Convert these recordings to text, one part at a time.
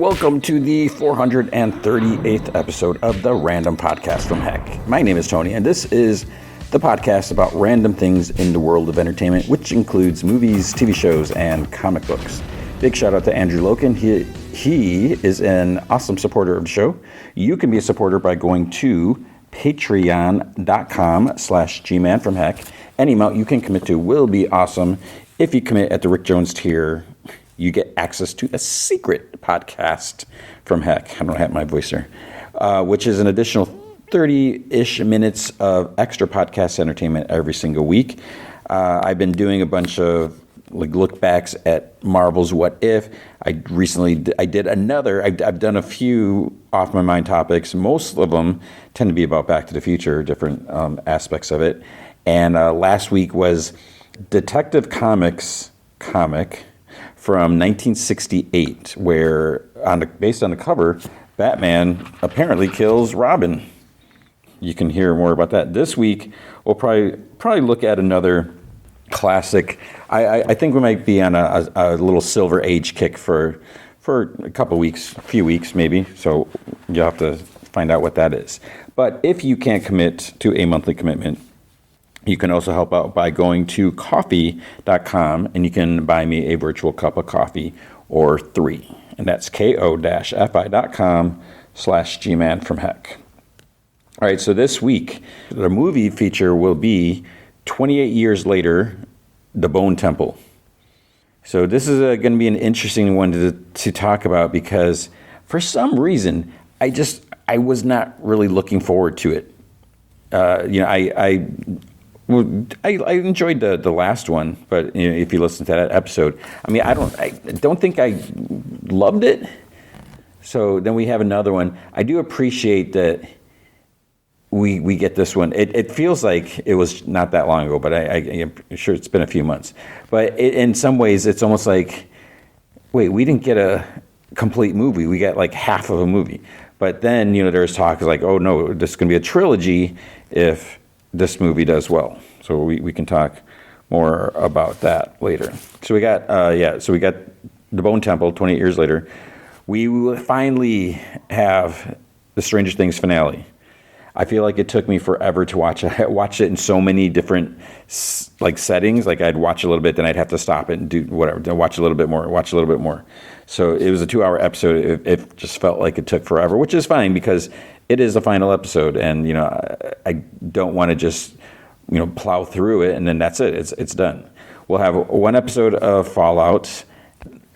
welcome to the 438th episode of the Random Podcast from Heck. My name is Tony, and this is the podcast about random things in the world of entertainment, which includes movies, TV shows, and comic books. Big shout out to Andrew Loken. He is an awesome supporter of the show. You can be a supporter by going to patreon.com/gman from Heck. Any amount you can commit to will be awesome. If you commit at the Rick Jones tier, you get access to a secret podcast from Heck. I don't have my voice there, which is an additional 30-ish minutes of extra podcast entertainment every single week. I've been doing a bunch of look backs at Marvel's What If. I've done a few off my mind topics. Most of them tend to be about Back to the Future, different aspects of it. And last week was Detective Comics comic from 1968, where based on the cover, Batman apparently kills Robin. You can hear more about that. This week, we'll probably look at another classic. I think we might be on a little Silver Age kick for a few weeks maybe, so you'll have to find out what that is. But if you can't commit to a monthly commitment, you can also help out by going to coffee.com, and you can buy me a virtual cup of coffee or 3. And that's ko-fi.com/gman from Heck. All right, so this week, the movie feature will be 28 years later, The Bone Temple. So this is going to be an interesting one to talk about because for some reason, I was not really looking forward to it. I enjoyed the last one, but if you listen to that episode, I don't think I loved it. So then we have another one. I do appreciate that we get this one. It feels like it was not that long ago, but I'm sure it's been a few months. But in some ways, it's almost like, wait, we didn't get a complete movie. We got like half of a movie. But then, there's talk like, oh no, this is going to be a trilogy if this movie does well. So we can talk more about that later. So we got The Bone Temple 28 years later. We will finally have the Stranger Things finale. I feel like it took me forever to watch it. I watched it in so many different settings. Like I'd watch a little bit, then I'd have to stop it and do whatever. Then watch a little bit more. So it was a 2-hour episode. It just felt like it took forever, which is fine because it is the final episode, and I don't want to just plow through it and then that's it. It's done. We'll have one episode of Fallout.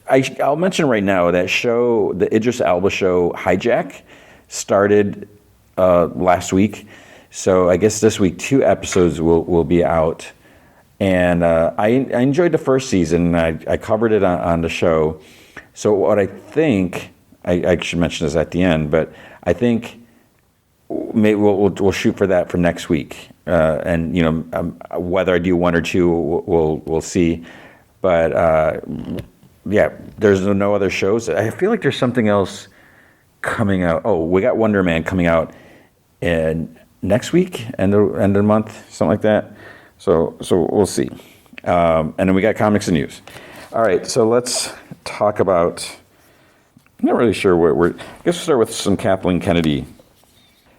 I'll mention right now that show, the Idris Elba show, Hijack, started last week. So I guess this week 2 episodes will be out. And I enjoyed the first season. I covered it on the show. So what I think, I should mention this at the end, but I think maybe we'll shoot for that for next week. And whether I do 1 or 2, we'll see. But there's no other shows. I feel like there's something else coming out. Oh, we got Wonder Man coming out next week, end of the month, something like that. So we'll see. And then we got comics and news. All right, so let's talk about. I'm not really sure I guess we'll start with some Kathleen Kennedy.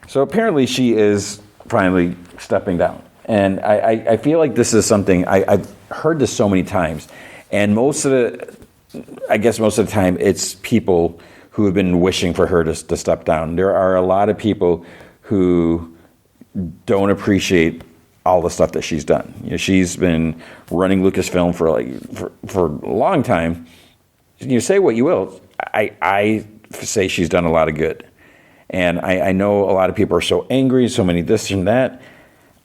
So apparently she is finally stepping down. And I feel like this is something, I've heard this so many times. And most of the time, it's people who have been wishing for her to step down. There are a lot of people who don't appreciate all the stuff that she's done. She's been running Lucasfilm for a long time. You say what you will. I say she's done a lot of good. And I know a lot of people are so angry, so many this and that.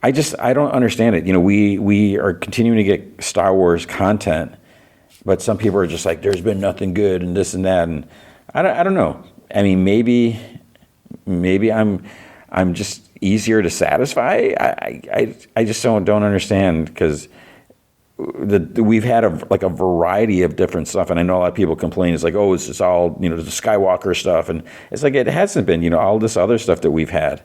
I don't understand it. We are continuing to get Star Wars content, but some people are just like, there's been nothing good and this and that. And I don't know. Maybe I'm just easier to satisfy. I just don't understand because we've had a variety of different stuff, and I know a lot of people complain. It's like, oh, it's just all the Skywalker stuff, and it's like it hasn't been. All this other stuff that we've had.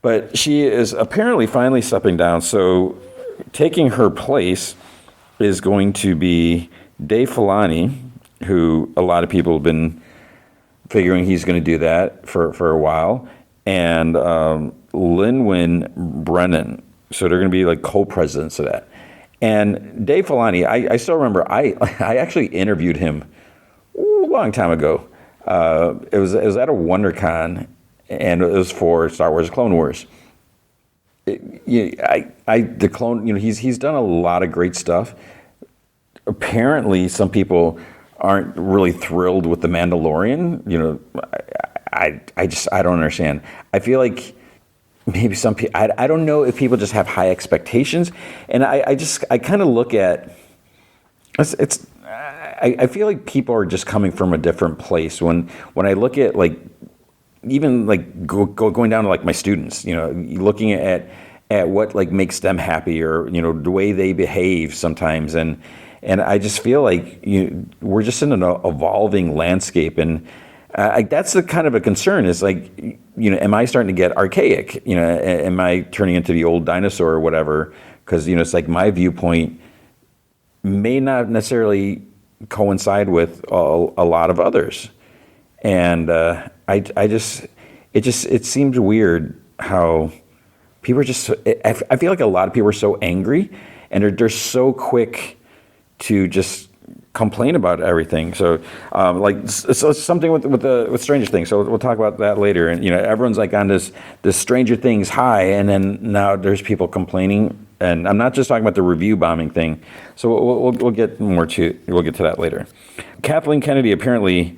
But she is apparently finally stepping down. So taking her place is going to be Dave Filoni, who a lot of people have been figuring he's going to do that for a while, and Lin-Wyn Brennan. So they're going to be like co-presidents of that. And Dave Filoni, I still remember, I actually interviewed him a long time ago. It was at a WonderCon, and it was for Star Wars Clone Wars. The clone, he's done a lot of great stuff. Apparently, some people aren't really thrilled with The Mandalorian. I don't understand. I feel like maybe some people, I don't know if people just have high expectations. And I kind of look at, I feel like people are just coming from a different place. When I look at like, even like going down to like my students, looking at what like makes them happy, or, the way they behave sometimes. And I just feel like we're just in an evolving landscape. And that's the kind of a concern, is like, am I starting to get archaic? Am I turning into the old dinosaur or whatever? Because, it's like my viewpoint may not necessarily coincide with a lot of others. And it seems weird how people are just, I feel like a lot of people are so angry, and they're so quick to just complain about everything. So, so something with Stranger Things. So we'll talk about that later. And everyone's like on this Stranger Things high, and then now there's people complaining. And I'm not just talking about the review bombing thing. So we'll get to that later. Kathleen Kennedy apparently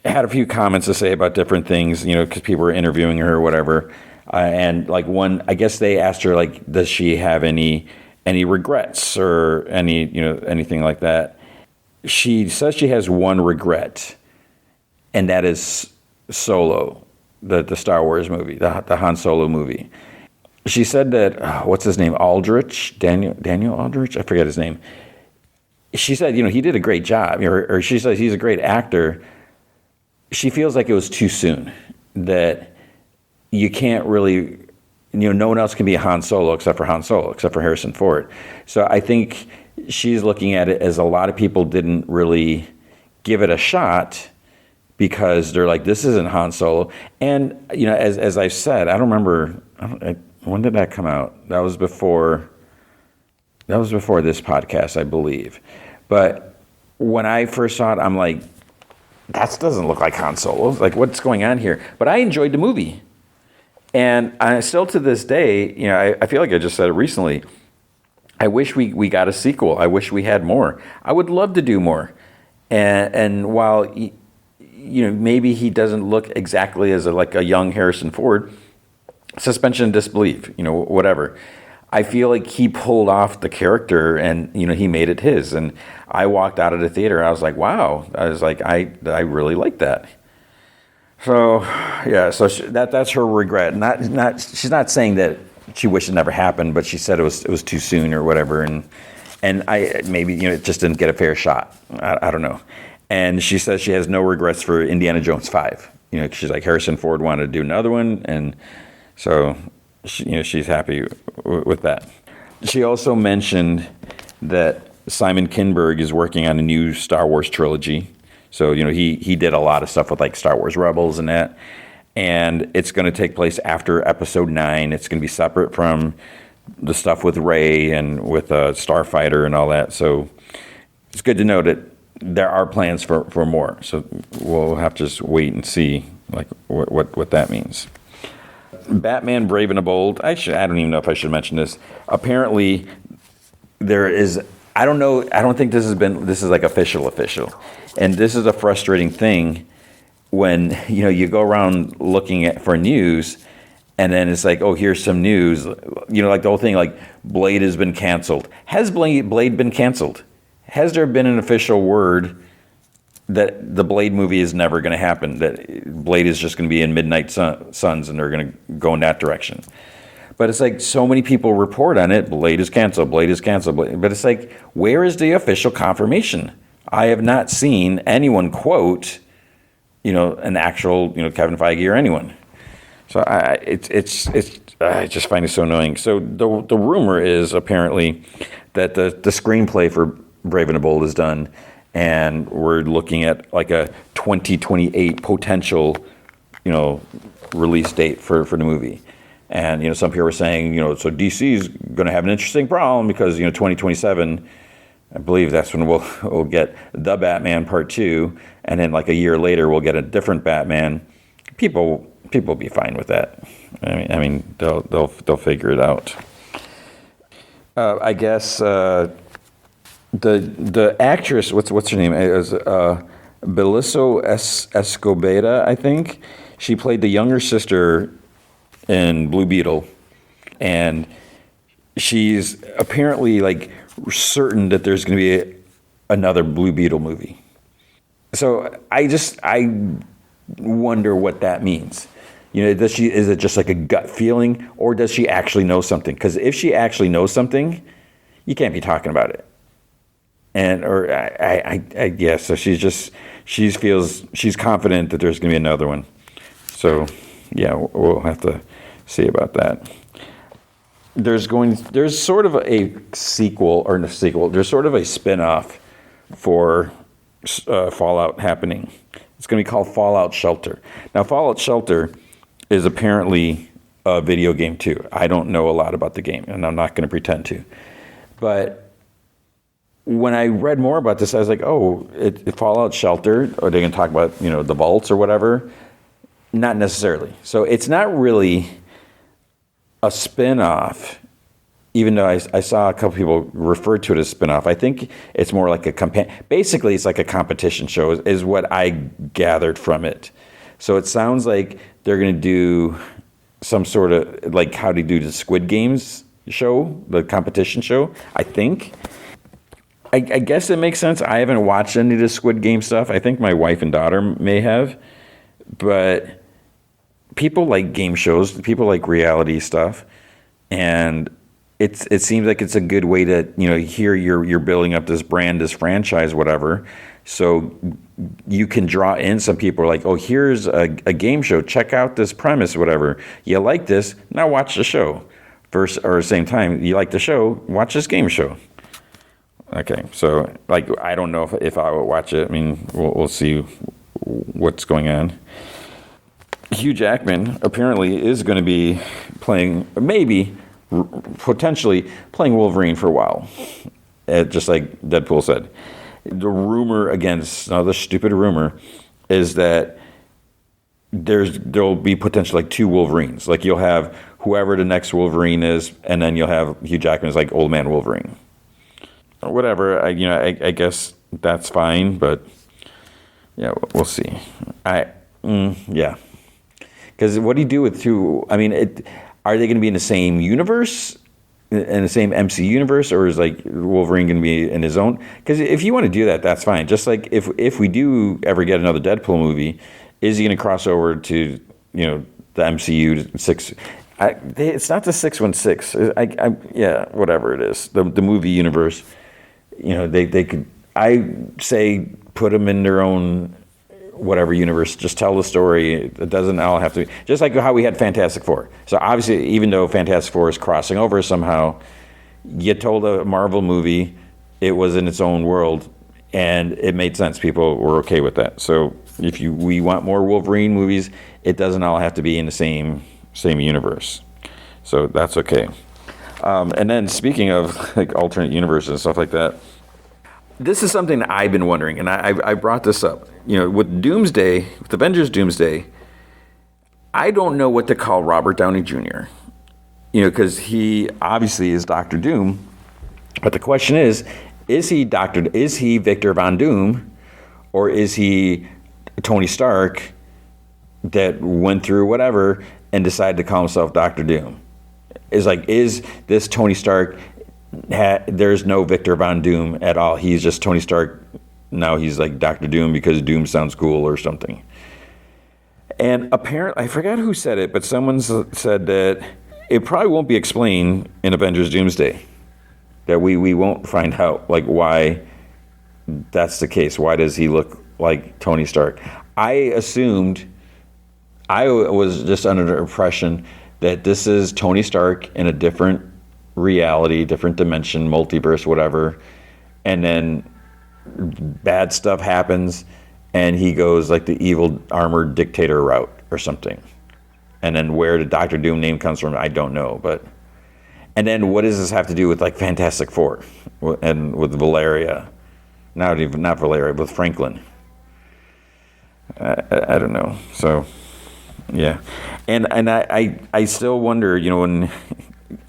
had a few comments to say about different things, because people were interviewing her or whatever. And like one, I guess they asked her, like, does she have any regrets or anything like that? She says she has one regret, and that is Solo, the Star Wars movie, the Han Solo movie. She said that, what's his name, Aldrich, Daniel Aldrich? I forget his name. She said, he did a great job, or she says he's a great actor. She feels like it was too soon, that you can't really, no one else can be a Han Solo except for Harrison Ford. So I think she's looking at it as a lot of people didn't really give it a shot, because they're like, this isn't Han Solo. And, as I said, I don't remember, when did that come out? That was before this podcast, I believe. But when I first saw it, I'm like, that doesn't look like Han Solo. Like, what's going on here? But I enjoyed the movie. And I still, to this day, I feel like I just said it recently, I wish we got a sequel. I wish we had more. I would love to do more. And while, maybe he doesn't look exactly as a young Harrison Ford, suspension of disbelief, whatever. I feel like he pulled off the character, and, he made it his. And I walked out of the theater. I was like, wow. I was like, I really like that. So, yeah, so that's her regret. Not she's not saying that she wished it never happened, but she said it was too soon or whatever, and I maybe it just didn't get a fair shot. I don't know. And she says she has no regrets for Indiana Jones 5. She's like, Harrison Ford wanted to do another one, and so she's happy with that. She also mentioned that Simon Kinberg is working on a new Star Wars trilogy. So, he did a lot of stuff with like Star Wars Rebels and that. And it's going to take place after Episode 9. It's going to be separate from the stuff with Rey and with Starfighter and all that. So it's good to know that there are plans for more. So we'll have to just wait and see like what that means. Batman Brave and the Bold. I don't even know if I should mention this. Apparently there is, I don't know, I don't think this is like official. And this is a frustrating thing when, you go around looking for news, and then it's like, oh, here's some news. Like the whole thing, like Blade has been canceled. Has Blade been canceled? Has there been an official word that the Blade movie is never going to happen, that Blade is just going to be in Midnight Suns and they're going to go in that direction? But it's like so many people report on it, Blade is canceled. But it's like, where is the official confirmation? I have not seen anyone quote, an actual, Kevin Feige or anyone. So I just find it so annoying. So the rumor is apparently that the screenplay for Brave and the Bold is done, and we're looking at like a 2028 potential, release date for the movie. And, some people are saying, so DC is going to have an interesting problem because, 2027, I believe that's when we'll get the Batman Part 2, and then like a year later we'll get a different Batman. People will be fine with that. I mean they'll figure it out. I guess the actress, what's her name? It was Beliso Escobedo, I think. She played the younger sister in Blue Beetle, and she's apparently like certain that there's going to be another Blue Beetle movie. So I wonder what that means. Is it just like a gut feeling, or does she actually know something? Because if she actually knows something, you can't be talking about it. So she's confident that there's going to be another one. So yeah, we'll have to see about that. There's sort of a sequel, or no sequel. There's sort of a spin-off for Fallout happening. It's going to be called Fallout Shelter. Now, Fallout Shelter is apparently a video game too. I don't know a lot about the game, and I'm not going to pretend to. But when I read more about this, I was like, oh, Fallout Shelter, are they going to talk about, the vaults or whatever? Not necessarily. So it's not really a spin-off, even though I saw a couple people refer to it as spin-off. I think it's more like basically it's like a competition show is what I gathered from it. So it sounds like they're going to do some sort of, like how they do the Squid Games show, the competition show, I think. I guess it makes sense. I haven't watched any of the Squid Game stuff. I think my wife and daughter may have. But people like game shows, people like reality stuff, and it seems like it's a good way to, here you're building up this brand, this franchise, whatever. So you can draw in some people like, oh, here's a game show. Check out this premise, whatever. You like this, now watch the show. Or at the same time, you like the show, watch this game show. Okay, so like I don't know if I would watch it. I mean, we'll see what's going on. Hugh Jackman apparently is going to be playing, potentially playing Wolverine for a while, just like Deadpool said. The rumor, again, another stupid rumor, is that there'll be potentially like two Wolverines. Like you'll have whoever the next Wolverine is, and then you'll have Hugh Jackman as like Old Man Wolverine. Whatever, I guess that's fine, but yeah, we'll see. Yeah. Because what do you do with two? I mean, are they going to be in the same universe, in the same MC universe, or is like Wolverine going to be in his own? Because if you want to do that, that's fine. Just like if we do ever get another Deadpool movie, is he going to cross over to the MCU six? It's not the 616. Yeah, whatever it is, the movie universe. They could. I say put them in their own whatever universe, just tell the story. It doesn't all have to be just like how we had Fantastic Four. So obviously, even though Fantastic Four is crossing over somehow, you told a Marvel movie, it was in its own world, and it made sense. People were okay with that. So if we want more Wolverine movies, it doesn't all have to be in the same universe. So that's okay. And then speaking of like alternate universes and stuff like that, this is something that I've been wondering, and I brought this up. With Doomsday, with Avengers Doomsday, I don't know what to call Robert Downey Jr. Because he obviously is Doctor Doom, but the question is he Victor Von Doom, or is he Tony Stark that went through whatever and decided to call himself Doctor Doom? Is this Tony Stark? There's no Victor Von Doom at all. He's just Tony Stark. Now he's like Doctor Doom because Doom sounds cool or something. And apparently, I forgot who said it, but someone said that it probably won't be explained in Avengers Doomsday. That we won't find out like why that's the case. Why does he look like Tony Stark? I was just under the impression that this is Tony Stark in a different reality, different dimension, multiverse, whatever. And then bad stuff happens, and he goes like the evil armored dictator route or something. And then where the Doctor Doom name comes from, I don't know. And then what does this have to do with like Fantastic Four and with Valeria? Not Valeria, but Franklin. I don't know. So, yeah. And I still wonder, when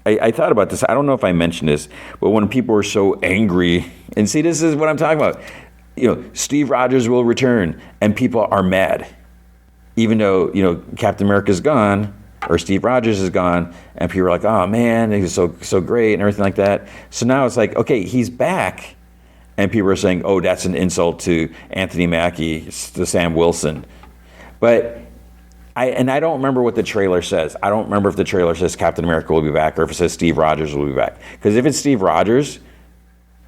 I thought about this, I don't know if I mentioned this, but when people are so angry, and see, this is what I'm talking about. Steve Rogers will return, and people are mad. Even though, Captain America's gone, or Steve Rogers is gone, and people are like, oh man, he was so great, and everything like that. So now it's like, okay, he's back, and people are saying, oh, that's an insult to Anthony Mackie, to Sam Wilson. But I don't remember what the trailer says. I don't remember if the trailer says Captain America will be back or if it says Steve Rogers will be back. Because if it's Steve Rogers,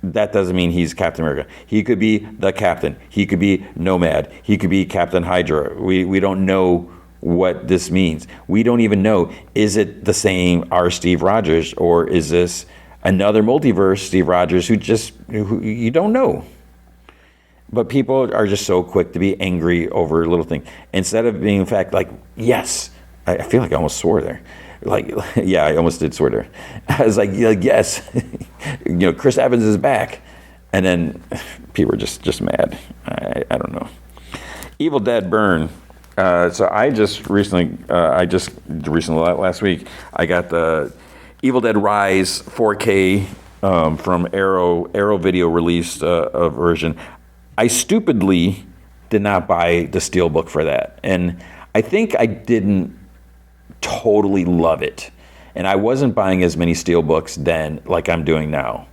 that doesn't mean he's Captain America. He could be the Captain. He could be Nomad. He could be Captain Hydra. We don't know what this means. We don't even know, is it the same our Steve Rogers, or is this another multiverse Steve Rogers who you don't know? But people are just so quick to be angry over a little thing. Instead of being, in fact, like, yes. I feel like I almost swore there. Like, yeah, I almost did swore there. I was like yes. Chris Evans is back. And then people were just mad. I don't know. Evil Dead Burn. So I just recently, last week, I got the Evil Dead Rise 4K from Arrow Video released a version. I stupidly did not buy the Steelbook for that. And I think I didn't totally love it. And I wasn't buying as many Steelbooks then like I'm doing now.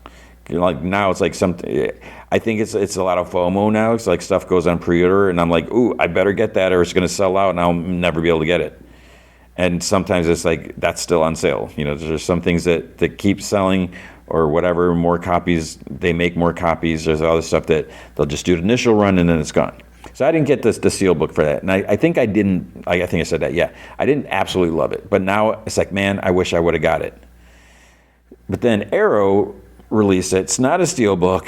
Like now it's like something, I think it's a lot of FOMO now. It's like stuff goes on pre-order and I'm like, ooh, I better get that or it's going to sell out and I'll never be able to get it. And sometimes it's like, that's still on sale. There's some things that keep selling or whatever, more copies, they make more copies. There's other stuff that they'll just do an initial run and then it's gone. So I didn't get the Steelbook for that. And I think I didn't, I think I said that, yeah. I didn't absolutely love it. But now it's like, man, I wish I would have got it. But then Arrow released it. It's not a Steelbook,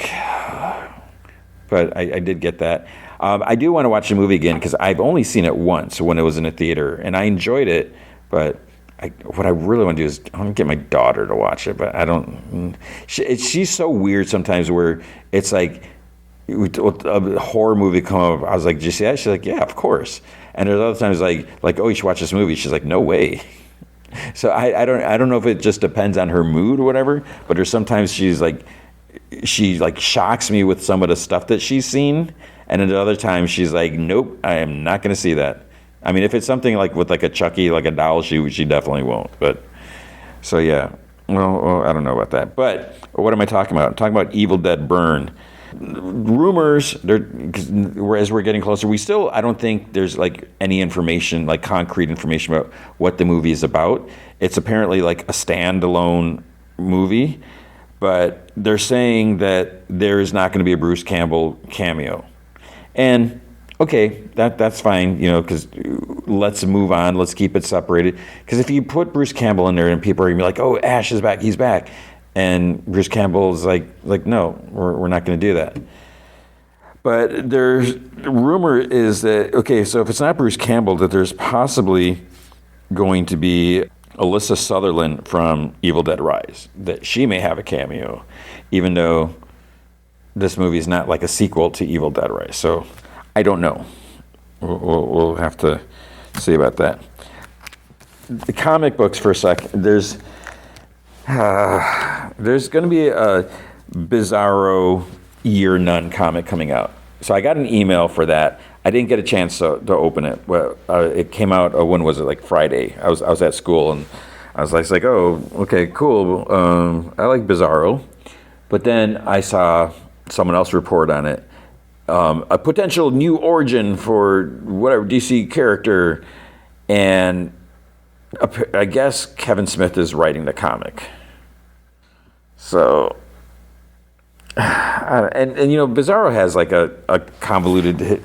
but I did get that. I do want to watch the movie again because I've only seen it once when it was in a theater. And I enjoyed it, but what I really want to do is I want to get my daughter to watch it, but I don't. She's so weird sometimes where it's like a horror movie come up. I was like, did you see that? She's like, yeah, of course. And there's other times like, oh, you should watch this movie. She's like, no way. So I don't know if it just depends on her mood or whatever, but there's sometimes she shocks me with some of the stuff that she's seen. And then the other times she's like, nope, I am not going to see that. I mean, if it's something like with like a Chucky, like a doll, she definitely won't. But so yeah, well, I don't know about that. But what am I talking about? I'm talking about Evil Dead Burn. Rumors, as we're getting closer, we still, I don't think there's like any information, like concrete information about what the movie is about. It's apparently like a standalone movie, but they're saying that there is not going to be a Bruce Campbell cameo. And okay, that's fine, because let's move on. Let's keep it separated. Because if you put Bruce Campbell in there and people are going to be like, oh, Ash is back, he's back. And Bruce Campbell is like no, we're not going to do that. But the rumor is that, okay, so if it's not Bruce Campbell, that there's possibly going to be Alyssa Sutherland from Evil Dead Rise, that she may have a cameo, even though this movie is not like a sequel to Evil Dead Rise. So I don't know. We'll have to see about that. The comic books for a second. There's going to be a Bizarro Year None comic coming out. So I got an email for that. I didn't get a chance to open it. Well, it came out, when was it, like Friday? I was at school, and I was like, oh, okay, cool. I like Bizarro. But then I saw someone else report on it. A potential new origin for whatever DC character, and I guess Kevin Smith is writing the comic. So, and Bizarro has like a convoluted,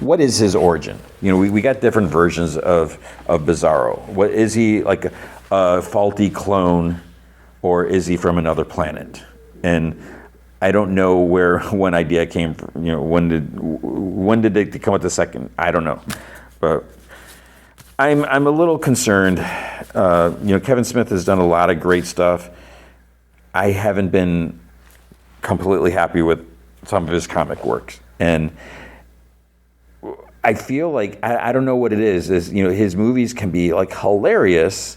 what is his origin? We got different versions of Bizarro. What is he, like a faulty clone, or is he from another planet? And I don't know where one idea came from. When did they come with the second? I don't know, but I'm a little concerned. Kevin Smith has done a lot of great stuff. I haven't been completely happy with some of his comic works, and I feel like I don't know what it is. His movies can be like hilarious,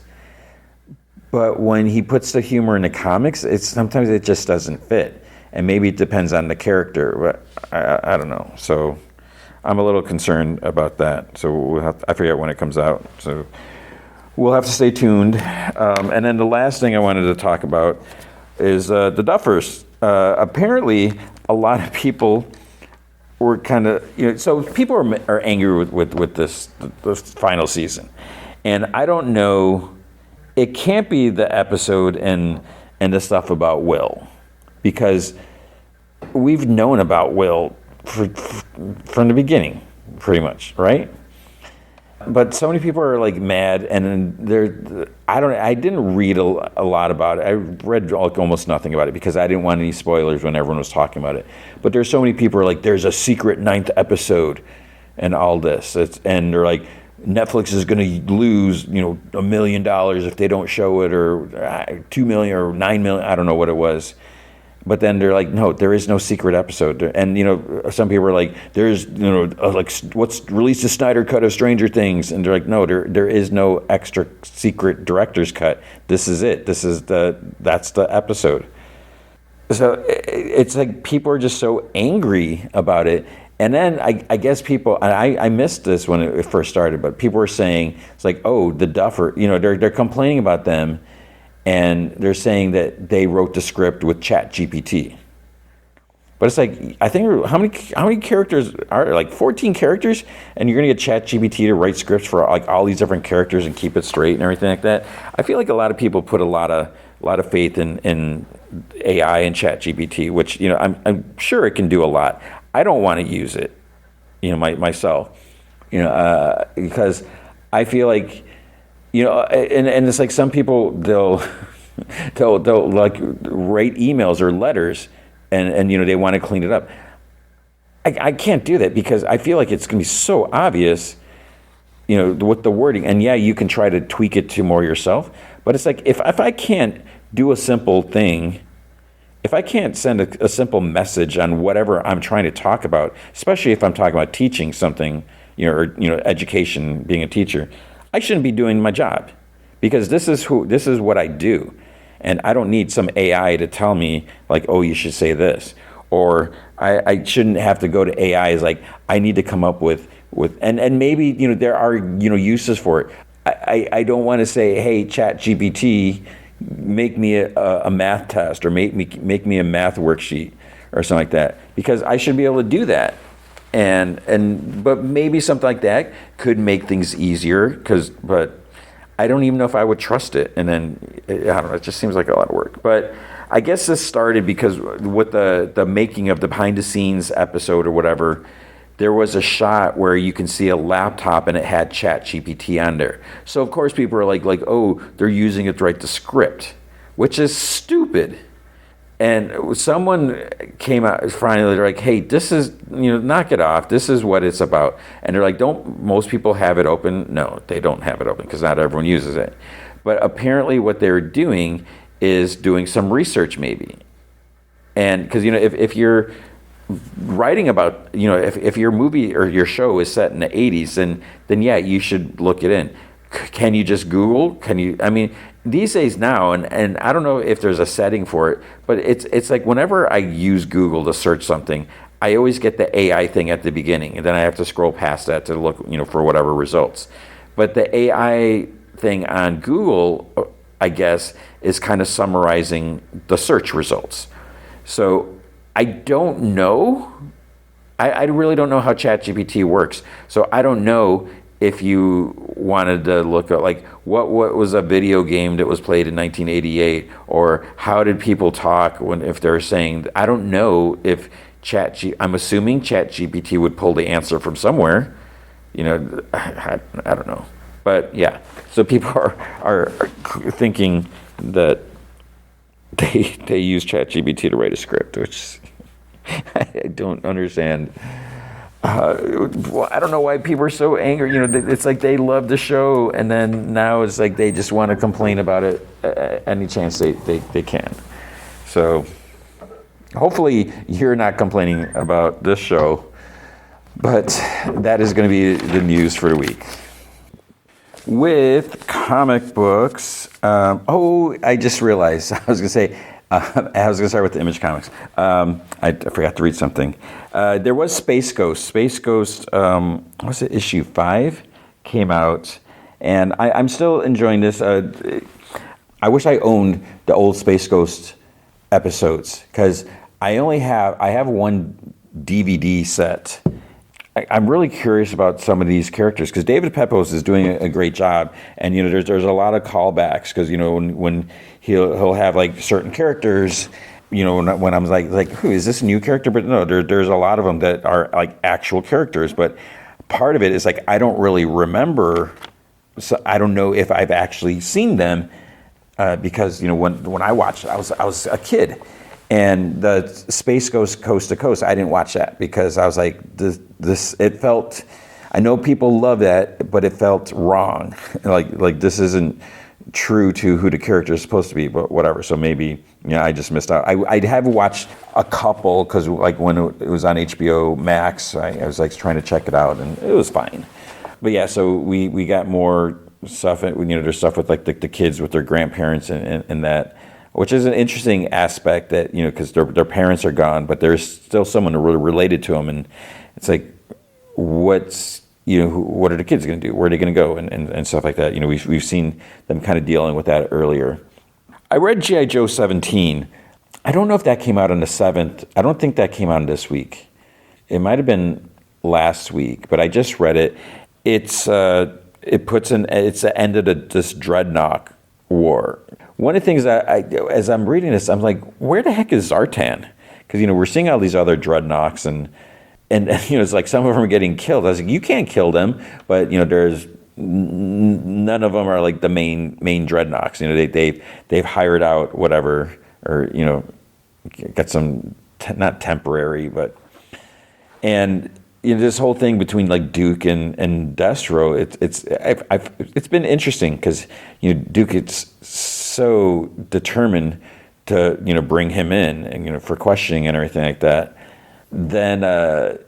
but when he puts the humor in the comics, sometimes it just doesn't fit. And maybe it depends on the character, but I don't know. So I'm a little concerned about that. So I forget when it comes out. So we'll have to stay tuned. And then the last thing I wanted to talk about is the Duffers. Apparently, a lot of people were kind of, so people are angry with this final season. And I don't know, it can't be the episode and the stuff about Will. Because we've known about Will from the beginning, pretty much, right? But so many people are like mad, and I didn't read a lot about it. I read almost nothing about it because I didn't want any spoilers when everyone was talking about it. But there's so many people who are like, there's a secret 9th episode, and all this. And they're like, Netflix is going to lose, $1 million if they don't show it, or 2 million or 9 million. I don't know what it was. But then they're like, no, there is no secret episode. And, some people are like, there's, what's released a Snyder cut of Stranger Things. And they're like, no, there is no extra secret director's cut. This is it. That's the episode. So it's like people are just so angry about it. And then I guess people, and I missed this when it first started, but people were saying, it's like, oh, the Duffer, they're complaining about them. And they're saying that they wrote the script with ChatGPT. But it's like, I think, how many characters are there? Like 14 characters? And you're going to get ChatGPT to write scripts for like all these different characters and keep it straight and everything like that. I feel like a lot of people put a lot of faith in AI and ChatGPT, which, I'm sure it can do a lot. I don't want to use it, myself, because I feel like, and it's like some people they'll like write emails or letters, and they want to clean it up. I can't do that because I feel like it's going to be so obvious, with the wording. And yeah, you can try to tweak it to more yourself, but it's like if I can't do a simple thing, if I can't send a simple message on whatever I'm trying to talk about, especially if I'm talking about teaching something, or education, being a teacher, I shouldn't be doing my job, because this is what I do, and I don't need some AI to tell me like, oh, you should say this, or I shouldn't have to go to AI as like I need to come up with and maybe there are uses for it. I don't want to say, hey, ChatGPT, make me a math test, or make me a math worksheet or something like that, because I should be able to do that. But maybe something like that could make things easier, but I don't even know if I would trust it. And then I don't know, it just seems like a lot of work. But I guess this started because with the making of the behind the scenes episode or whatever, there was a shot where you can see a laptop and it had ChatGPT on there. So of course people are like, oh, they're using it to write the script, which is stupid. And someone came out finally, they're like, hey, this is, knock it off. This is what it's about. And they're like, don't most people have it open? No, they don't have it open because not everyone uses it. But apparently what they're doing is doing some research maybe. And because, if you're writing about, if your movie or your show is set in the 80s, then yeah, you should look it in. Can you just Google? These days now, and I don't know if there's a setting for it, but it's like whenever I use Google to search something, I always get the AI thing at the beginning, and then I have to scroll past that to look, for whatever results. But the AI thing on Google, I guess, is kind of summarizing the search results. So I don't know. I really don't know how ChatGPT works. So I don't know if you wanted to look at like what was a video game that was played in 1988, or how did people talk if they're saying, I don't know if I'm assuming ChatGPT would pull the answer from somewhere. I don't know. But yeah, so people are thinking that they use ChatGPT to write a script, which I don't understand. Well, I don't know why people are so angry. It's like they love the show, and then now it's like they just want to complain about it any chance they can. So hopefully you're not complaining about this show, but that is going to be the news for the week. With comic books, I just realized I was going to say, I was going to start with the Image Comics. I forgot to read something. There was Space Ghost. Space Ghost, was it issue 5? Came out, and I'm still enjoying this. I wish I owned the old Space Ghost episodes, because I have one DVD set. I'm really curious about some of these characters, because David Pepose is doing a great job, and there's a lot of callbacks, because when he'll have like certain characters, when I'm like, who is this a new character? But no, there's a lot of them that are like actual characters. But part of it is like I don't really remember, so I don't know if I've actually seen them, because when I watched, I was a kid. And the Space Ghost Coast to Coast, I didn't watch that because I was like, this it felt, I know people love that, but it felt wrong. Like this isn't true to who the character is supposed to be, but whatever. So maybe, I just missed out. I have watched a couple, because like when it was on HBO Max, I was like trying to check it out, and it was fine. But yeah, so we got more stuff, there's stuff with like the kids with their grandparents and that, which is an interesting aspect that, because their parents are gone, but there's still someone really related to them. And it's like, what are the kids going to do? Where are they going to go? And stuff like that. We've seen them kind of dealing with that earlier. I read G.I. Joe 17. I don't know if that came out on the 7th. I don't think that came out this week. It might have been last week, but I just read it. It's the end of this Dreadnought war. One of the things as I'm reading this, I'm like, where the heck is Zartan? Because we're seeing all these other dreadnoughts, and it's like some of them are getting killed. I was like, you can't kill them, but there's none of them are like the main dreadnoughts. They've hired out whatever, or got some not temporary, but and. This whole thing between like Duke and Destro, it's been interesting, because Duke is so determined to bring him in, and for questioning and everything like that. Then a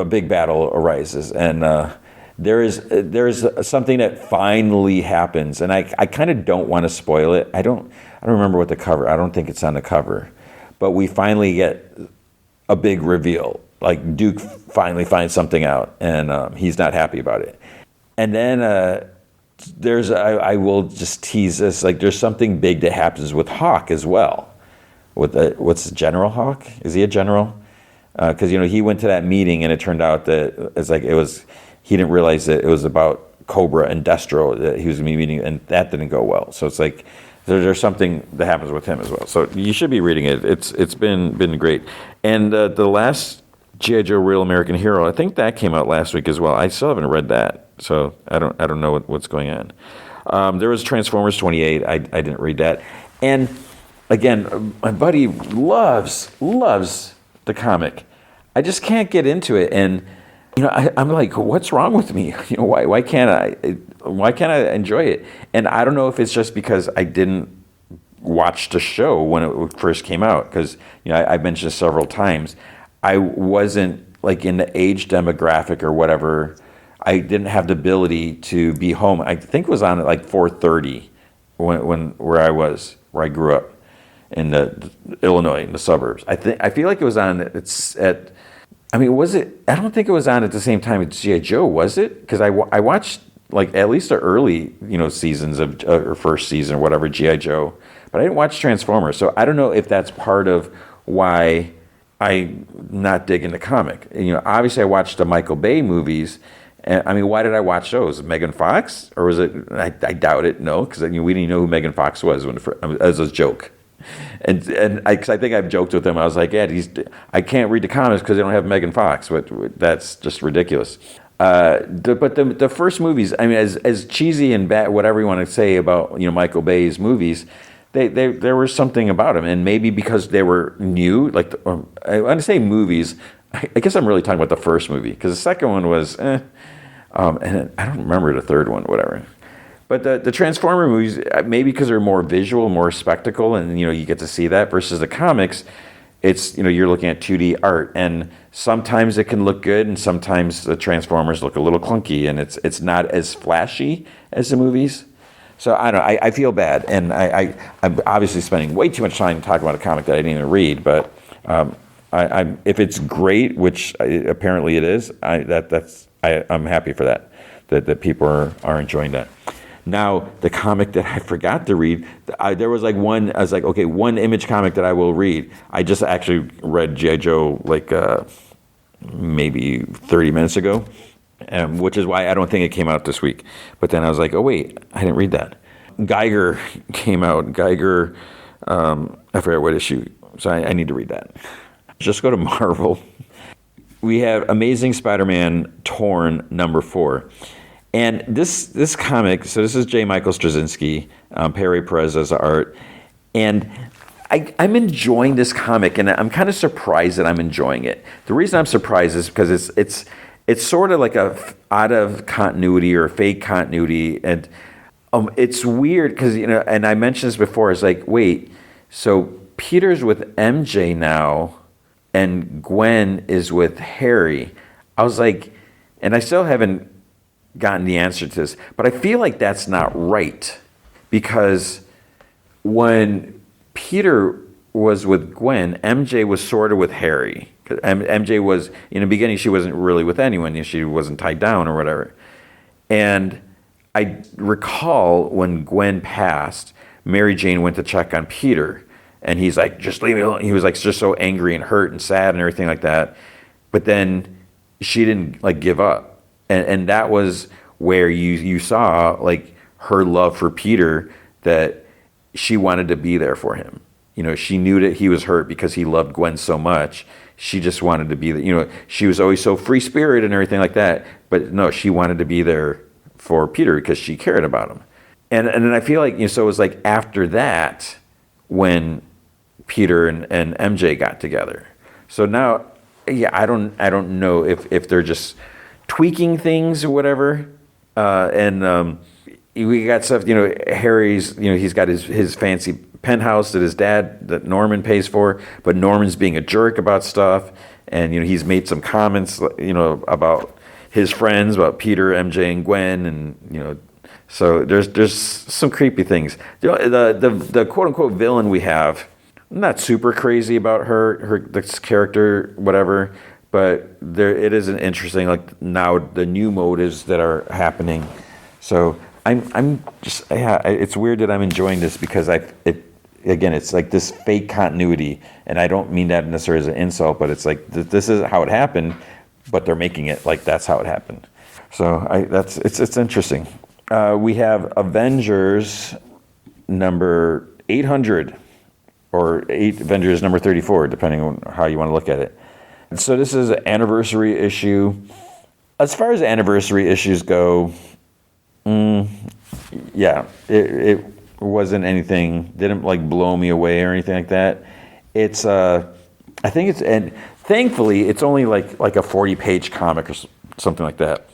big battle arises, and there's something that finally happens, and I kind of don't want to spoil it. I don't remember what the cover. I don't think it's on the cover, but we finally get a big reveal. Like Duke finally finds something out, and he's not happy about it. And then I will just tease this. Like there's something big that happens with Hawk as well. What's General Hawk? Is he a general? Because he went to that meeting, and it turned out that he didn't realize that it was about Cobra and Destro that he was meeting, and that didn't go well. So it's like there's something that happens with him as well. So you should be reading it. It's been great. And the last G.I. Joe Real American Hero, I think that came out last week as well. I still haven't read that, so I don't know what's going on. There was Transformers 28. I didn't read that. And again, my buddy loves the comic. I just can't get into it, and I'm like, what's wrong with me? Why can't I enjoy it? And I don't know if it's just because I didn't watch the show when it first came out, because I mentioned several times. I wasn't like in the age demographic or whatever. I didn't have the ability to be home. I think it was on at like 4:30 where I grew up in Illinois, in the suburbs. I feel like it was on. Was it? I don't think it was on at the same time as G.I. Joe, was it? Because I watched like at least the early seasons of or first season or whatever G.I. Joe, but I didn't watch Transformers. So I don't know if that's part of why I'm not digging the comic. Obviously I watched the Michael Bay movies. And why did I watch those? Megan Fox? Or was it, I doubt it, no, because we didn't know who Megan Fox was as a joke. And I think I've joked with him. I was like, yeah, I can't read the comics because they don't have Megan Fox, but that's just ridiculous. But the first movies, as cheesy and bad, whatever you want to say about Michael Bay's movies, there was something about them, and maybe because they were new, like when I say movies, I guess I'm really talking about the first movie, because the second one was, and I don't remember the third one, whatever. But the Transformer movies, maybe because they're more visual, more spectacle, and you get to see that, versus the comics, it's you're looking at 2D art, and sometimes it can look good, and sometimes the Transformers look a little clunky, and it's not as flashy as the movies. So I don't know. I feel bad, and I'm obviously spending way too much time talking about a comic that I didn't even read. But if it's great, which apparently it is, I'm happy for that. That people are enjoying that. Now, the comic that I forgot to read, there was like one, I was like, okay, one Image comic that I will read. I just actually read G.I. Joe like maybe 30 minutes ago, which is why I don't think it came out this week. But then I was like, oh, wait, I didn't read that. Geiger came out. Geiger, I forget what issue, so I need to read that. Just go to Marvel. We have Amazing Spider-Man Torn #4. And this comic, so this is J. Michael Straczynski, Pere Perez's art, and I'm enjoying this comic, and I'm kind of surprised that I'm enjoying it. The reason I'm surprised is because it's sort of like a out of continuity or fake continuity, and it's weird because and I mentioned this before. It's like, wait, so Peter's with MJ now, and Gwen is with Harry. I was like, and I still haven't gotten the answer to this, but I feel like that's not right, because when Peter was with Gwen, MJ was sort of with Harry. MJ was, in the beginning, she wasn't really with anyone. She wasn't tied down or whatever. And I recall when Gwen passed, Mary Jane went to check on Peter, and he's like, just leave me alone. He was like just so angry and hurt and sad and everything like that. But then she didn't like give up. And that was where you saw like her love for Peter, that she wanted to be there for him. She knew that he was hurt because he loved Gwen so much. She just wanted to be there. She was always so free spirited and everything like that. But no, she wanted to be there for Peter because she cared about him. And then I feel like, so it was like after that when Peter and MJ got together. So now, yeah, I don't know if they're just tweaking things or whatever, and we got stuff. Harry's. He's got his fancy penthouse that Norman pays for, but Norman's being a jerk about stuff, and he's made some comments, about his friends, about Peter, MJ, and Gwen, and so there's some creepy things. The quote unquote villain we have, I'm not super crazy about this character, whatever. But it is an interesting, like now the new motives that are happening. So I'm just, yeah, it's weird that I'm enjoying this, because it's like this fake continuity, and I don't mean that necessarily as an insult, but it's like this is how it happened, but they're making it like that's how it happened. So it's interesting. We have Avengers number 800, or Avengers number 34, depending on how you want to look at it. So this is an anniversary issue. As far as anniversary issues go, yeah, it wasn't anything, didn't like blow me away or anything like that. It's, I think it's, and thankfully it's only like a 40-page comic or something like that.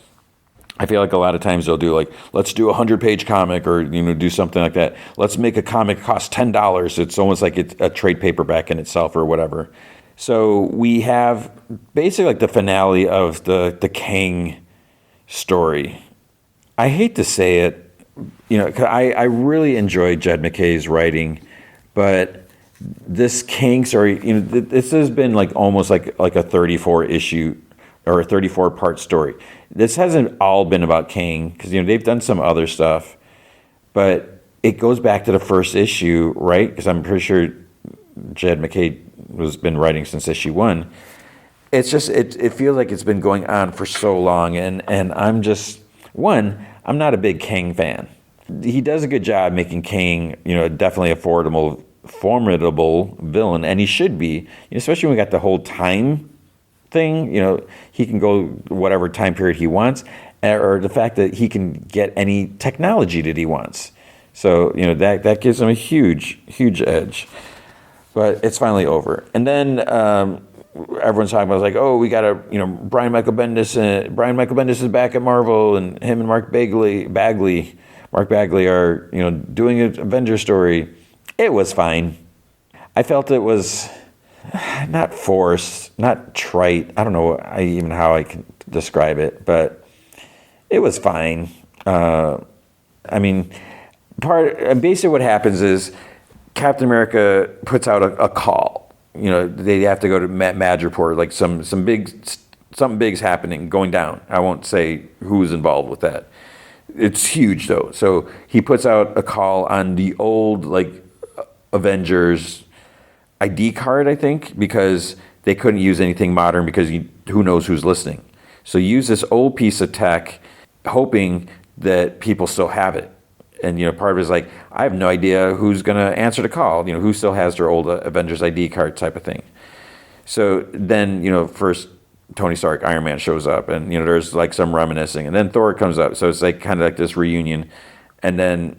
I feel like a lot of times they'll do like, let's do a 100-page comic, or do something like that. Let's make a comic cost $10. It's almost like it's a trade paperback in itself or whatever. So we have basically like the finale of the Kang story. I hate to say it, 'cause I really enjoyed Jed MacKay's writing, but this Kang story, this has been like almost like a 34 issue or a 34 part story. This hasn't all been about Kang, because they've done some other stuff, but it goes back to the first issue, right? Because I'm pretty sure Jed MacKay has been writing since issue 1. It's just it feels like it's been going on for so long, and I'm just, I'm not a big Kang fan. He does a good job making Kang, definitely a formidable villain, and he should be, especially when we got the whole time thing. He can go whatever time period he wants, or the fact that he can get any technology that he wants. So, that gives them a huge, huge edge. But it's finally over. And then everyone's talking about, like, oh, we got to, Brian Michael Bendis is back at Marvel, and him and Mark Bagley are, doing an Avengers story. It was fine. I felt it was not forced, not trite. I don't know even how I can describe it, but it was fine. Basically what happens is Captain America puts out a call. They have to go to Madripoor, like something big's happening, going down. I won't say who's involved with that. It's huge though. So he puts out a call on the old Avengers ID card, I think, because they couldn't use anything modern because who knows who's listening. So use this old piece of tech, hoping that people still have it. And, part of it is like, I have no idea who's going to answer the call, who still has their old Avengers ID card type of thing. So then, first Tony Stark, Iron Man shows up, and, there's like some reminiscing. And then Thor comes up. So it's like kind of like this reunion. And then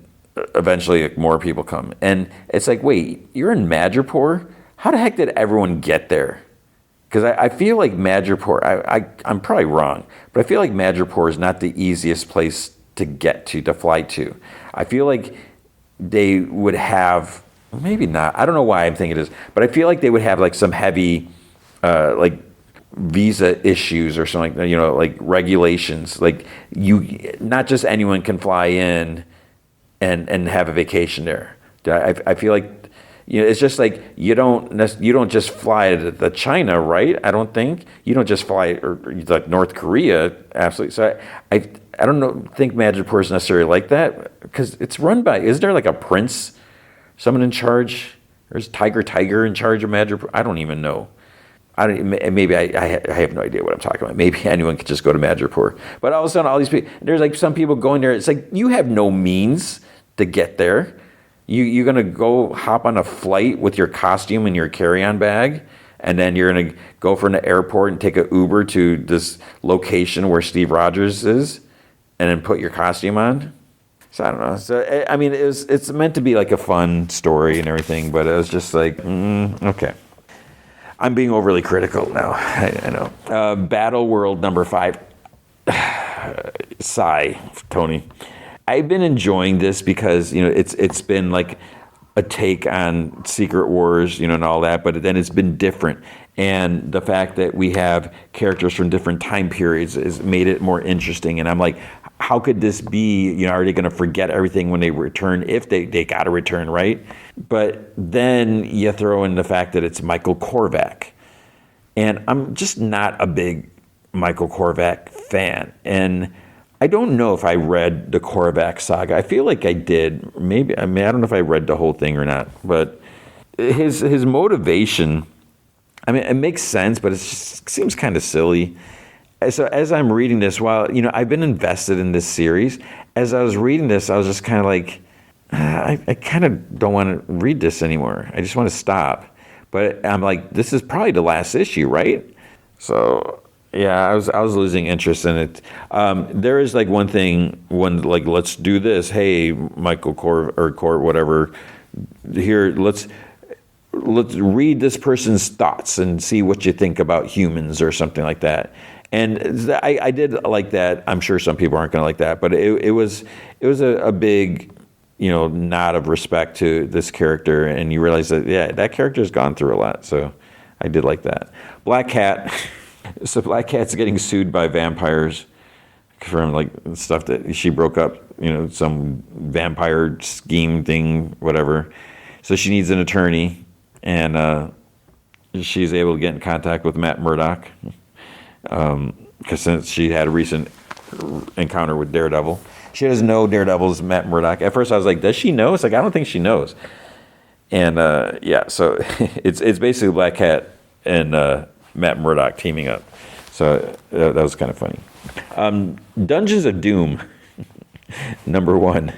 eventually more people come. And it's like, wait, you're in Madripoor? How the heck did everyone get there? Because I feel like Madripoor, I'm probably wrong, but I feel like Madripoor is not the easiest place to get to fly to. I feel like they would have, maybe not, I don't know why I'm thinking this, but I feel like they would have like some heavy, visa issues or something, like regulations. Like not just anyone can fly in and have a vacation there. I feel like, it's just like you don't just fly to China, right? I don't think you don't just fly or like North Korea, absolutely. So I don't think Madripoor is necessarily like that because it's run by, is there like a prince, someone in charge? There's Tiger in charge of Madripoor. I don't even know. Maybe I have no idea what I'm talking about. Maybe anyone could just go to Madripoor. But all of a sudden, all these people, there's like some people going there. It's like you have no means to get there. You're going to go hop on a flight with your costume and your carry-on bag, and then you're going to go from the airport and take an Uber to this location where Steve Rogers is, and then put your costume on. So I don't know. So it's meant to be like a fun story and everything, but it was just like, okay. I'm being overly critical now. I know. Battle World number 5. Sigh, Tony. I've been enjoying this because it's been like a take on Secret Wars, and all that, but then it's been different. And the fact that we have characters from different time periods has made it more interesting. And I'm like, how could this be? Are they going to forget everything when they return? If they got to return, right? But then you throw in the fact that it's Michael Korvac. And I'm just not a big Michael Korvac fan. And I don't know if I read the Korvac saga. I feel like I did. Maybe, I don't know if I read the whole thing or not. But his motivation, it makes sense, but it just seems kind of silly. So as I'm reading this, while, I've been invested in this series, as I was reading this, I was just kind of like, I kind of don't want to read this anymore. I just want to stop. But I'm like, this is probably the last issue, right? So yeah, I was losing interest in it. There is like one thing when like, let's do this. Hey, Michael Cor whatever. Here, let's read this person's thoughts and see what you think about humans or something like that. And I did like that. I'm sure some people aren't going to like that, but it was a big, nod of respect to this character, and you realize that that character's gone through a lot. So I did like that. Black Cat. So Black Cat's getting sued by vampires from like stuff that she broke up, some vampire scheme thing, whatever. So she needs an attorney, and she's able to get in contact with Matt Murdock because since she had a recent encounter with Daredevil. She doesn't know Daredevil's Matt Murdock. At first I was like, does she know? It's like, I don't think she knows. And so it's basically Black Cat and Matt Murdock teaming up. So that was kind of funny. Dungeons of Doom, number 1.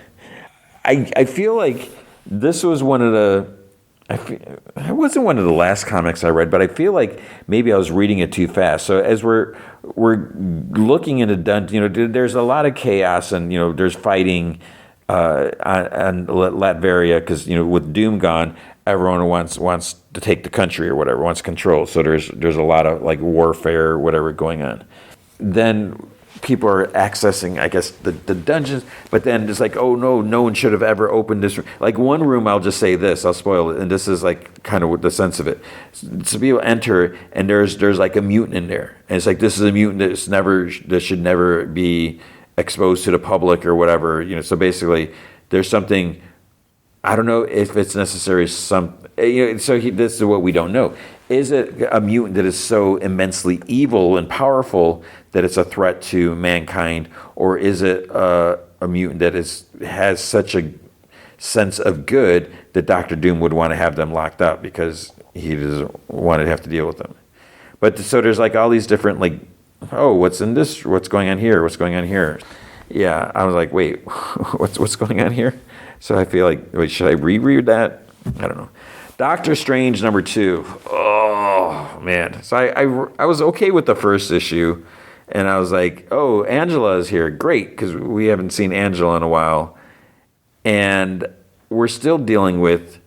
I feel like this was one of the, it wasn't one of the last comics I read, but I feel like maybe I was reading it too fast. So as we're looking into dungeon, there's a lot of chaos and there's fighting, on Latveria, because with Doom gone, everyone wants to take the country or whatever, wants control. So there's a lot of like warfare or whatever going on. Then people are accessing, I guess, the dungeons, but then it's like, oh no one should have ever opened this room. Like one room, I'll just say this, I'll spoil it, and this is like kind of the sense of it. So people enter, and there's like a mutant in there, and it's like, this is a mutant that should never be exposed to the public or whatever. So basically, there's something. I don't know if it's necessary. So this is what we don't know. Is it a mutant that is so immensely evil and powerful that it's a threat to mankind, or is it a mutant that has such a sense of good that Doctor Doom would want to have them locked up because he doesn't want to have to deal with them? But so there's like all these different like, oh, what's in this? What's going on here? What's going on here? Yeah, I was like, wait, what's going on here? So I feel like, wait, should I reread that? I don't know. Doctor Strange #2. Oh man. So I was okay with the first issue, and I was like, oh, Angela is here, great, because we haven't seen Angela in a while, and we're still dealing with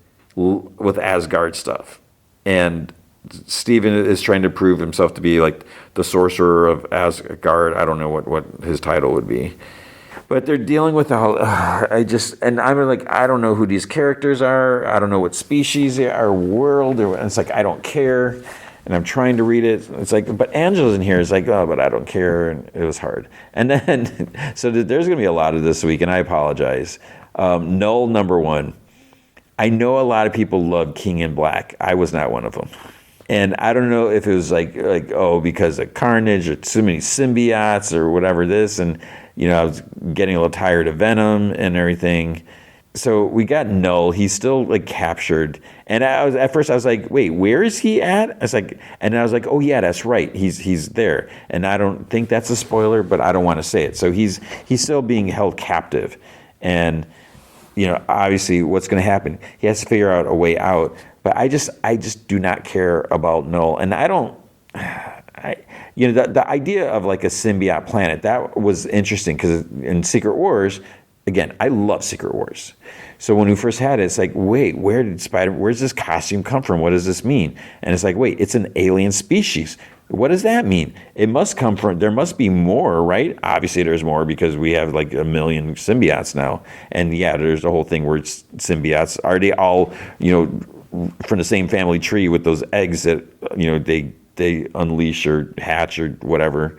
Asgard stuff, and Steven is trying to prove himself to be like the sorcerer of Asgard. I don't know what his title would be. But they're dealing with all. And I'm like, I don't know who these characters are. I don't know what species they are, world. And it's like, I don't care. And I'm trying to read it. It's like, but Angela's in here. It's like, oh, but I don't care. And it was hard. And then, so there's going to be a lot of this week, and I apologize. Null #1. I know a lot of people love King in Black. I was not one of them. And I don't know if it was like oh, because of Carnage or too many symbiotes or whatever this, and I was getting a little tired of Venom and everything. So we got Null. He's still like captured, and at first I was like, wait, where is he at? I was like, oh yeah, that's right, he's there. And I don't think that's a spoiler, but I don't want to say it. So he's still being held captive, and obviously what's going to happen? He has to figure out a way out. But I just do not care about Null, and I don't. The idea of like a symbiote planet, that was interesting, because in Secret Wars, again, I love Secret Wars. So when we first had it, it's like, wait, where's this costume come from? What does this mean? And it's like, wait, it's an alien species. What does that mean? It must come from, there must be more, right? Obviously there's more, because we have like 1 million symbiotes now. And yeah, there's the whole thing where it's symbiotes. Are they all, from the same family tree with those eggs that, they unleash or hatch or whatever,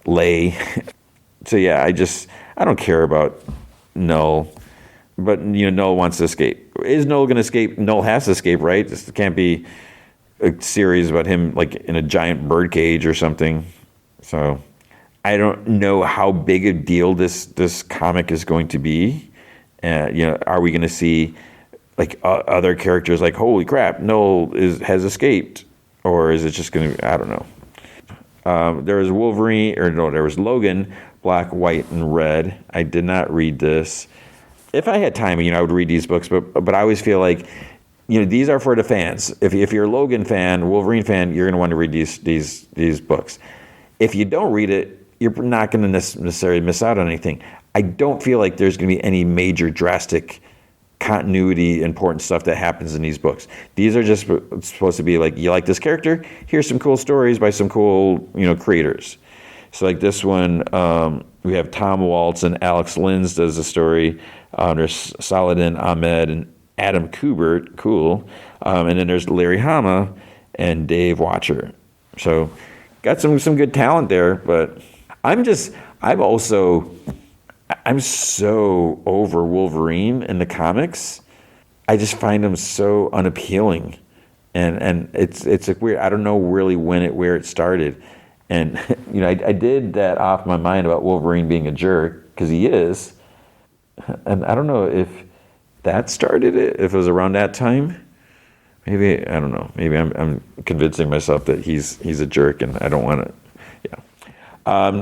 lay? So yeah, I don't care about Null. But, Null wants to escape. Is Null going to escape? Null has to escape, right? This can't be a series about him like in a giant bird cage or something. So I don't know how big a deal this comic is going to be. Are we going to see like other characters like, holy crap, Null has escaped? Or is it just going to, I don't know. There was there was Logan, Black, White, and Red. I did not read this. If I had time, I would read these books, but I always feel like, these are for the fans. If you're a Logan fan, Wolverine fan, you're going to want to read these books. If you don't read it, you're not going to necessarily miss out on anything. I don't feel like there's going to be any major drastic continuity important stuff that happens in these books. These are just supposed to be like, you like this character? Here's some cool stories by some cool, creators. So like this one, we have Tom Waltz and Alex Lins does a story. There's Saladin Ahmed and Adam Kubert, cool. And then there's Larry Hama and Dave Watcher. So got some good talent there, but I'm so over Wolverine in the comics. I just find him so unappealing, and it's like weird. I don't know really where it started, and I did that off my mind about Wolverine being a jerk, because he is, and I don't know if that started it. If it was around that time, maybe I don't know. Maybe I'm convincing myself that he's a jerk, and I don't want to.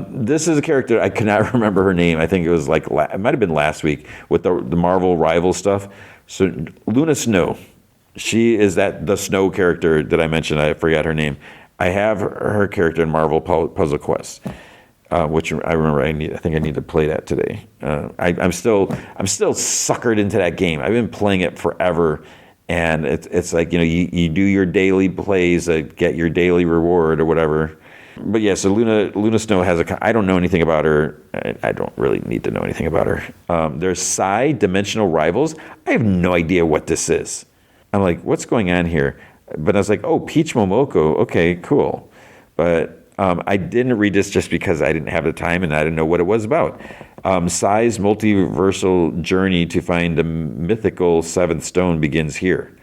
This is a character, I cannot remember her name. I think it was it might have been last week with the Marvel Rival stuff. So Luna Snow, she is the Snow character that I mentioned. I forgot her name. I have her character in Marvel Puzzle Quest. which I remember I think I need to play that today. I'm still suckered into that game. I've been playing it forever, and it's like, you do your daily plays that get your daily reward or whatever. But yeah, so Luna Snow I don't know anything about her. I don't really need to know anything about her. There's Psy Dimensional Rivals. I have no idea what this is. I'm like, what's going on here? But I was like, oh, Peach Momoko. Okay, cool. But I didn't read this just because I didn't have the time and I didn't know what it was about. Psy's multiversal journey to find the mythical seventh stone begins here.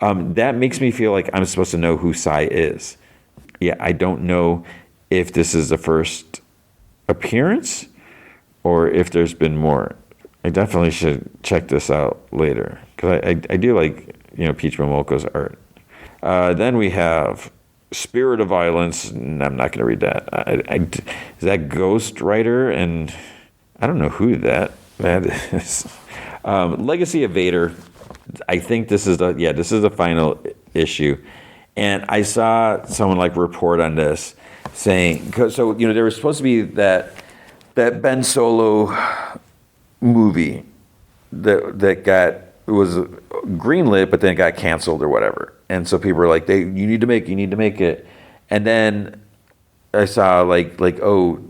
That makes me feel like I'm supposed to know who Psy is. Yeah, I don't know if this is the first appearance or if there's been more. I definitely should check this out later because I do like, Peach Momoko's art. Then we have Spirit of Violence. I'm not going to read that. Is that Ghost Rider? And I don't know who that is. Legacy of Vader. I think this is the final issue. And I saw someone report on this saying, so, there was supposed to be that Ben Solo movie that was greenlit, but then it got canceled or whatever. And so people were like, you need to make it. And then I saw oh,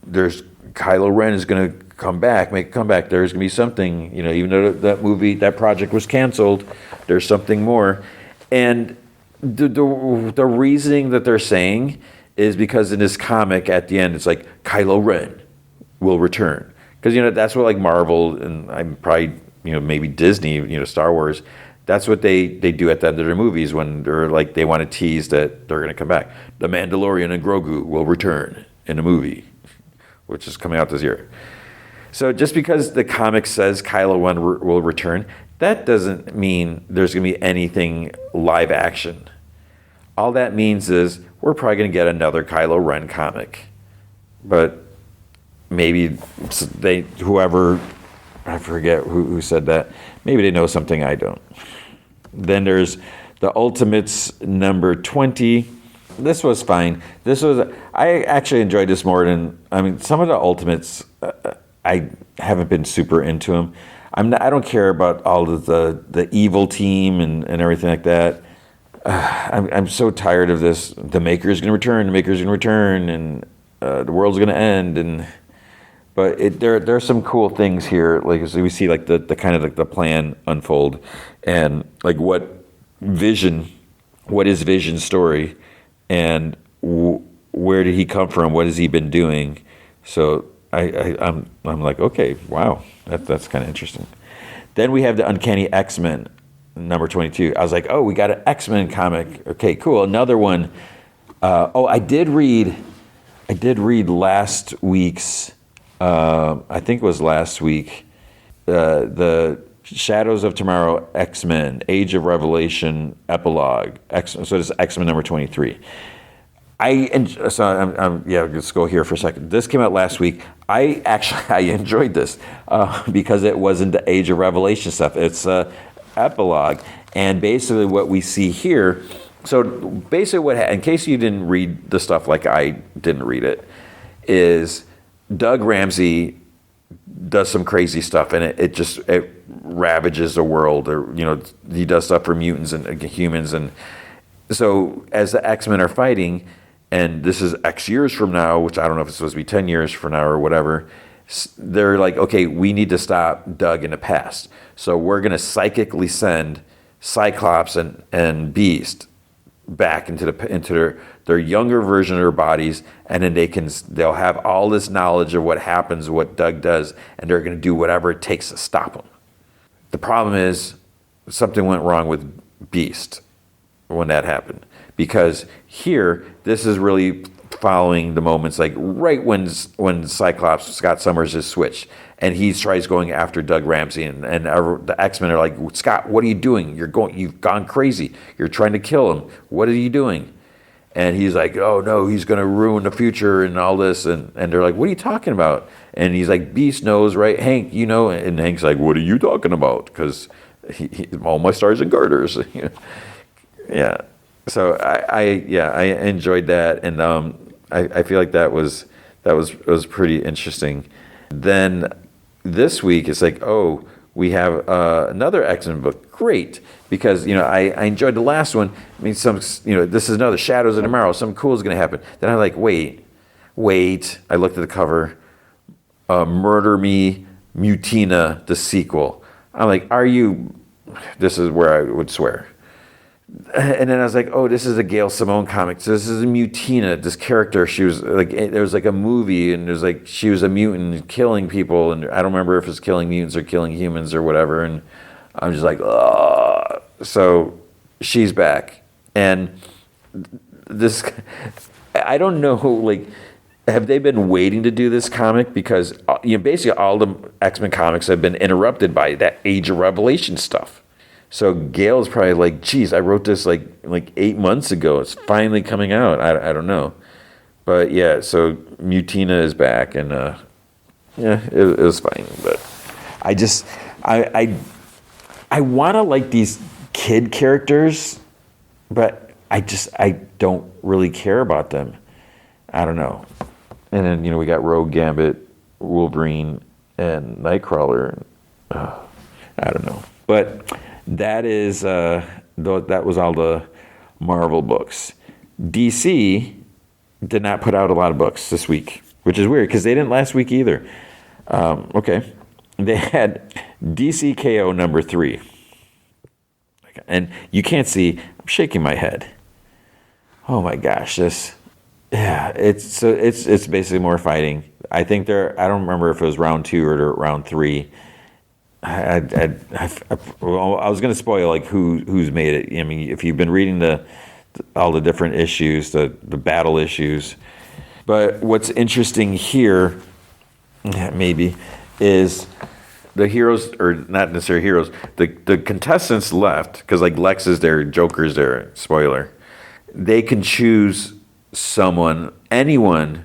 there's Kylo Ren is going to come back, make a comeback. There's going to be something, even though that project was canceled, there's something more. And the reasoning that they're saying is because in this comic at the end, it's like Kylo Ren will return. Because, that's what Marvel and I'm probably, maybe Disney, Star Wars, that's what they do at the end of their movies when they're they want to tease that they're going to come back. The Mandalorian and Grogu will return in a movie, which is coming out this year. So just because the comic says Kylo Ren will return, that doesn't mean there's going to be anything live action. All that means is we're probably going to get another Kylo Ren comic. But maybe whoever, I forget who said that, maybe they know something I don't. Then there's the Ultimates number 20. This was fine. I actually enjoyed this more than, some of the Ultimates, I haven't been super into them. I don't care about all of the evil team and everything like that. I'm so tired of this. The Maker's going to return, and the world's going to end. But there are some cool things here. So we see the kind of the plan unfold, and what is Vision's story, and where did he come from? What has he been doing? So I'm okay, wow, that's kind of interesting. Then we have the Uncanny X-Men number 22. I was like, oh, we got an X-Men comic. Okay, cool. Another one. I did read last week's. I think it was last week. The Shadows of Tomorrow X-Men Age of Revelation epilogue. So this is X-Men number 23. Let's go here for a second. This came out last week. I enjoyed this because it wasn't the Age of Revelation stuff. It's epilogue, and basically what we see here. So basically, in case you didn't read the stuff like I didn't read it, is Doug Ramsey does some crazy stuff, and it ravages the world. Or he does stuff for mutants and humans, and so as the X-Men are fighting. And this is X years from now, which I don't know if it's supposed to be 10 years from now or whatever. They're like, okay, we need to stop Doug in the past. So we're going to psychically send Cyclops and Beast back into their younger version of their bodies. And then they'll have all this knowledge of what happens, what Doug does, and they're going to do whatever it takes to stop him. The problem is something went wrong with Beast when that happened. Because here, this is really following the moments, right when Cyclops, Scott Summers, is switched, and he tries going after Doug Ramsey, and the X-Men are like, Scott, what are you doing? You've gone crazy. You're trying to kill him. What are you doing? And he's like, oh no, he's going to ruin the future and all this, and they're like, what are you talking about? And he's like, Beast knows, right? Hank, and Hank's like, what are you talking about? Because all my stars and garters. So I enjoyed that, and I feel like that was It was pretty interesting. Then this week it's like, oh, we have another X-Men book. Great, because I enjoyed the last one. I mean, this is another Shadows of Tomorrow. Something cool is going to happen. Then I'm like, wait. I looked at the cover. Murder Me, Mutina, the sequel. I'm like, this is where I would swear. And then I was like, oh, this is a Gail Simone comic. So this is a Mutina. This character, she was like, there was like a movie, and there's like, she was a mutant killing people, and I don't remember if it's killing mutants or killing humans or whatever. And I'm just like, oh. So she's back, and this, I don't know, like, have they been waiting to do this comic? Because basically all the X-Men comics have been interrupted by that Age of Revelation stuff. So Gail's probably like, geez, I wrote this like 8 months ago. It's finally coming out. I don't know. But yeah, so Mutina is back, and it was fine. But I want to like these kid characters, but I don't really care about them. I don't know. And then, we got Rogue, Gambit, Wolverine, and Nightcrawler. I don't know. But that was all the Marvel books. DC did not put out a lot of books this week, which is weird because they didn't last week either. Okay. They had DC KO number 3. And you can't see, I'm shaking my head. Oh my gosh, it's basically more fighting. I think I don't remember if it was round 2 or round 3. I was going to spoil like who's made it. I mean, if you've been reading all the different issues, the battle issues. But what's interesting here, maybe, is the heroes, or not necessarily heroes, the contestants left, because like Lex is there, Joker's there, spoiler. They can choose anyone,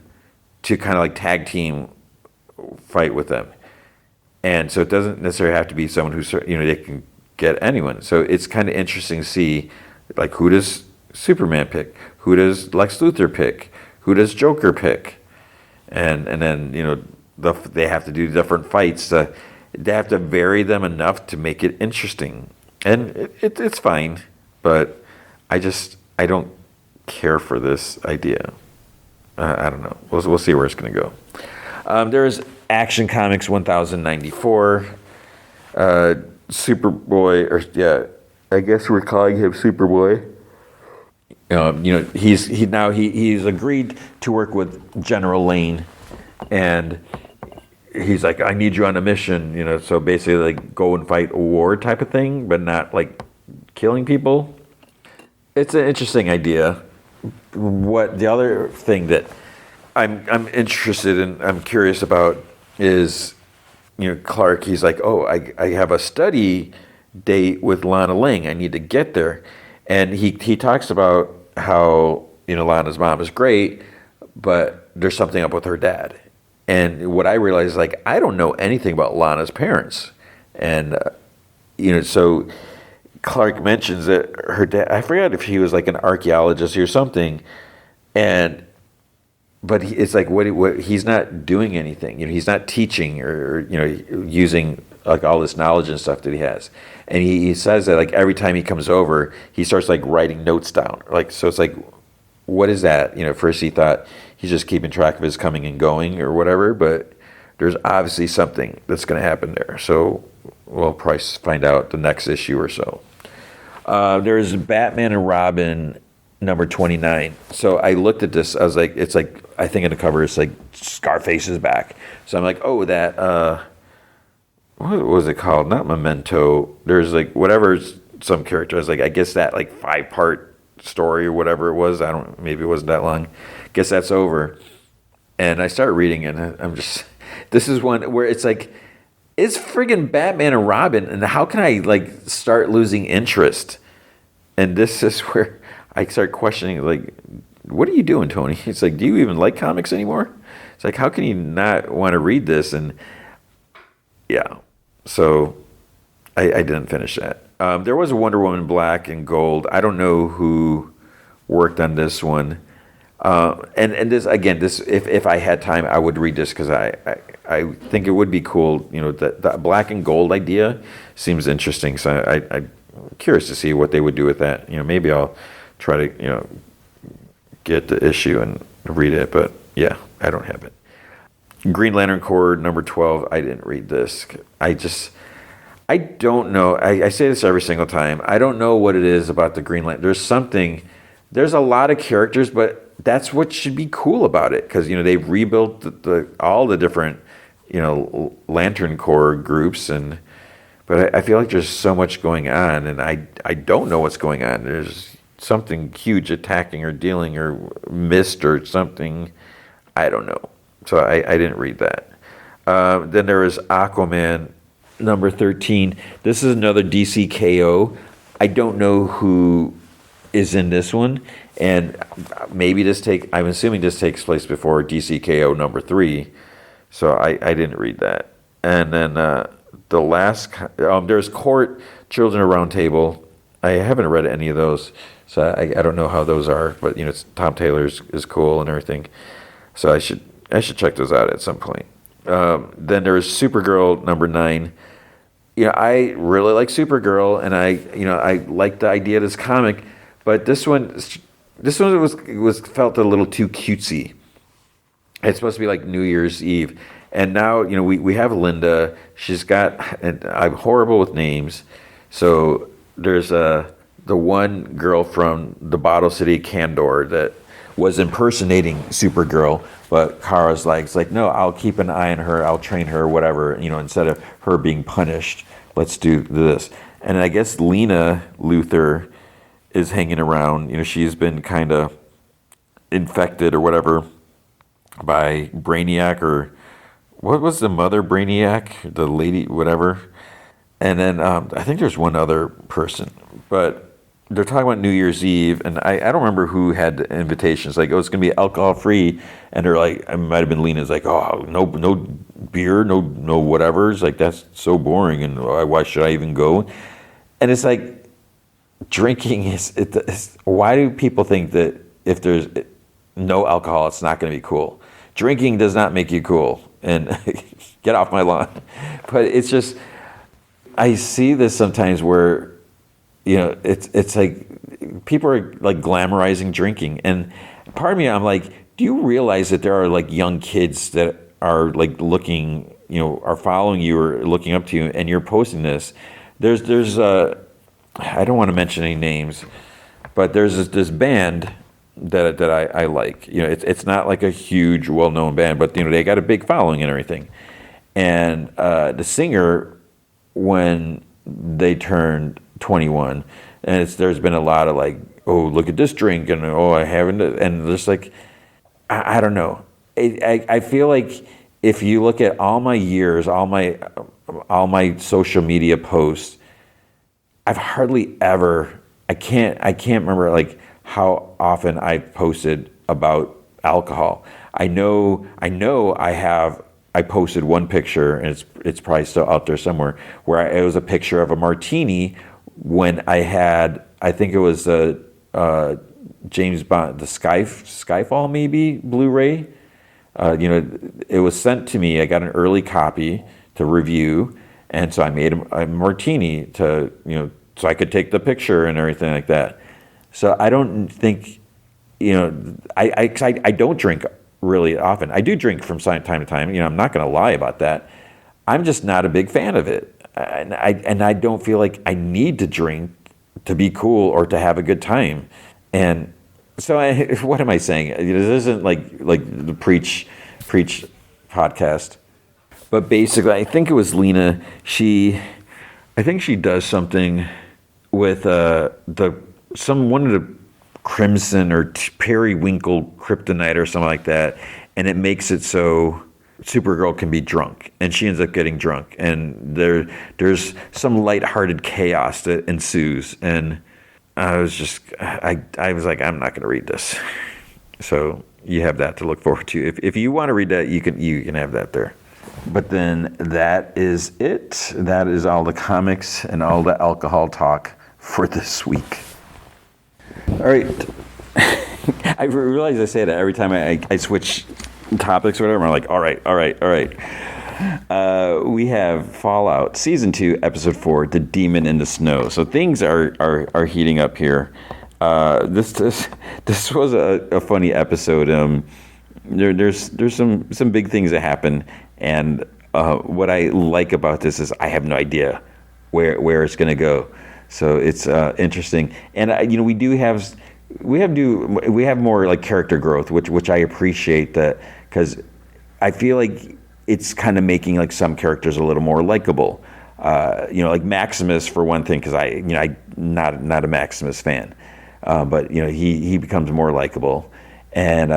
to kind of like tag team fight with them. And so it doesn't necessarily have to be someone who's, they can get anyone. So it's kind of interesting to see, like, who does Superman pick? Who does Lex Luthor pick? Who does Joker pick? And then, they have to do different fights. They have to vary them enough to make it interesting. And it's fine, but I don't care for this idea. I don't know. We'll see where it's going to go. There's Action Comics 1094. Superboy, I guess we're calling him Superboy. He's agreed to work with General Lane, and he's like, I need you on a mission. So basically, like, go and fight a war type of thing, but not like killing people. It's an interesting idea. What the other thing that I'm interested in, I'm curious about is, Clark, he's like, oh, I have a study date with Lana Lang. I need to get there. And he talks about how, Lana's mom is great, but there's something up with her dad. And what I realized is, like, I don't know anything about Lana's parents. And, so Clark mentions that her dad, I forgot if he was like an archaeologist or something, but it's like what he's not doing anything. He's not teaching or using like all this knowledge and stuff that he has. And he says that like every time he comes over, he starts like writing notes down. Like, so it's like, what is that? First he thought he's just keeping track of his coming and going or whatever, but there's obviously something that's going to happen there. So we'll probably find out the next issue or so. There's Batman and Robin number 29. So I looked at this. I was like, it's like, I think in the cover it's like Scarface is back. So I'm like, oh, that what was it called? Not Memento. There's like whatever, some character. I was like, I guess that like 5-part story or whatever it was. Maybe it wasn't that long. Guess that's over. And I started reading it, and I'm just, this is one where it's like, it's friggin' Batman and Robin, and how can I like start losing interest? And this is where I start questioning, like, what are you doing, Tony? It's like, do you even like comics anymore? It's like, how can you not want to read this? And yeah, so I didn't finish that. There was a Wonder Woman Black and Gold. I don't know who worked on this one. And this again, this if I had time, I would read this because I think it would be cool. The black and gold idea seems interesting. So I'm curious to see what they would do with that. Maybe I'll try to get the issue and read it. But yeah, I don't have it. Green Lantern Corps number 12. I didn't read this. I don't know. I say this every single time. I don't know what it is about the Green Lantern. There's a lot of characters, but that's what should be cool about it, because they've rebuilt all the different Lantern Corps groups, but I feel like there's so much going on, and I don't know what's going on. There's something huge attacking or dealing or mist or something. I don't know. So I didn't read that. Then there was Aquaman number 13. This is another DC KO. I don't know who is in this one, and maybe I'm assuming this takes place before DC KO number 3. So I didn't read that. And then the last, there's Court, Children of Round Table. I haven't read any of those, so I don't know how those are. But Tom Taylor is cool and everything, so I should check those out at some point. Then there's Supergirl number 9. I really like Supergirl, and I like the idea of this comic, but this one was felt a little too cutesy. It's supposed to be like New Year's Eve. And now, we have Linda. She's got, and I'm horrible with names. So there's the one girl from the Bottle City Candor that was impersonating Supergirl, but Kara's like, no, I'll keep an eye on her. I'll train her, whatever, instead of her being punished. Let's do this. And I guess Lena Luthor is hanging around. She's been kind of infected or whatever by Brainiac, or what was the mother Brainiac, the lady, whatever. And then I think there's one other person, but they're talking about New Year's Eve, and I don't remember who had the invitations. Like, it's going to be alcohol free, and they're like, it might have been Lena's like, oh, no beer, no whatever. It's like, that's so boring, and why should I even go? And it's like, drinking is why do people think that if there's no alcohol, it's not going to be cool? Drinking does not make you cool, and get off my lawn. But it's just, I see this sometimes where, it's like people are like glamorizing drinking, and part of me, I'm like, do you realize that there are like young kids that are like looking, are following you or looking up to you, and you're posting this? There's I don't want to mention any names, but there's this band that I like. It's not like a huge, well-known band, but they got a big following and everything. And the singer, when they turned 21, and there's been a lot of like, oh, look at this drink, and oh, I haven't, and just like, I don't know. I feel like if you look at all my years, all my social media posts, I've hardly ever, I can't remember like how often I've posted about alcohol. I know I posted one picture, and it's probably still out there somewhere, where it was a picture of a martini when I had, I think it was James Bond, the Skyfall maybe Blu-ray. It was sent to me. I got an early copy to review, and so I made a martini to, so I could take the picture and everything like that. So I don't think, I don't drink really often. I do drink from time to time. I'm not going to lie about that. I'm just not a big fan of it, and I don't feel like I need to drink to be cool or to have a good time. And so what am I saying? This isn't like the preach podcast, but basically, I think it was Lena. I think she does something with one of the crimson or periwinkle kryptonite or something like that, and it makes it so Supergirl can be drunk, and she ends up getting drunk, and there's some lighthearted chaos that ensues, and I was like, I'm not going to read this. So you have that to look forward to. If you want to read that, you can have that there. But then that is it. That is all the comics and all the alcohol talk for this week. All right. I realize I say that every time I switch topics or whatever. I'm like, all right. We have Fallout Season 2, Episode 4, The Demon in the Snow. So things are heating up here. This was a funny episode. There's some big things that happen, and what I like about this is I have no idea where it's going to go. So it's interesting, and we have more like character growth, which I appreciate, that because I feel like it's kind of making like some characters a little more likable. Like Maximus for one thing, because I'm not a Maximus fan, but he becomes more likable. And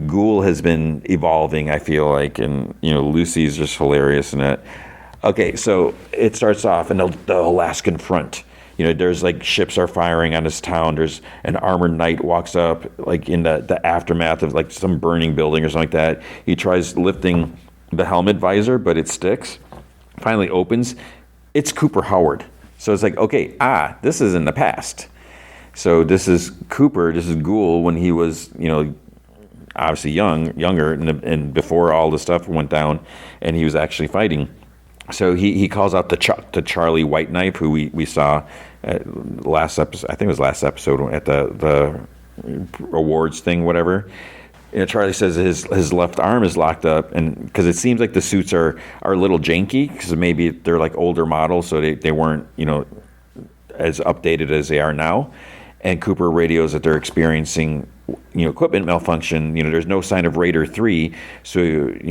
Ghoul has been evolving, I feel like, and Lucy's just hilarious in it. Okay, so it starts off in the Alaskan front. There's like ships are firing on this town. There's an armored knight walks up, like in the aftermath of like some burning building or something like that. He tries lifting the helmet visor, but it sticks. Finally opens. It's Cooper Howard. So it's like, okay, this is in the past. So this is Cooper. This is Ghoul when he was, obviously younger, and before all the stuff went down, and he was actually fighting. So he calls out to Charlie Whiteknife, who we saw last episode. I think it was last episode at the awards thing, whatever. Charlie says his left arm is locked up, and because it seems like the suits are a little janky, because maybe they're like older models, so they weren't as updated as they are now. And Cooper radios that they're experiencing equipment malfunction. There's no sign of Raider 3, so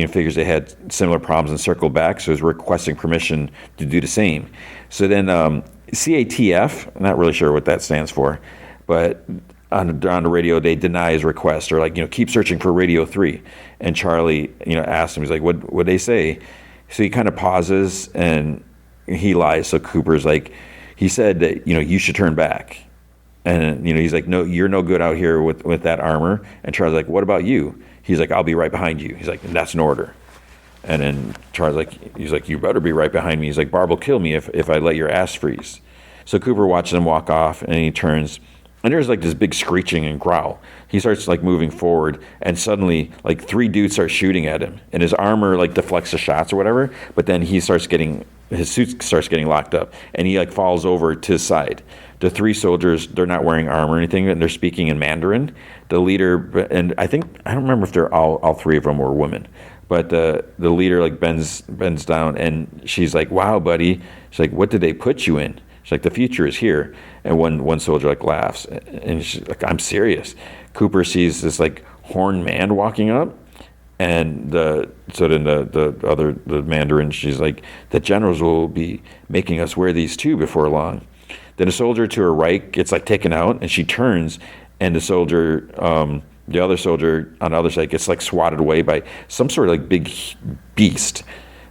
figures they had similar problems and circled back, so he's requesting permission to do the same. So then CATF, I'm not really sure what that stands for, but on the radio they deny his request, or like keep searching for Radio 3. And Charlie asks him, he's like, what they say? So he kind of pauses and he lies. So Cooper's like, he said that you should turn back. And he's like, no, you're no good out here with that armor. And Charlie's like, what about you? He's like, I'll be right behind you. He's like, that's an order. And then Charlie's like, he's like, you better be right behind me. He's like, Barb will kill me if I let your ass freeze. So Cooper watches him walk off, and he turns, and there's like this big screeching and growl. He starts like moving forward, and suddenly like 3 dudes start shooting at him, and his armor like deflects the shots or whatever. But then his suit starts getting locked up, and he like falls over to his side. The 3 soldiers, they're not wearing armor or anything, and they're speaking in Mandarin. The leader, and I don't remember if they're all 3 of them were women, but the leader like bends down, and she's like, wow, buddy. She's like, what did they put you in? She's like, the future is here. And one soldier like laughs, and she's like, I'm serious. Cooper sees this like horned man walking up, and the Mandarin, she's like, the generals will be making us wear these too before long. Then a soldier to her right gets like taken out, and she turns, and the other soldier on the other side gets like swatted away by some sort of like big beast,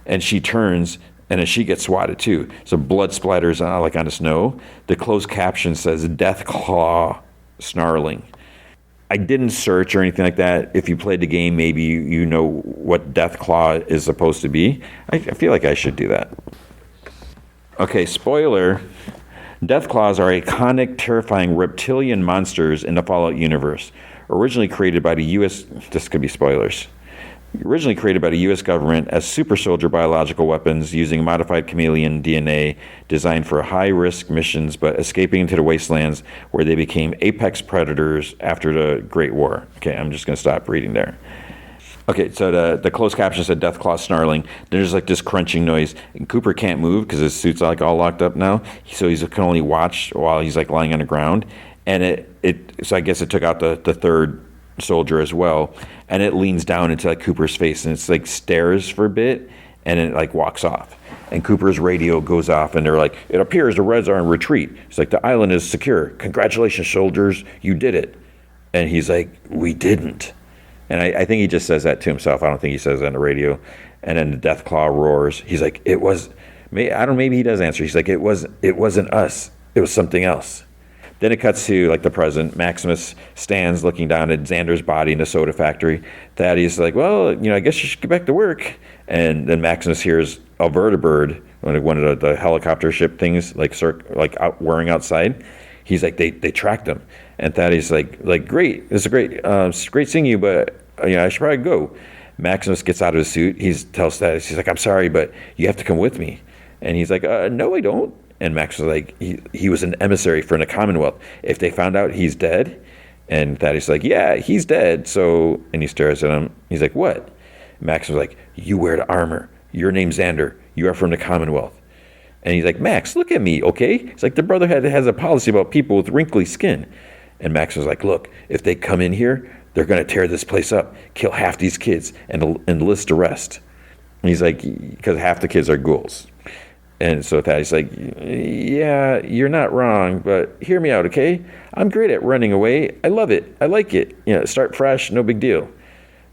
and she turns, and then she gets swatted too. So blood splatters like on the snow. The closed caption says "Death Claw snarling." I didn't search or anything like that. If you played the game, maybe you know what Death Claw is supposed to be. I feel like I should do that. Okay, spoiler. Death Claws are iconic, terrifying reptilian monsters in the Fallout universe. Originally created by the U.S. This could be spoilers. Originally created by the U.S. government as super soldier biological weapons using modified chameleon DNA designed for high-risk missions, but escaping into the wastelands where they became apex predators after the Great War. Okay, I'm just going to stop reading there. Okay, so the closed caption said Death Claw snarling. There's like this crunching noise. And Cooper can't move because his suit's like all locked up now. So he can only watch while he's like lying on the ground. And so I guess it took out the 3rd soldier as well. And it leans down into like Cooper's face, and it's like stares for a bit, and it like walks off. And Cooper's radio goes off, and they're like, it appears the Reds are in retreat. It's like, the island is secure. Congratulations, soldiers, you did it. And he's like, we didn't. And I think he just says that to himself. I don't think he says that on the radio. And then the Death Claw roars. He's like, it was, maybe he does answer. He's like, it wasn't us. It was something else. Then it cuts to like the present. Maximus stands looking down at Xander's body in the soda factory. Thaddeus is like, well, I guess you should get back to work. And then Maximus hears Alberta Bird, one of the helicopter ship things, like out whirring outside. He's like, they tracked him. And Thaddeus like great, this is great, it's great seeing you, but I should probably go. Maximus gets out of his suit. He tells Thaddeus, he's like, I'm sorry, but you have to come with me. And he's like, no, I don't. And Max was like, he was an emissary for the Commonwealth. If they found out he's dead, and Thaddeus is like, yeah, he's dead. So, and he stares at him. He's like, what? Max was like, you wear the armor. Your name's Xander. You are from the Commonwealth. And he's like, Max, look at me, okay? It's like the Brotherhood has a policy about people with wrinkly skin. And Max was like, look, if they come in here, they're going to tear this place up, kill half these kids, and enlist the rest. And he's like, because half the kids are ghouls. And so Thaddeus like, yeah, you're not wrong, but hear me out, okay? I'm great at running away. I love it. I like it. Start fresh, no big deal.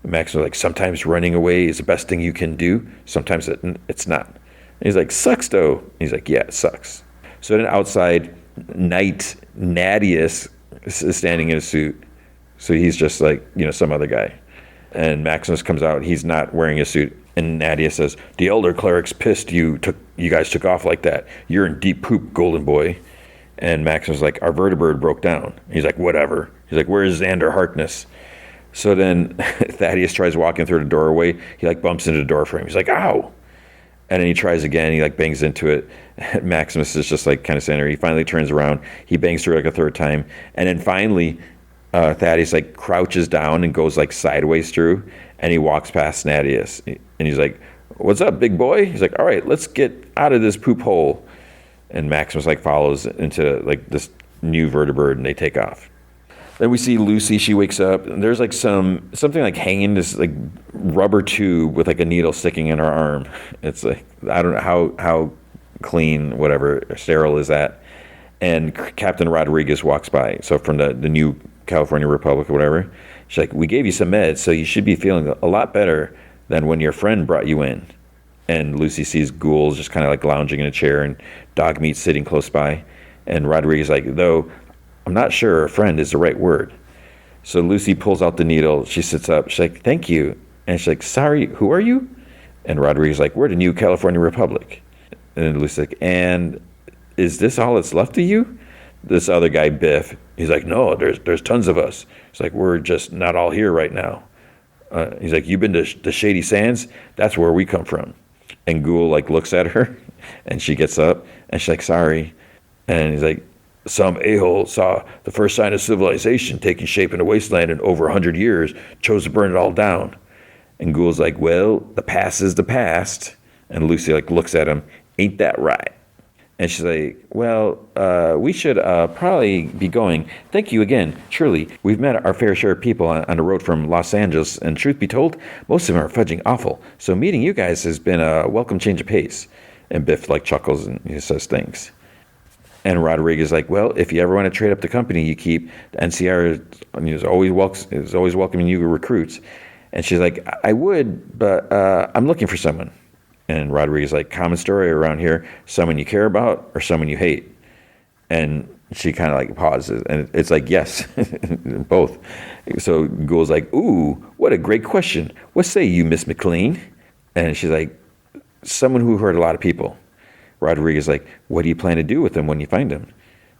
And Max was like, sometimes running away is the best thing you can do. Sometimes it's not. And he's like, sucks though. And he's like, yeah, it sucks. So then outside, Knight Nadius is standing in a suit. So he's just like, some other guy. And Maximus comes out. He's not wearing a suit. And Nadia says, the elder cleric's pissed you guys took off like that. You're in deep poop, golden boy. And Maximus is like, our vertibird broke down. He's like, whatever. He's like, where's Xander Harkness? So then Thaddeus tries walking through the doorway. He like bumps into the door frame. He's like, ow. And then he tries again. He like bangs into it. Maximus is just like kind of standing there. He finally turns around. He bangs through like a third time. And then finally, Thaddeus like crouches down and goes like sideways through. And he walks past Nadius. And he's like, what's up, big boy? He's like, all right, let's get out of this poop hole. And Maximus like follows into like this new vertibird, and they take off. Then we see Lucy. She wakes up, and there's like something like hanging, this like rubber tube with like a needle sticking in her arm. It's like, I don't know how clean, whatever, sterile is that. And Captain Rodriguez walks by. So from the new California Republic or whatever. She's like, we gave you some meds, so you should be feeling a lot better than when your friend brought you in. And Lucy sees ghouls just kind of like lounging in a chair and dog meat sitting close by. And Rodriguez like, though I'm not sure a friend is the right word. So Lucy pulls out the needle. She sits up. She's like, thank you. And she's like, sorry, who are you? And Rodriguez like, we're the new California Republic. And then Lucy's like, and is this all that's left of you? This other guy, Biff, he's like, no, there's tons of us. It's like, we're just not all here right now. He's like, you've been to the Shady Sands? That's where we come from. And Ghoul like looks at her, and she gets up, and she's like, sorry. And he's like, some a-hole saw the first sign of civilization taking shape in a wasteland in over 100 years, chose to burn it all down. And Ghoul's like, well, the past is the past. And Lucy like looks at him, ain't that right? And she's like, well, we should probably be going. Thank you again. Surely, we've met our fair share of people on the road from Los Angeles, and truth be told, most of them are fudging awful. So meeting you guys has been a welcome change of pace. And Biff like chuckles and he says thanks. And Rodriguez is like, well, if you ever want to trade up the company you keep, the NCR is always welcoming you recruits. And she's like, I would, but I'm looking for someone. And Rodriguez like, common story around here, someone you care about or someone you hate. And she kind of like pauses, and it's like, yes, both. So Ghoul's like, ooh, what a great question. What say you, Miss McLean? And she's like, someone who hurt a lot of people. Rodriguez like, what do you plan to do with him when you find him?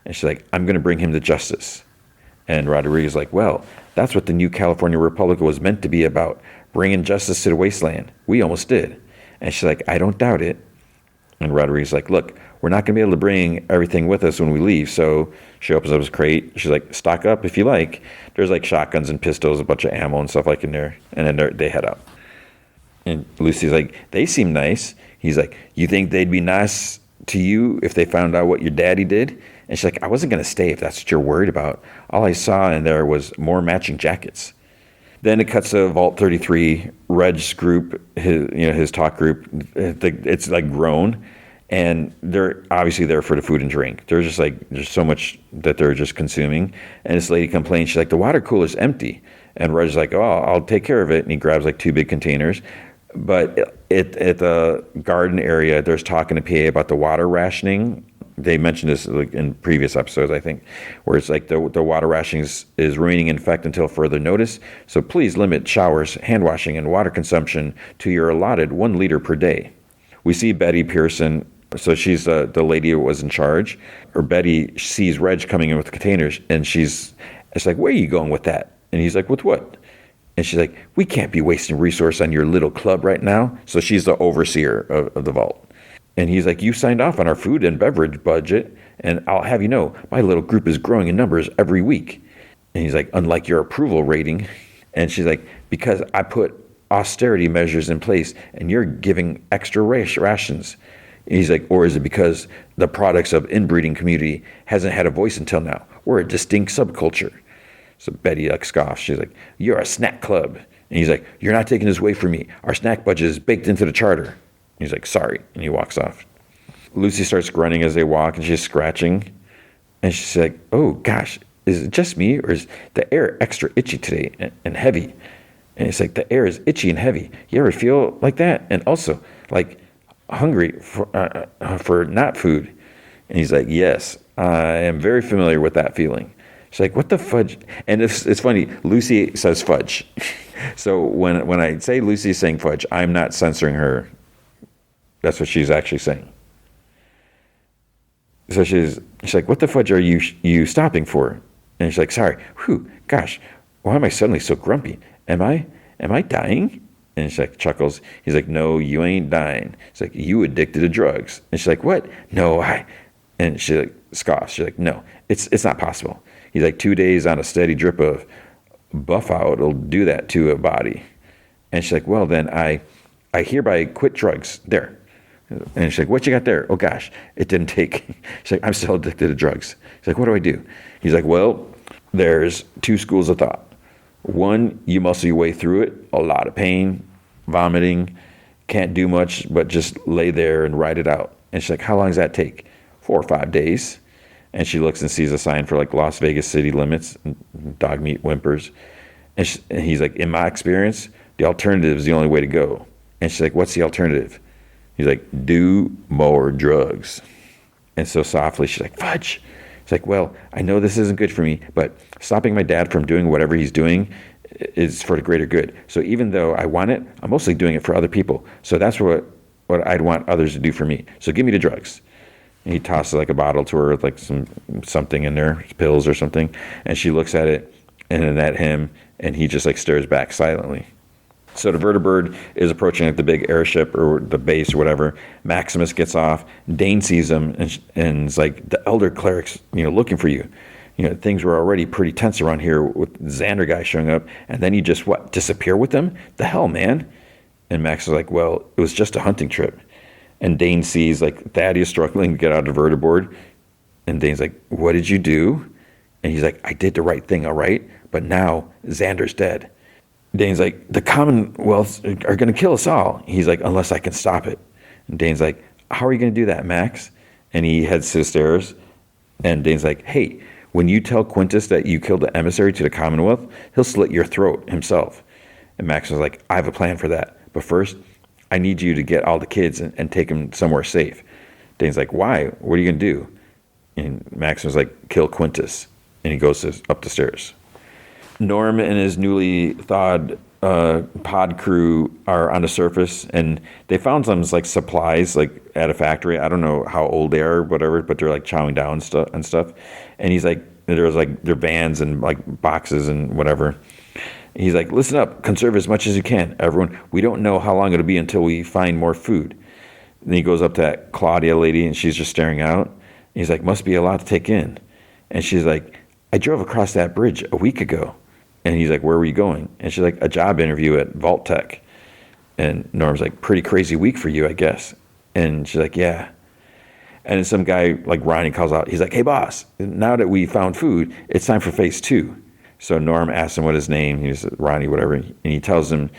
And she's like, I'm going to bring him to justice. And Rodriguez like, well, that's what the new California Republic was meant to be about, bringing justice to the wasteland. We almost did. And she's like, I don't doubt it. And Rodriguez like, look, we're not going to be able to bring everything with us when we leave. So she opens up his crate. She's like, stock up if you like. There's like shotguns and pistols, a bunch of ammo and stuff like in there. And then they head out. And Lucy's like, they seem nice. He's like, you think they'd be nice to you if they found out what your daddy did? And she's like, I wasn't going to stay if that's what you're worried about. All I saw in there was more matching jackets. Then it cuts to Vault 33, Reg's group, his talk group. It's like grown, and they're obviously there for the food and drink. There's so much that they're just consuming. And this lady complains, she's like, the water cooler's empty. And Reg's like, oh, I'll take care of it. And he grabs like 2 big containers. But at the garden area, there's talking to PA about the water rationing. They mentioned this like in previous episodes, I think, where it's like the water rationing is remaining in effect until further notice. So please limit showers, hand washing, and water consumption to your allotted 1 liter per day. We see Betty Pearson So she's the lady who was in charge. Or Betty sees Reg coming in with the containers, and it's like, where are you going with that? And he's like, with what? And she's like, we can't be wasting resource on your little club right now. So she's the overseer of the vault. And he's like, you signed off on our food and beverage budget, and I'll have you know, my little group is growing in numbers every week. And he's like, unlike your approval rating. And she's like, because I put austerity measures in place and you're giving extra rations. And he's like, or is it because the products of inbreeding community hasn't had a voice until now? We're a distinct subculture. So Betty like scoffs. She's like, you're a snack club. And he's like, you're not taking this away from me. Our snack budget is baked into the charter. And he's like, sorry. And he walks off. Lucy starts grunting as they walk, and she's scratching. And she's like, oh gosh, is it just me, or is the air extra itchy today and heavy? And it's like, the air is itchy and heavy. You ever feel like that? And also, like, hungry for not food? And he's like, yes, I am very familiar with that feeling. She's like, what the fudge? And it's funny, Lucy says fudge. So when I say Lucy's saying fudge, I'm not censoring her. That's what she's actually saying. So she's like, what the fudge are you stopping for? And she's like, sorry, gosh, why am I suddenly so grumpy? Am I dying? And she's like, chuckles. He's like, no, you ain't dying. It's like, you addicted to drugs. And she's like, what? No, and she like scoffs. She's like, no, it's not possible. He's like, 2 days on a steady drip of buff out will do that to a body. And she's like, well, then I hereby quit drugs. There. And she's like, what you got there? Oh gosh, it didn't take. She's like, I'm still addicted to drugs. She's like, what do I do? He's like, well, there's 2 schools of thought. One, you muscle your way through it, a lot of pain, vomiting, can't do much but just lay there and ride it out. And she's like, how long does that take? 4 or 5 days. And she looks and sees a sign for like Las Vegas city limits, dog meat whimpers. And he's like, in my experience, the alternative is the only way to go. And she's like, what's the alternative? He's like, do more drugs. And so softly, she's like, fudge. She's like, well, I know this isn't good for me, but stopping my dad from doing whatever he's doing is for the greater good. So even though I want it, I'm mostly doing it for other people. So that's what I'd want others to do for me. So give me the drugs. And he tosses like a bottle to her with like something in there, pills or something. And she looks at it and then at him, and he just like stares back silently. So the vertibird is approaching like the big airship or the base or whatever. Maximus gets off. Dane sees him and is like, the elder cleric's, looking for you. Things were already pretty tense around here with Xander guy showing up, and then you just disappear with them? The hell, man? And Max is like, well, it was just a hunting trip. And Dane sees like Thaddeus struggling to get out of the vertibird, and Dane's like, what did you do? And he's like, I did the right thing, all right, but now Xander's dead. Dane's like, the Commonwealth are going to kill us all. He's like, unless I can stop it. And Dane's like, how are you going to do that, Max? And he heads to the stairs. And Dane's like, hey, when you tell Quintus that you killed the emissary to the Commonwealth, he'll slit your throat himself. And Max was like, I have a plan for that. But first, I need you to get all the kids and take them somewhere safe. Dane's like, why? What are you going to do? And Max was like, kill Quintus. And he goes up the stairs. Norm and his newly thawed pod crew are on the surface, and they found some like supplies like at a factory. I don't know how old they are, whatever, but they're like chowing down and stuff. And he's like, there's like their vans and like boxes and whatever. He's like, listen up, conserve as much as you can, everyone. We don't know how long it'll be until we find more food. Then he goes up to that Claudia lady, and she's just staring out. He's like, must be a lot to take in. And she's like, I drove across that bridge a week ago. And he's like, where were you going? And she's like, a job interview at Vault Tech. And Norm's like, pretty crazy week for you, I guess. And she's like, yeah. And then some guy like Ronnie calls out, he's like, hey boss, now that we found food, it's time for phase 2. So Norm asks him what his name, he's Ronnie, whatever. And he tells him,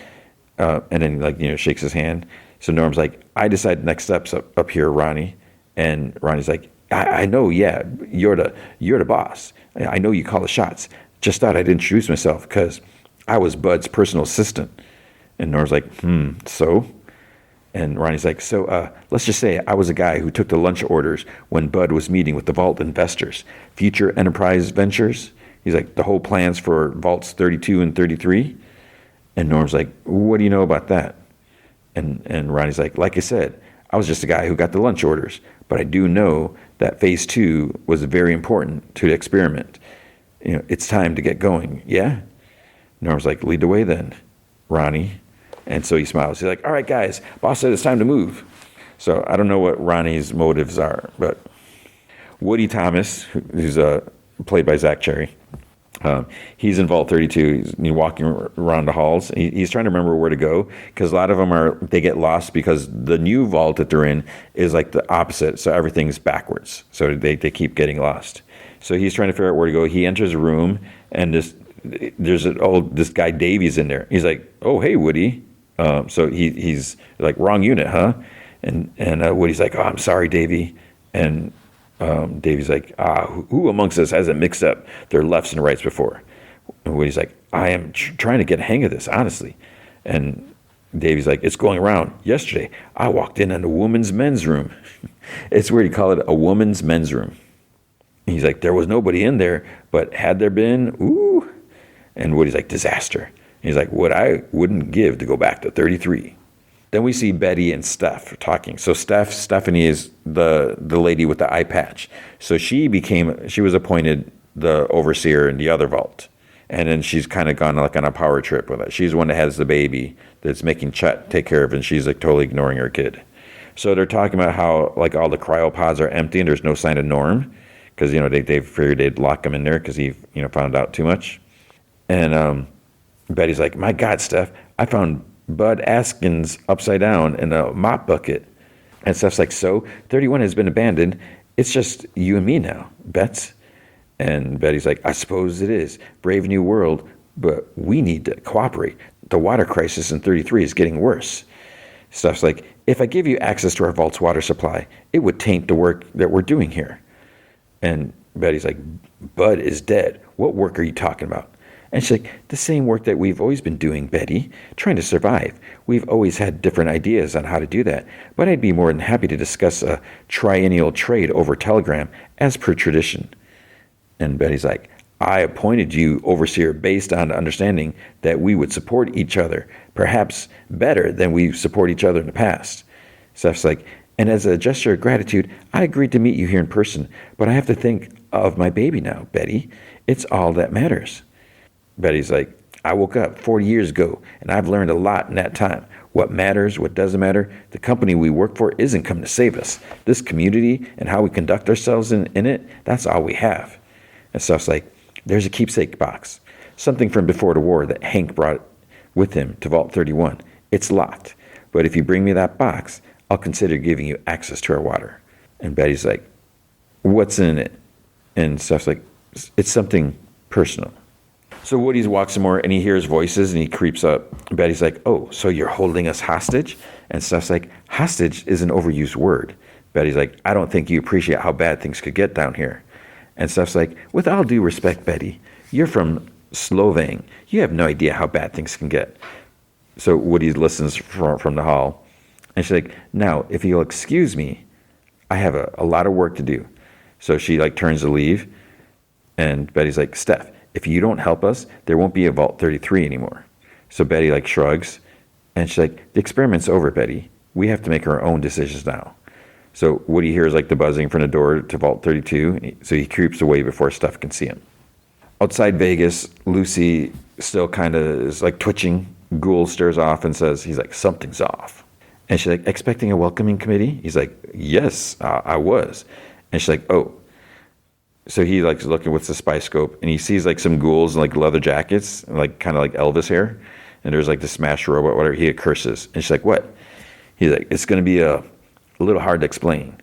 and then shakes his hand. So Norm's like, I decide next steps up here, Ronnie. And Ronnie's like, I know, yeah, you're the boss. I know you call the shots. Just thought I'd introduce myself because I was Bud's personal assistant. And Norm's like, so? And Ronnie's like, so let's just say I was a guy who took the lunch orders when Bud was meeting with the Vault investors, Future Enterprise Ventures. He's like, the whole plans for Vaults 32 and 33. And Norm's like, what do you know about that? And Ronnie's like I said, I was just a guy who got the lunch orders, but I do know that phase 2 was very important to the experiment. It's time to get going. Yeah? Norm's like, lead the way then, Ronnie. And so he smiles. He's like, all right, guys, boss said it's time to move. So I don't know what Ronnie's motives are, but Woody Thomas, who's played by Zach Cherry, he's in Vault 32. He's walking around the halls. He's trying to remember where to go because a lot of them they get lost because the new vault that they're in is like the opposite. So everything's backwards. So they keep getting lost. So he's trying to figure out where to go. He enters a room and this guy Davy's in there. He's like, oh, hey, Woody. So he's like, wrong unit, huh? And Woody's like, oh, I'm sorry, Davy. And Davy's like, who amongst us hasn't mixed up their lefts and rights before? And Woody's like, I am trying to get a hang of this, honestly. And Davy's like, it's going around. Yesterday, I walked in on a woman's men's room. It's weird, you call it a woman's men's room. He's like, there was nobody in there, but had there been, ooh. And Woody's like, disaster. He's like, what I wouldn't give to go back to 33. Then we see Betty and Steph talking. So Stephanie is the lady with the eye patch. So she was appointed the overseer in the other vault. And then she's kind of gone like on a power trip with it. She's the one that has the baby that's making Chet take care of, and she's like totally ignoring her kid. So they're talking about how like all the cryopods are empty and there's no sign of Norm because, they figured they'd lock him in there because he, found out too much. And Betty's like, my God, Steph, I found Bud Askins upside down in a mop bucket. And Steph's like, so 31 has been abandoned. It's just you and me now, Bets. And Betty's like, I suppose it is. Brave new world, but we need to cooperate. The water crisis in 33 is getting worse. Steph's like, if I give you access to our vault's water supply, it would taint the work that we're doing here. And Betty's like, Bud is dead. What work are you talking about? And she's like, the same work that we've always been doing, Betty, trying to survive. We've always had different ideas on how to do that, but I'd be more than happy to discuss a triennial trade over telegram as per tradition. And Betty's like, I appointed you overseer based on the understanding that we would support each other, perhaps better than we support each other in the past. Steph's like, and as a gesture of gratitude, I agreed to meet you here in person, but I have to think of my baby now, Betty. It's all that matters. Betty's like, I woke up 40 years ago, and I've learned a lot in that time. What matters, what doesn't matter. The company we work for isn't come to save us. This community and how we conduct ourselves in it, that's all we have. And Steph's like, there's a keepsake box, something from before the war that Hank brought with him to Vault 31. It's locked, but if you bring me that box, I'll consider giving you access to our water. And Betty's like, what's in it? And Steph's like, it's something personal. So Woody walks some more and he hears voices and he creeps up. Betty's like, oh, so you're holding us hostage? And Steph's like, hostage is an overused word. Betty's like, I don't think you appreciate how bad things could get down here. And Steph's like, with all due respect, Betty, you're from Slovang. You have no idea how bad things can get. So Woody listens from the hall. And she's like, now, if you'll excuse me, I have a lot of work to do. So she like turns to leave. And Betty's like, Steph, if you don't help us, there won't be a Vault 33 anymore. So Betty like shrugs. And she's like, the experiment's over, Betty. We have to make our own decisions now. So Woody hears like the buzzing from the door to Vault 32. So he creeps away before Steph can see him. Outside Vegas, Lucy still kind of is like twitching. Ghoul stares off and says, he's like, something's off. And she's like, expecting a welcoming committee? He's like, yes, I was. And she's like, oh. So he like is looking with the spy scope and he sees like some ghouls in like leather jackets, and, like kind of like Elvis hair. And there's like the smash robot, whatever. He curses. And she's like, what? He's like, it's going to be a little hard to explain.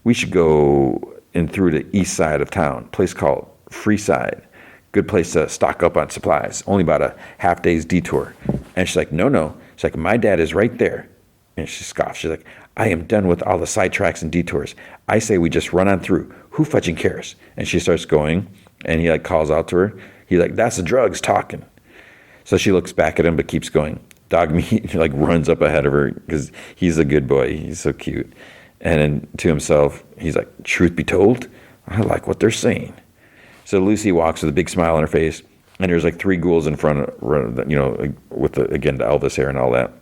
We should go in through the east side of town, place called Freeside. Good place to stock up on supplies. Only about a half day's detour. And she's like, no. She's like, my dad is right there. And she scoffs. She's like, I am done with all the sidetracks and detours. I say we just run on through. Who fudging cares? And she starts going, and he like calls out to her. He's like, that's the drugs talking. So she looks back at him, but keeps going. Dog meat like runs up ahead of her because he's a good boy. He's so cute. And then to himself, he's like, truth be told, I like what they're saying. So Lucy walks with a big smile on her face, and there's like 3 ghouls in front of, you know, with the Elvis hair and all that.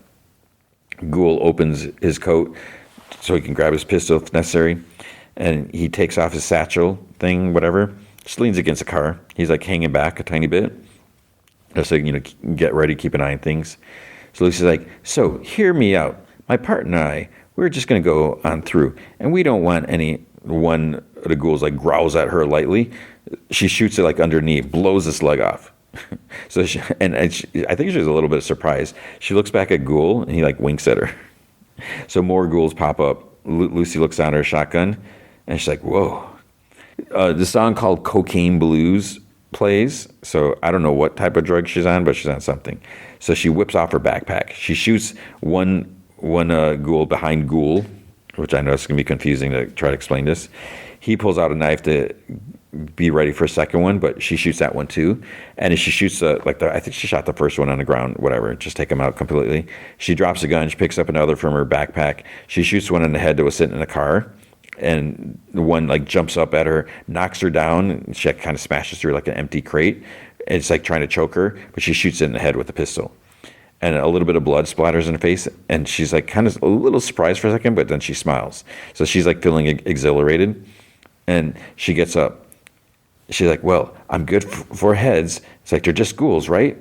Ghoul opens his coat, so he can grab his pistol if necessary. And he takes off his satchel thing, whatever, just leans against the car. He's like hanging back a tiny bit. Just so, get ready, keep an eye on things. So Lucy's like, so hear me out. My partner and I, we're just going to go on through. And we don't want one of the ghouls like growls at her lightly. She shoots it like underneath, blows this leg off. So I think she's a little bit surprised. She looks back at Ghoul and he like winks at her. So more ghouls pop up. Lucy looks down at her shotgun and she's like, whoa. The song called Cocaine Blues plays. So I don't know what type of drug she's on, but she's on something. So she whips off her backpack. She shoots one ghoul behind Ghoul, which I know is going to be confusing to try to explain this. He pulls out a knife to be ready for a second one, but she shoots that one too. And as she shoots, I think she shot the first one on the ground, whatever, just take him out completely. She drops a gun, she picks up another from her backpack. She shoots one in the head that was sitting in the car. And the one like jumps up at her, knocks her down. She kind of smashes through like an empty crate. It's like trying to choke her, but she shoots it in the head with a pistol. And a little bit of blood splatters in her face. And she's like kind of a little surprised for a second, but then she smiles. So she's like feeling exhilarated. And she gets up. She's like, well, I'm good for heads. It's like, they're just ghouls, right?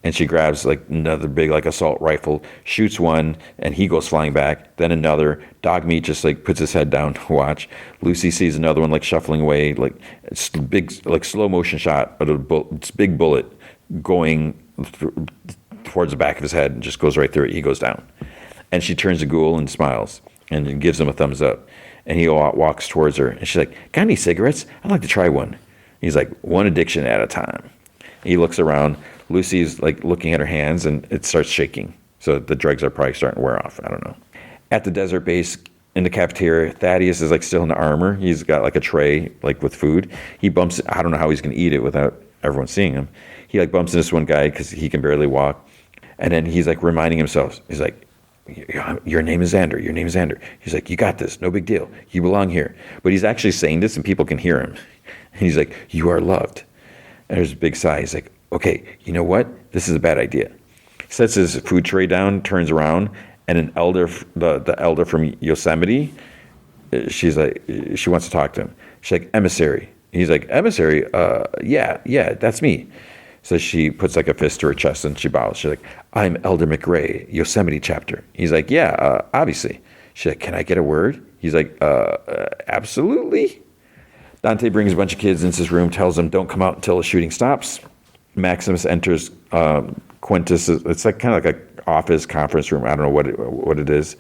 And she grabs like another big like assault rifle, shoots one, and he goes flying back. Then another. Dogmeat just like puts his head down to watch. Lucy sees another one like shuffling away, like it's big, like slow motion shot of it's big bullet going towards the back of his head and just goes right through it. He goes down. And she turns to Ghoul and smiles and gives him a thumbs up. And he walks towards her. And she's like, got any cigarettes? I'd like to try one. He's like, one addiction at a time. He looks around. Lucy's like looking at her hands and it starts shaking. So the drugs are probably starting to wear off. I don't know. At the desert base in the cafeteria, Thaddeus is like still in the armor. He's got like a tray like with food. He bumps, I don't know how he's going to eat it without everyone seeing him. He like bumps into this one guy because he can barely walk. And then he's like reminding himself, he's like, your name is Xander. Your name is Xander. He's like, you got this. No big deal. You belong here. But he's actually saying this and people can hear him. And he's like, you are loved. And there's a big sigh. He's like, okay, you know what? This is a bad idea. He sets his food tray down, turns around, and an elder, the elder from Yosemite, she's like, she wants to talk to him. She's like, emissary. He's like, emissary? Yeah, that's me. So she puts like a fist to her chest and she bows. She's like, I'm Elder McRae, Yosemite chapter. He's like, yeah, obviously. She's like, can I get a word? He's like, absolutely. Dante brings a bunch of kids into his room, tells them don't come out until the shooting stops. Maximus enters Quintus. It's like kind of like an office conference room. I don't know what it is.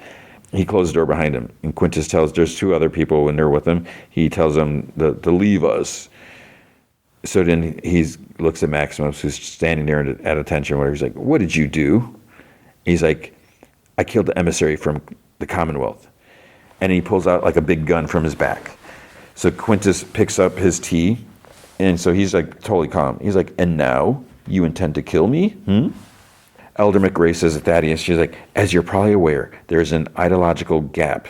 He closes the door behind him. And Quintus tells, there's two other people in there with him. He tells them to leave us. So then he looks at Maximus, who's standing there at attention, whatever. He's like, what did you do? He's like, I killed the emissary from the Commonwealth. And he pulls out like a big gun from his back. So Quintus picks up his tea, and so he's like totally calm. He's like, and now you intend to kill me? Elder McRae says to Thaddeus, she's like, as you're probably aware, there's an ideological gap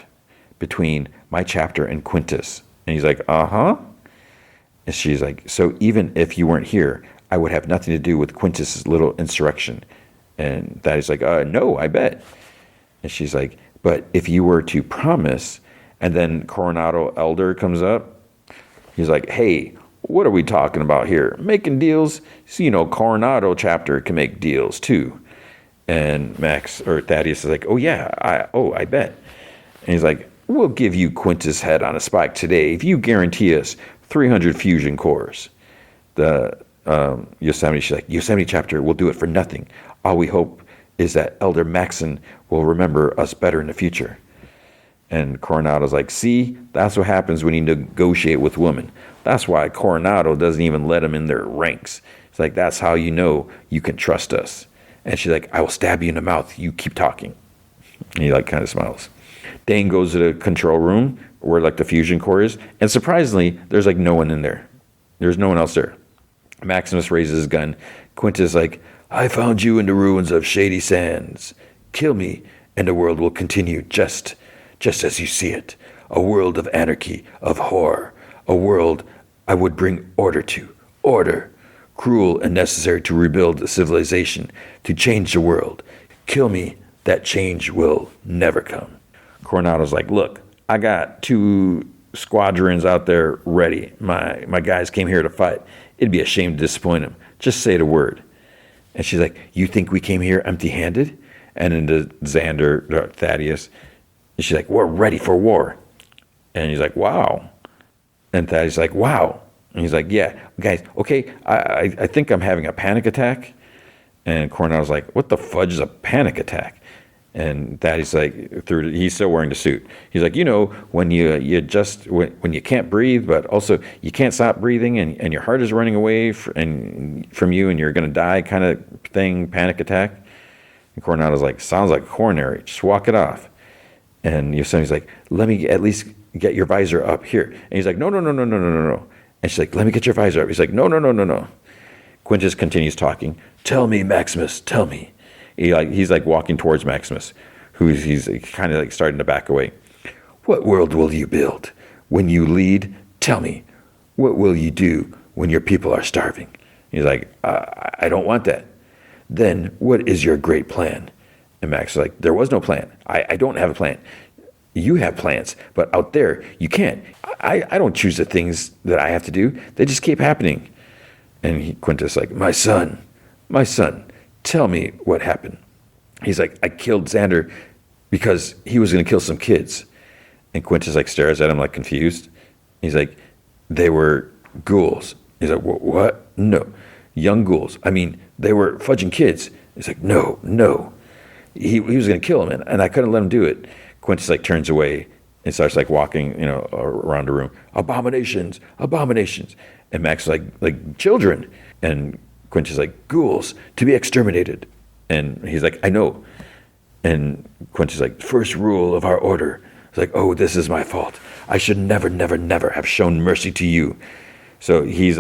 between my chapter and Quintus. And he's like, uh-huh. And she's like, so even if you weren't here, I would have nothing to do with Quintus's little insurrection. And Thaddeus like, no, I bet. And she's like, but if you were to promise. And then Coronado Elder comes up. He's like, hey, what are we talking about here? Making deals? So, Coronado chapter can make deals too. And Thaddeus is like, oh yeah, I bet. And he's like, we'll give you Quintus' head on a spike today if you guarantee us 300 fusion cores. The Yosemite, she's like, Yosemite chapter will do it for nothing. All we hope is that Elder Maxon will remember us better in the future. And Coronado's like, see, that's what happens when you negotiate with women. That's why Coronado doesn't even let them in their ranks. It's like, that's how you know you can trust us. And she's like, I will stab you in the mouth. You keep talking. And he like kind of smiles. Dane goes to the control room where like the fusion core is. And surprisingly, there's like no one in there. There's no one else there. Maximus raises his gun. Quintus like, I found you in the ruins of Shady Sands. Kill me and the world will continue just as you see it, a world of anarchy, of horror, a world I would bring order to, order, cruel and necessary to rebuild a civilization, to change the world. Kill me, that change will never come. Coronado's like, look, I got 2 squadrons out there ready. My guys came here to fight. It'd be a shame to disappoint them. Just say the word. And she's like, you think we came here empty-handed? And then to Xander, Thaddeus, and she's like, we're ready for war. And he's like, wow. And Thaddeus like, wow. And he's like, yeah, guys, okay, I think I'm having a panic attack. And Coronado's like, what the fudge is a panic attack? And Thaddeus like, he's still wearing the suit. He's like, when when you can't breathe, but also you can't stop breathing, and your heart is running away from you, and you're going to die, kind of thing, panic attack. And Coronado's like, sounds like coronary. Just walk it off. And Yosemite's like, let me at least get your visor up here. And he's like, no. And she's like, let me get your visor up. He's like, no. Quintus continues talking. Tell me, Maximus, tell me. He's like walking towards Maximus, he's kind of like starting to back away. What world will you build? When you lead, tell me, what will you do when your people are starving? He's like, I don't want that. Then what is your great plan? And Max is like, there was no plan. I don't have a plan. You have plans, but out there, you can't. I don't choose the things that I have to do. They just keep happening. And Quintus like, my son, tell me what happened. He's like, I killed Xander because he was going to kill some kids. And Quintus like stares at him like confused. He's like, they were ghouls. He's like, what? No, young ghouls. I mean, they were fudging kids. He's like, no. He was going to kill him, and I couldn't let him do it. Quintus like turns away and starts like walking, around the room. Abominations. And Max is like children. And Quintus is like, ghouls to be exterminated. And he's like, I know. And Quintus is like, first rule of our order. It's like, oh, this is my fault. I should never have shown mercy to you. So he's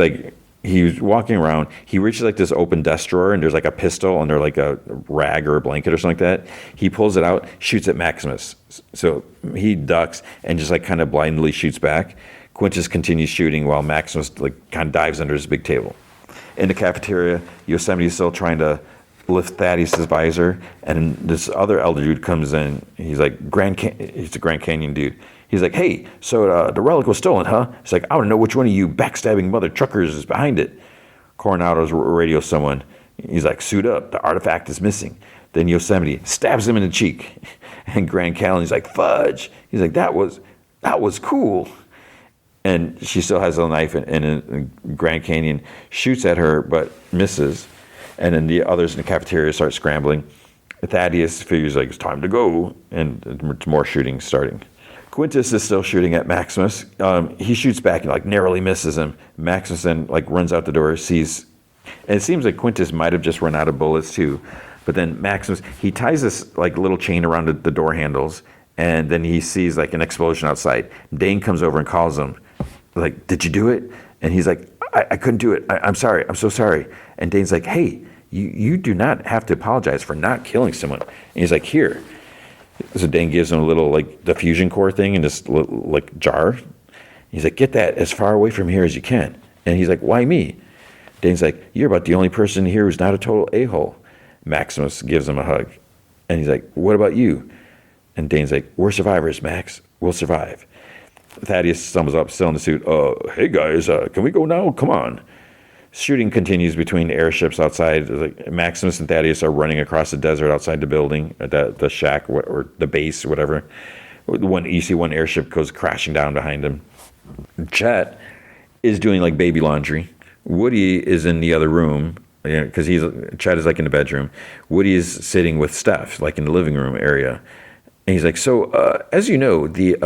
walking around. He reaches like this open desk drawer, and there's like a pistol under like a rag or a blanket or something like that. He pulls it out, shoots at Maximus. So he ducks and just like kind of blindly shoots back. Quintus continues shooting while Maximus like kind of dives under his big table. In the cafeteria, Yosemite is still trying to lift Thaddeus' visor, and this other elder dude comes in. He's like, he's a Grand Canyon dude. He's like, hey, so the relic was stolen, huh? He's like, I want to know which one of you backstabbing mother truckers is behind it. Coronado's radio someone. He's like, suit up, the artifact is missing. Then Yosemite stabs him in the cheek. And Grand Canyon's like, fudge. He's like, that was cool. And she still has a knife, and Grand Canyon shoots at her, but misses. And then the others in the cafeteria start scrambling. Thaddeus figures like, it's time to go, and more shooting starting. Quintus is still shooting at Maximus. He shoots back and like narrowly misses him. Maximus then like runs out the door, sees, and it seems like Quintus might have just run out of bullets too. But then Maximus, he ties this like little chain around the door handles, and then he sees like an explosion outside. Dane comes over and calls him, like, did you do it? And he's like, I couldn't do it. I'm sorry. I'm so sorry. And Dane's like, hey, you do not have to apologize for not killing someone. And he's like, here. So Dane gives him a little like diffusion core thing in this like jar. He's like, get that as far away from here as you can. And he's like, why me? Dane's like, you're about the only person here who's not a total a-hole. Maximus gives him a hug. And he's like, what about you? And Dane's like, we're survivors, Max. We'll survive. Thaddeus stumbles up, still in the suit. Hey guys, can we go now? Come on. Shooting continues between airships outside. Like Maximus and Thaddeus are running across the desert outside the building, the shack or the base, whatever. You see one airship goes crashing down behind him. Chet is doing like baby laundry. Woody is in the other room because Chet is like in the bedroom. Woody is sitting with Steph, like in the living room area. And he's like, so as you know, the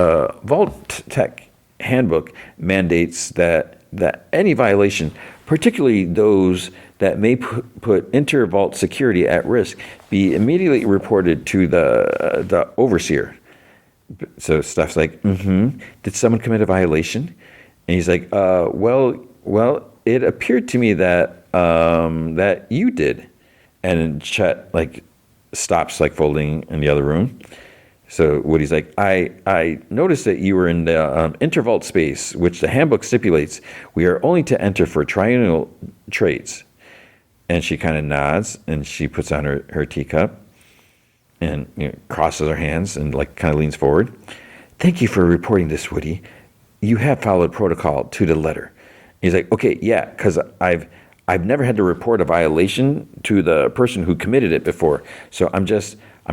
Vault Tech handbook mandates that any violation, particularly those that may put inter-vault security at risk, be immediately reported to the overseer. So Steph's like, did someone commit a violation? And he's like, well, it appeared to me that that you did. And then Chet like stops like folding in the other room. So Woody's like, I noticed that you were in the intervault space, which the handbook stipulates we are only to enter for triennial trades. And she kind of nods, and she puts on her teacup. and crosses her hands and like kind of leans forward. Thank you for reporting this, Woody. You have followed protocol to the letter. He's like, okay, yeah, because I've never had to report a violation to the person who committed it before. So I'm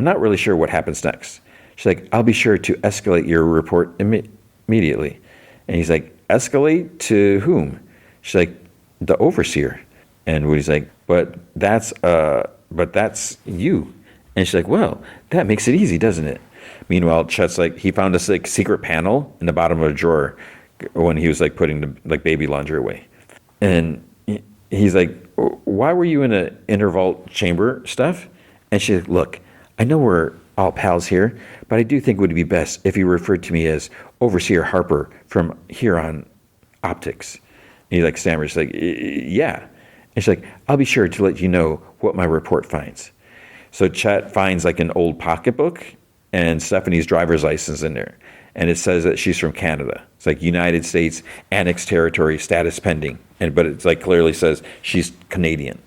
not really sure what happens next. She's like, I'll be sure to escalate your report immediately. And he's like, escalate to whom? She's like, the overseer. And Woody's like, but that's you. And she's like, well, that makes it easy, doesn't it? Meanwhile, Chet's like, he found this like secret panel in the bottom of a drawer when he was like putting the like baby laundry away. And he's like, why were you in an intervault chamber stuff? And she's like, look, I know we're all pals here, but I do think it would be best if you referred to me as Overseer Harper from Huron Optics. And he like stammers like, yeah. And she's like, I'll be sure to let you know what my report finds. So Chet finds like an old pocketbook and Stephanie's driver's license in there. And it says that she's from Canada. It's like United States annexed territory, status pending. But it's like clearly says she's Canadian.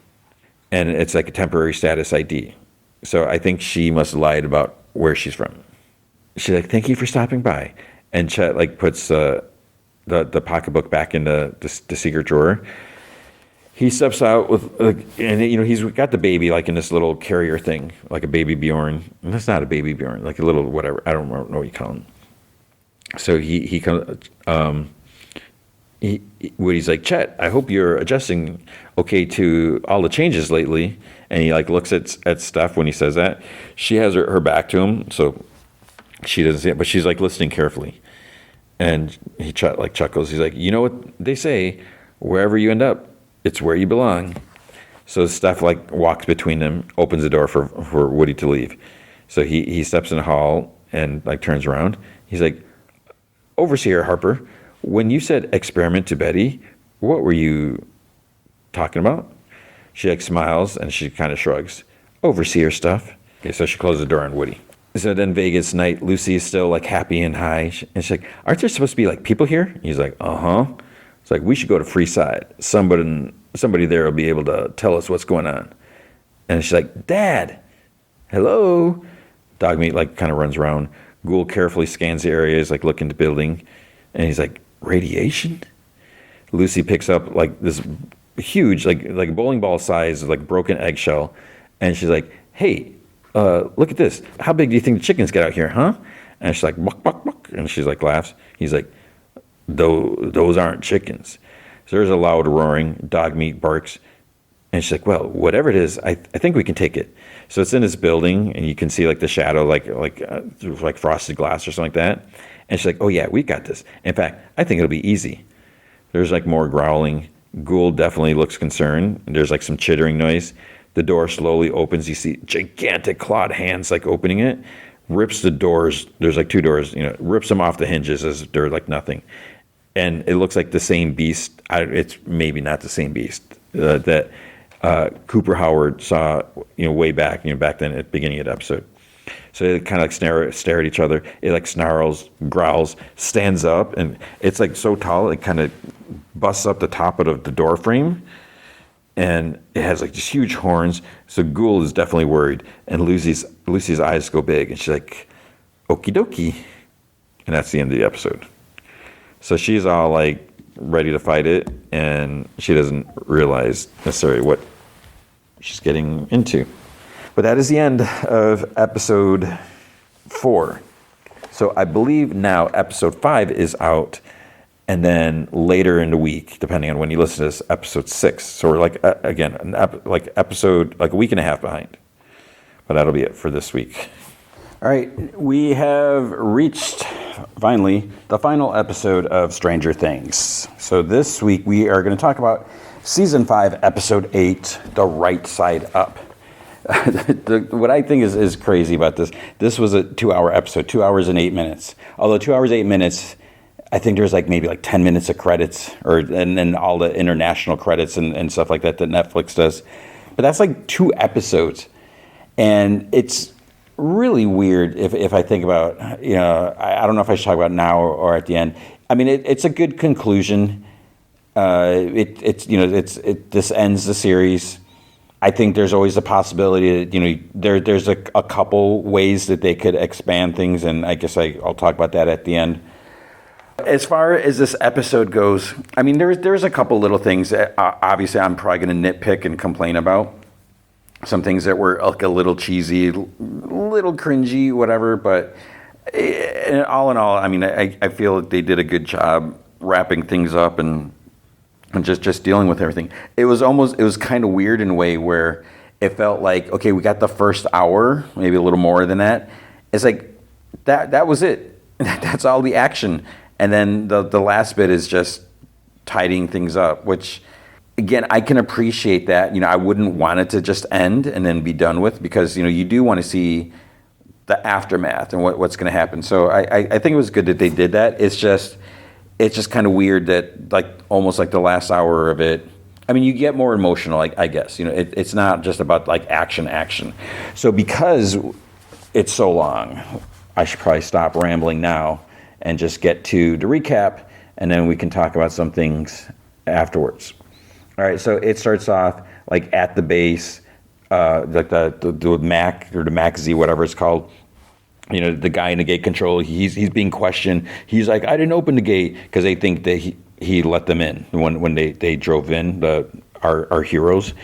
And it's like a temporary status ID. So I think she must have lied about where she's from. She's like, thank you for stopping by. And Chet like puts the pocketbook back in the secret drawer. He steps out with, and he's got the baby like in this little carrier thing, like a baby Bjorn. And that's not a baby Bjorn, like a little whatever. I don't know what you call him. So he comes. Woody's like, Chet, I hope you're adjusting okay to all the changes lately. And he like looks at Steph when he says that. She has her back to him, so she doesn't see it, but she's like listening carefully. And he like chuckles. He's like, you know what they say, wherever you end up, it's where you belong. So Steph like walks between them, opens the door for Woody to leave. So he steps in the hall and like turns around. He's like, Overseer Harper, when you said experiment to Betty, what were you talking about? She like smiles and she kind of shrugs. Overseer stuff. Okay, so she closes the door on Woody. So then Vegas night, Lucy is still like happy and high. And she's like, aren't there supposed to be like people here? He's like, uh-huh. It's like, we should go to Freeside. Somebody there will be able to tell us what's going on. And she's like, Dad, hello. Dogmeat like kind of runs around. Ghoul carefully scans the areas, like looking at the building. And he's like, radiation? Lucy picks up like this huge, like bowling ball size, like broken eggshell. And she's like, hey, look at this. How big do you think the chickens get out here, huh? And she's like, buck, buck, buck. And she's like, laughs. He's like, those aren't chickens. So there's a loud roaring. Dogmeat barks. And she's like, well, whatever it is, I think we can take it. So it's in this building, and you can see like the shadow, like frosted glass or something like that. And she's like, oh yeah, we got this. In fact, I think it'll be easy. There's like more growling. Ghoul definitely looks concerned. And there's like some chittering noise. The door slowly opens. You see gigantic clawed hands like opening it. Rips the doors. There's like two doors, rips them off the hinges as if they're like nothing. And it looks like the same beast. It's maybe not the same beast that Cooper Howard saw, way back, back then at the beginning of the episode. So they kind of like stare at each other. It like snarls, growls, stands up, and it's like so tall it kind of busts up the top of the door frame, and it has like just huge horns. So Ghoul is definitely worried, and Lucy's eyes go big, and she's like, "Okie dokie," and that's the end of the episode. So she's all like ready to fight it, and she doesn't realize necessarily what she's getting into. But that is the end of episode 4. So I believe now episode 5 is out, and then later in the week, depending on when you listen to this, episode 6. So we're like, again, episode, like a week and a half behind. But that'll be it for this week. All right, we have reached, finally, the final episode of Stranger Things. So this week we are going to talk about Season 5, Episode 8, The Right Side Up. What I think is crazy about this was a 2-hour episode, 2 hours and 8 minutes. Although 2 hours, 8 minutes, I think there's like maybe like 10 minutes of credits, and then all the international credits and stuff like that Netflix does. But that's like 2 episodes. And it's really weird if I think about, I don't know if I should talk about it now or at the end. I mean, it's a good conclusion. This ends the series. I think there's always a possibility that, there's a couple ways that they could expand things, and I guess I'll talk about that at the end. As far as this episode goes, I mean, there's a couple little things that obviously I'm probably going to nitpick and complain about. Some things that were like a little cheesy, little cringy, whatever. But all in all, I mean, I feel like they did a good job wrapping things up and just dealing with everything. It was kind of weird in a way where it felt like, okay, we got the first hour, maybe a little more than that. It's like that was it. That's all the action. And then the last bit is just tidying things up, which, again, I can appreciate that. I wouldn't want it to just end and then be done with, because, you do want to see the aftermath and what's going to happen. So I think it was good that they did that. It's just kind of weird that, like, almost like the last hour of it, I mean, you get more emotional, I guess. It's not just about, like, action. So because it's so long, I should probably stop rambling now and just get to the recap, and then we can talk about some things afterwards. All right, so it starts off like at the base, like the Mac or the Mac Z, whatever it's called. The guy in the gate control, he's being questioned. He's like, I didn't open the gate, because they think that he let them in when they drove in, our heroes.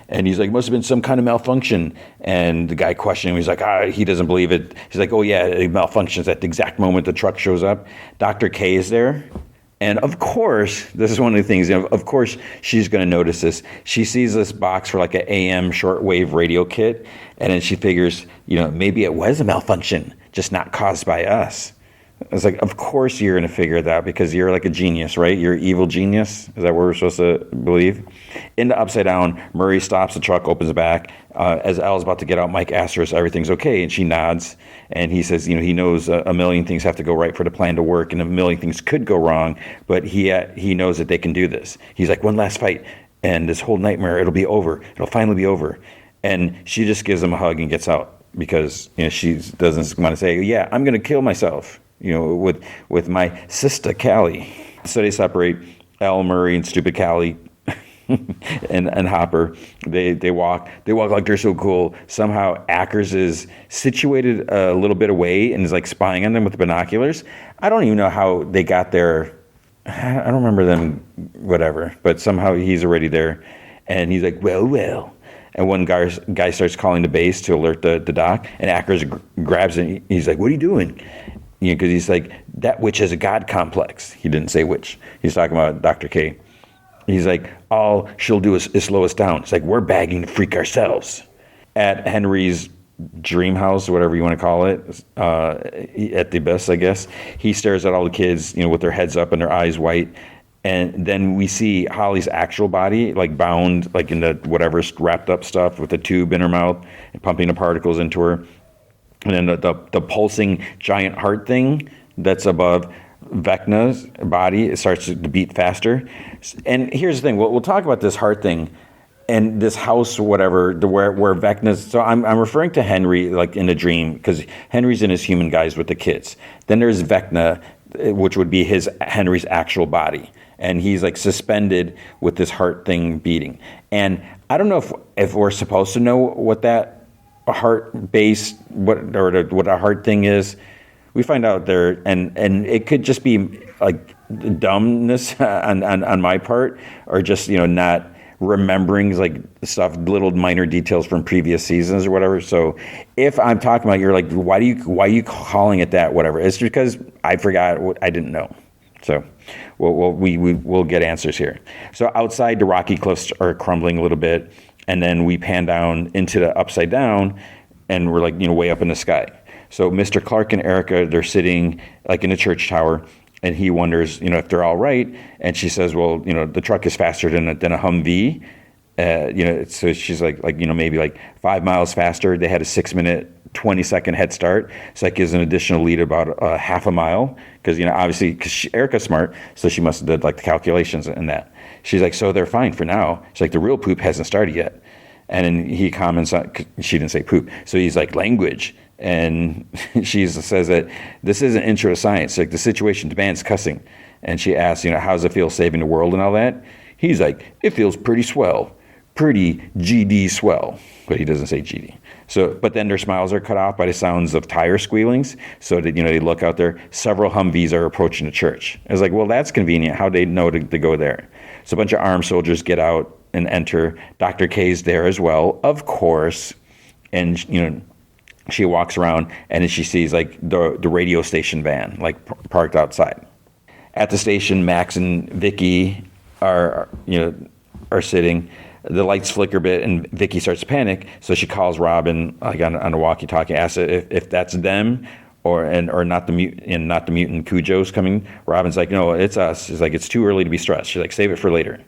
And he's like, must have been some kind of malfunction. And the guy questioning him, he's like, he doesn't believe it. He's like, oh yeah, it malfunctions at the exact moment the truck shows up. Dr. K is there. And of course, this is one of the things, of course she's going to notice this. She sees this box for like an AM shortwave radio kit. And then she figures, maybe it was a malfunction, just not caused by us. It's like, of course you're going to figure it out, because you're like a genius, right? You're an evil genius. Is that what we're supposed to believe? In the Upside Down, Murray stops the truck, opens the back. As Elle's about to get out, Mike asks her if everything's okay, and she nods. And he says, he knows a million things have to go right for the plan to work, and a million things could go wrong, but he knows that they can do this. He's like, one last fight, and this whole nightmare, it'll be over. It'll finally be over. And she just gives him a hug and gets out, because she doesn't want to say, yeah, I'm going to kill myself. With my sister Callie. So they separate. Elle, Murray, and stupid Callie and Hopper. They walk like they're so cool. Somehow Ackers is situated a little bit away and is like spying on them with binoculars. I don't even know how they got there. I don't remember them, whatever. But somehow he's already there. And he's like, well. And one guy starts calling the base to alert the doc. And Ackers grabs it. He's like, what are you doing? Because he's like, that witch has a God complex. He didn't say witch. He's talking about Dr. K. He's like, all she'll do is slow us down. It's like, we're bagging the freak ourselves. At Henry's dream house, whatever you want to call it, at the best, I guess, he stares at all the kids, with their heads up and their eyes white. And then we see Holly's actual body, like bound, like in the whatever wrapped up stuff with a tube in her mouth and pumping the particles into her. And then the pulsing giant heart thing that's above Vecna's body, it starts to beat faster. And here's the thing, we'll talk about this heart thing and this house, whatever, where Vecna's. So I'm referring to Henry, like in the dream, because Henry's in his human guise with the kids. Then there's Vecna, which would be Henry's actual body. And he's like suspended with this heart thing beating. And I don't know if we're supposed to know what that heart-based, what a heart thing is. We find out there, and it could just be like dumbness on my part, or just not remembering like stuff, little minor details from previous seasons or whatever. So if I'm talking about, you're like, why are you calling it that? Whatever. It's because I forgot what I didn't know. So we'll get answers here. So outside, the rocky cliffs are crumbling a little bit. And then we pan down into the Upside Down, and we're like, way up in the sky. So Mr. Clark and Erica, they're sitting like in a church tower, and he wonders, if they're all right. And she says, well, the truck is faster than a Humvee. So she's like, maybe like 5 miles faster. They had a 6-minute, 20-second head start. So that gives an additional lead about half a mile. Because, obviously, because Erica's smart, so she must have did like the calculations in that. She's like, so they're fine for now. She's like, the real poop hasn't started yet. And then he comments on, she didn't say poop. So he's like, language. And she says that this is an intro to science. Like, the situation demands cussing. And she asks, how does it feel saving the world and all that? He's like, it feels pretty swell. pretty GD swell, but he doesn't say GD. So, but then their smiles are cut off by the sounds of tire squealings. So that, they look out there. Several Humvees are approaching the church. I was like, well, that's convenient. How they know to go there? So a bunch of armed soldiers get out and enter. Dr. K's there as well, of course. And, she walks around and then she sees like the radio station van like parked outside. At the station, Max and Vicky are sitting. The lights flicker a bit, and Vicky starts to panic. So she calls Robin like on a walkie-talkie, asks if that's them or not the mutant Cujo's coming. Robin's like, no, it's us. It's like, it's too early to be stressed. She's like, save it for later.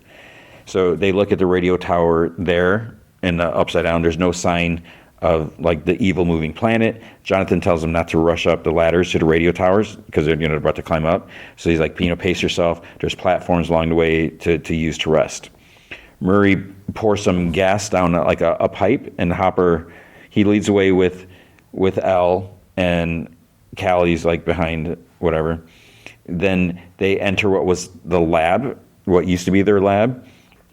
So they look at the radio tower there in the upside down. There's no sign of like the evil moving planet. Jonathan tells them not to rush up the ladders to the radio towers because they're about to climb up. So he's like, pace yourself. There's platforms along the way to use to rest. Murray pours some gas down like a pipe, and Hopper, he leads away with Elle, and Callie's like behind whatever. Then they enter what was the lab, what used to be their lab.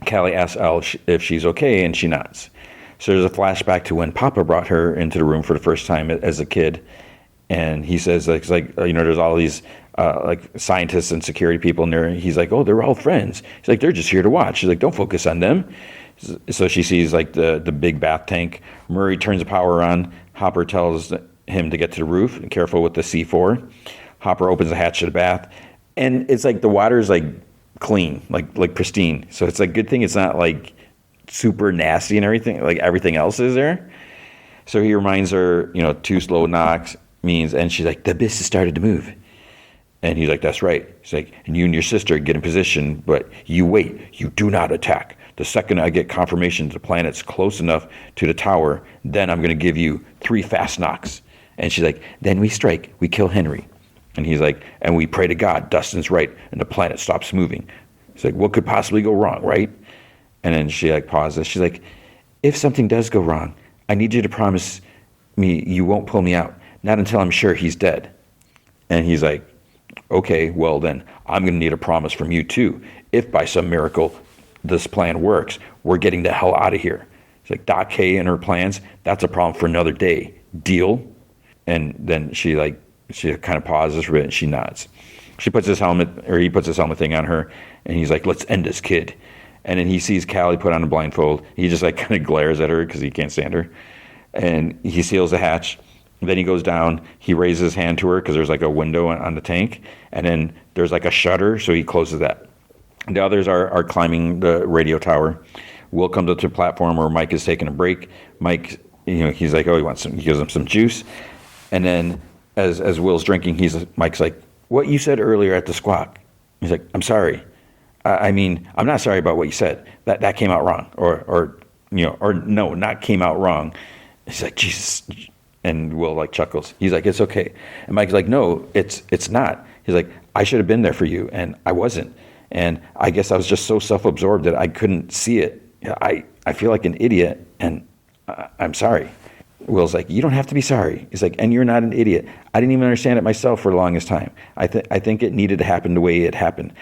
Callie asks Elle if she's okay, and she nods. So there's a flashback to when Papa brought her into the room for the first time as a kid, and he says there's all these like scientists and security people in there. He's like, oh, they're all friends. He's like, they're just here to watch. She's like, don't focus on them. So she sees like the big bath tank. Murray turns the power on. Hopper tells him to get to the roof and careful with the C4. Hopper opens the hatch to the bath, and it's like the water is like clean, like pristine. So it's like good thing it's not like super nasty and everything like everything else is there. So he reminds her, 2 slow knocks means, and she's like, the abyss has started to move. And he's like, that's right. He's like, and you and your sister get in position, but you wait. You do not attack. The second I get confirmation that the planet's close enough to the tower, then I'm going to give you 3 fast knocks. And she's like, then we strike. We kill Henry. And he's like, and we pray to God, Dustin's right, and the planet stops moving. He's like, what could possibly go wrong, right? And then she like pauses. She's like, if something does go wrong, I need you to promise me you won't pull me out. Not until I'm sure he's dead. And he's like, okay, well then, I'm going to need a promise from you too. If by some miracle this plan works, we're getting the hell out of here. It's like, Doc K and her plans, that's a problem for another day. Deal? And then she kind of pauses for a bit and she nods. He puts his helmet thing on her, and he's like, let's end this kid. And then he sees Callie put on a blindfold. He just like kind of glares at her because he can't stand her. And he seals the hatch. Then he goes down. He raises his hand to her because there's like a window on the tank. And then there's like a shutter, so he closes that. The others are climbing the radio tower. Will comes up to the platform where Mike is taking a break. Mike, he's like, oh, he gives him some juice. And then as Will's drinking, Mike's like, what you said earlier at the squawk. He's like, I'm sorry. I mean, I'm not sorry about what you said. That came out wrong. Or no, not came out wrong. He's like, Jesus. And Will like chuckles. He's like, it's okay. And Mike's like, no, it's not. He's like, I should have been there for you, and I wasn't. And I guess I was just so self-absorbed that I couldn't see it. I feel like an idiot, and I'm sorry. Will's like, you don't have to be sorry. He's like, and you're not an idiot. I didn't even understand it myself for the longest time. I think it needed to happen the way it happened.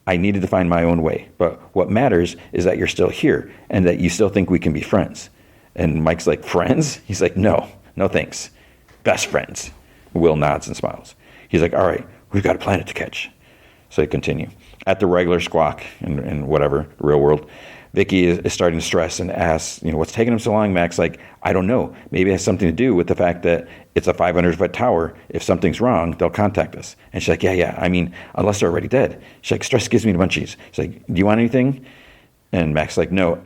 I needed to find my own way. But what matters is that you're still here and that you still think we can be friends. And Mike's like, friends? He's like, no thanks. Best friends. Will nods and smiles. He's like, all right, we've got a planet to catch. So they continue. At the regular squawk in whatever, the real world, Vicky is starting to stress and asks, what's taking them so long, Max? Like, I don't know. Maybe it has something to do with the fact that it's a 500-foot tower. If something's wrong, they'll contact us. And she's like, yeah. I mean, unless they're already dead. She's like, stress gives me the munchies. She's like, do you want anything? And Max is like, no.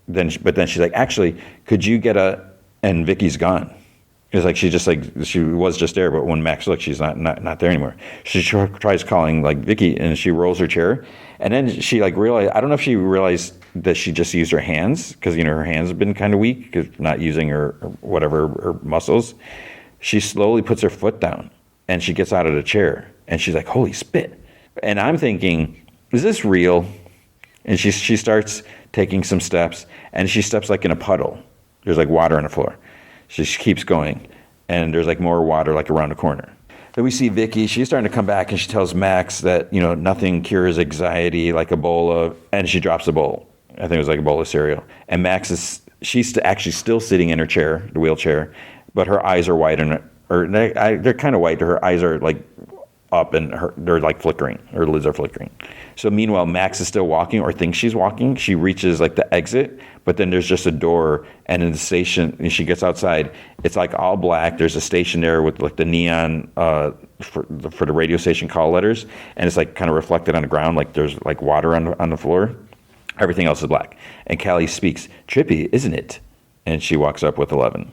Then she's like, actually, could you get and Vicky's gone. It's like she was just there, but when Max looks, she's not there anymore. She tries calling like Vicky, and she rolls her chair, and then she like realized, I don't know if she realized that she just used her hands because her hands have been kind of weak because not using her muscles. She slowly puts her foot down, and she gets out of the chair, and she's like, holy spit! And I'm thinking, is this real? And she starts taking some steps, and she steps like in a puddle. There's like water on the floor. She keeps going, and there's like more water like around the corner. Then we see Vicky. She's starting to come back, and she tells Max that nothing cures anxiety like Ebola, and she drops the bowl. I think it was like a bowl of cereal. And she's actually still sitting in her chair, the wheelchair, but her eyes are wide, they're kind of white. Her eyes are like up, and they're like flickering. Her lids are flickering. So meanwhile, Max is still walking, or thinks she's walking. She reaches like the exit, but then there's just a door, and in the station, and she gets outside. It's like all black. There's a station there with like the neon for the radio station call letters, and it's like kind of reflected on the ground, like there's like water on the floor. Everything else is black. And Callie speaks, "Trippy, isn't it?" And she walks up with 11.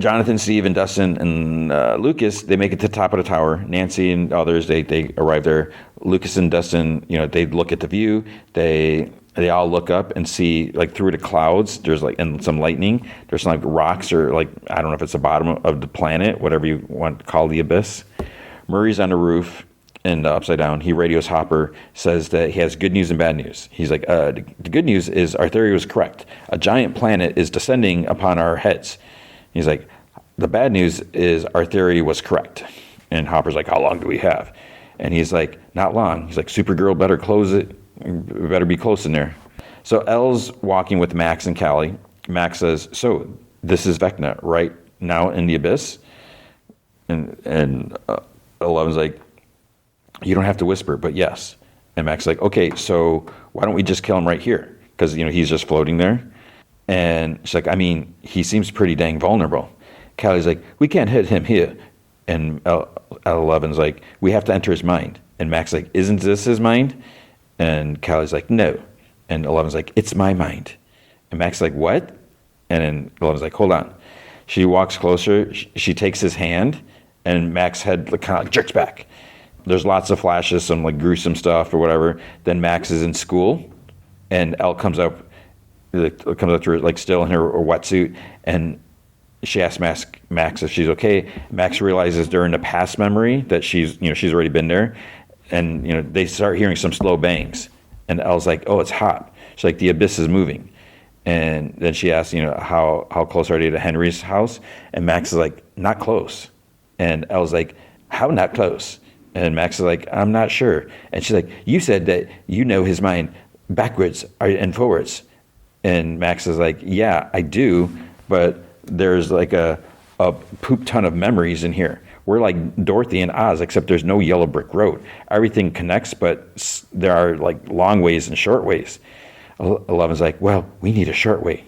Jonathan, Steve, and Dustin, and Lucas, they make it to the top of the tower. Nancy and others, they arrive there. Lucas and Dustin, they look at the view. They all look up and see, like, through the clouds, there's like, and some lightning, there's some like rocks, or like, I don't know if it's the bottom of the planet, whatever you want to call the abyss. Murray's on the roof and upside down. He radios Hopper, says that he has good news and bad news. He's like, the good news is our theory was correct. A giant planet is descending upon our heads. He's like, the bad news is our theory was correct. And Hopper's like, how long do we have? And he's like, not long. He's like, Supergirl better close it. We better be close in there. So Elle's walking with Max and Callie. Max says, so this is Vecna right now in the abyss? And 11's like, you don't have to whisper, but yes. And Max is like, okay, so why don't we just kill him right here? Because, he's just floating there. And she's like, I mean, he seems pretty dang vulnerable. Callie's like, we can't hit him here. And L11's like, we have to enter his mind. And Mac's like, isn't this his mind? And Callie's like, no. And 11's like, it's my mind. And Mac's like, what? And then 11's like, hold on. She walks closer. She takes his hand, and Mac's head kind of jerks back. There's lots of flashes, some like gruesome stuff or whatever. Then Max is in school, and Elle comes up to her, like still in her wetsuit, and she asks Max if she's okay. Max realizes during the past memory that she's already been there, and they start hearing some slow bangs, and Elle's like, oh, it's hot. She's like, the abyss is moving. And then she asks, how close are they to Henry's house? And Max is like, not close. And Elle's like, how not close? And Max is like, I'm not sure. And she's like, you said that you know his mind backwards and forwards. And Max is like, yeah, I do, but there's like a poop ton of memories in here. We're like Dorothy and Oz, except there's no yellow brick road. Everything connects, but there are like long ways and short ways. 11's like, well, we need a short way.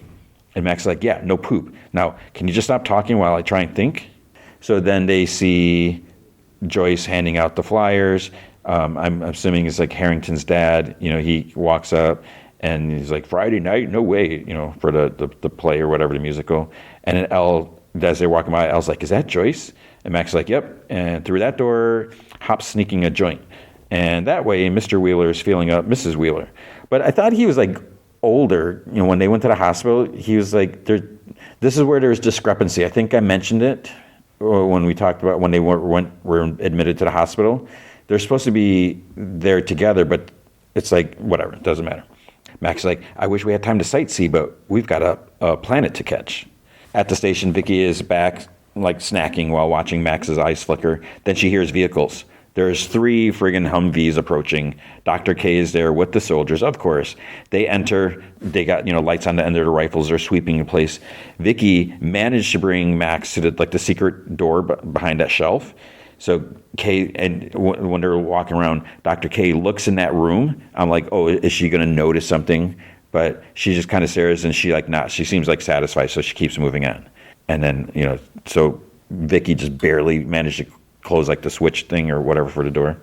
And Max is like, yeah, no poop. Now, can you just stop talking while I try and think? So then they see Joyce handing out the flyers. I'm assuming it's like Harrington's dad. He walks up and he's like, Friday night? No way, for the play or whatever, the musical. And then Elle, as they're walking by, Elle's like, is that Joyce? And Max is like, yep. And through that door, Hop's sneaking a joint. And that way, Mr. Wheeler is feeling up Mrs. Wheeler. But I thought he was like older. When they went to the hospital, he was like, this is where there's discrepancy. I think I mentioned it when we talked about when they were admitted to the hospital. They're supposed to be there together, but it's like, whatever, it doesn't matter. Max is like, I wish we had time to sightsee, but we've got a planet to catch. At the station, Vicky is back, like snacking while watching Max's eyes flicker. Then she hears vehicles. There's 3 friggin' Humvees approaching. Dr. K is there with the soldiers, of course. They enter. They got, lights on the end of their rifles. They're sweeping in place. Vicky managed to bring Max to the secret door behind that shelf. So K, and when they're walking around, Dr. K looks in that room. I'm like, oh, is she going to notice something? But she just kind of stares, and she she seems like satisfied, so she keeps moving on. And then, so Vicky just barely managed to close like the switch thing or whatever for the door.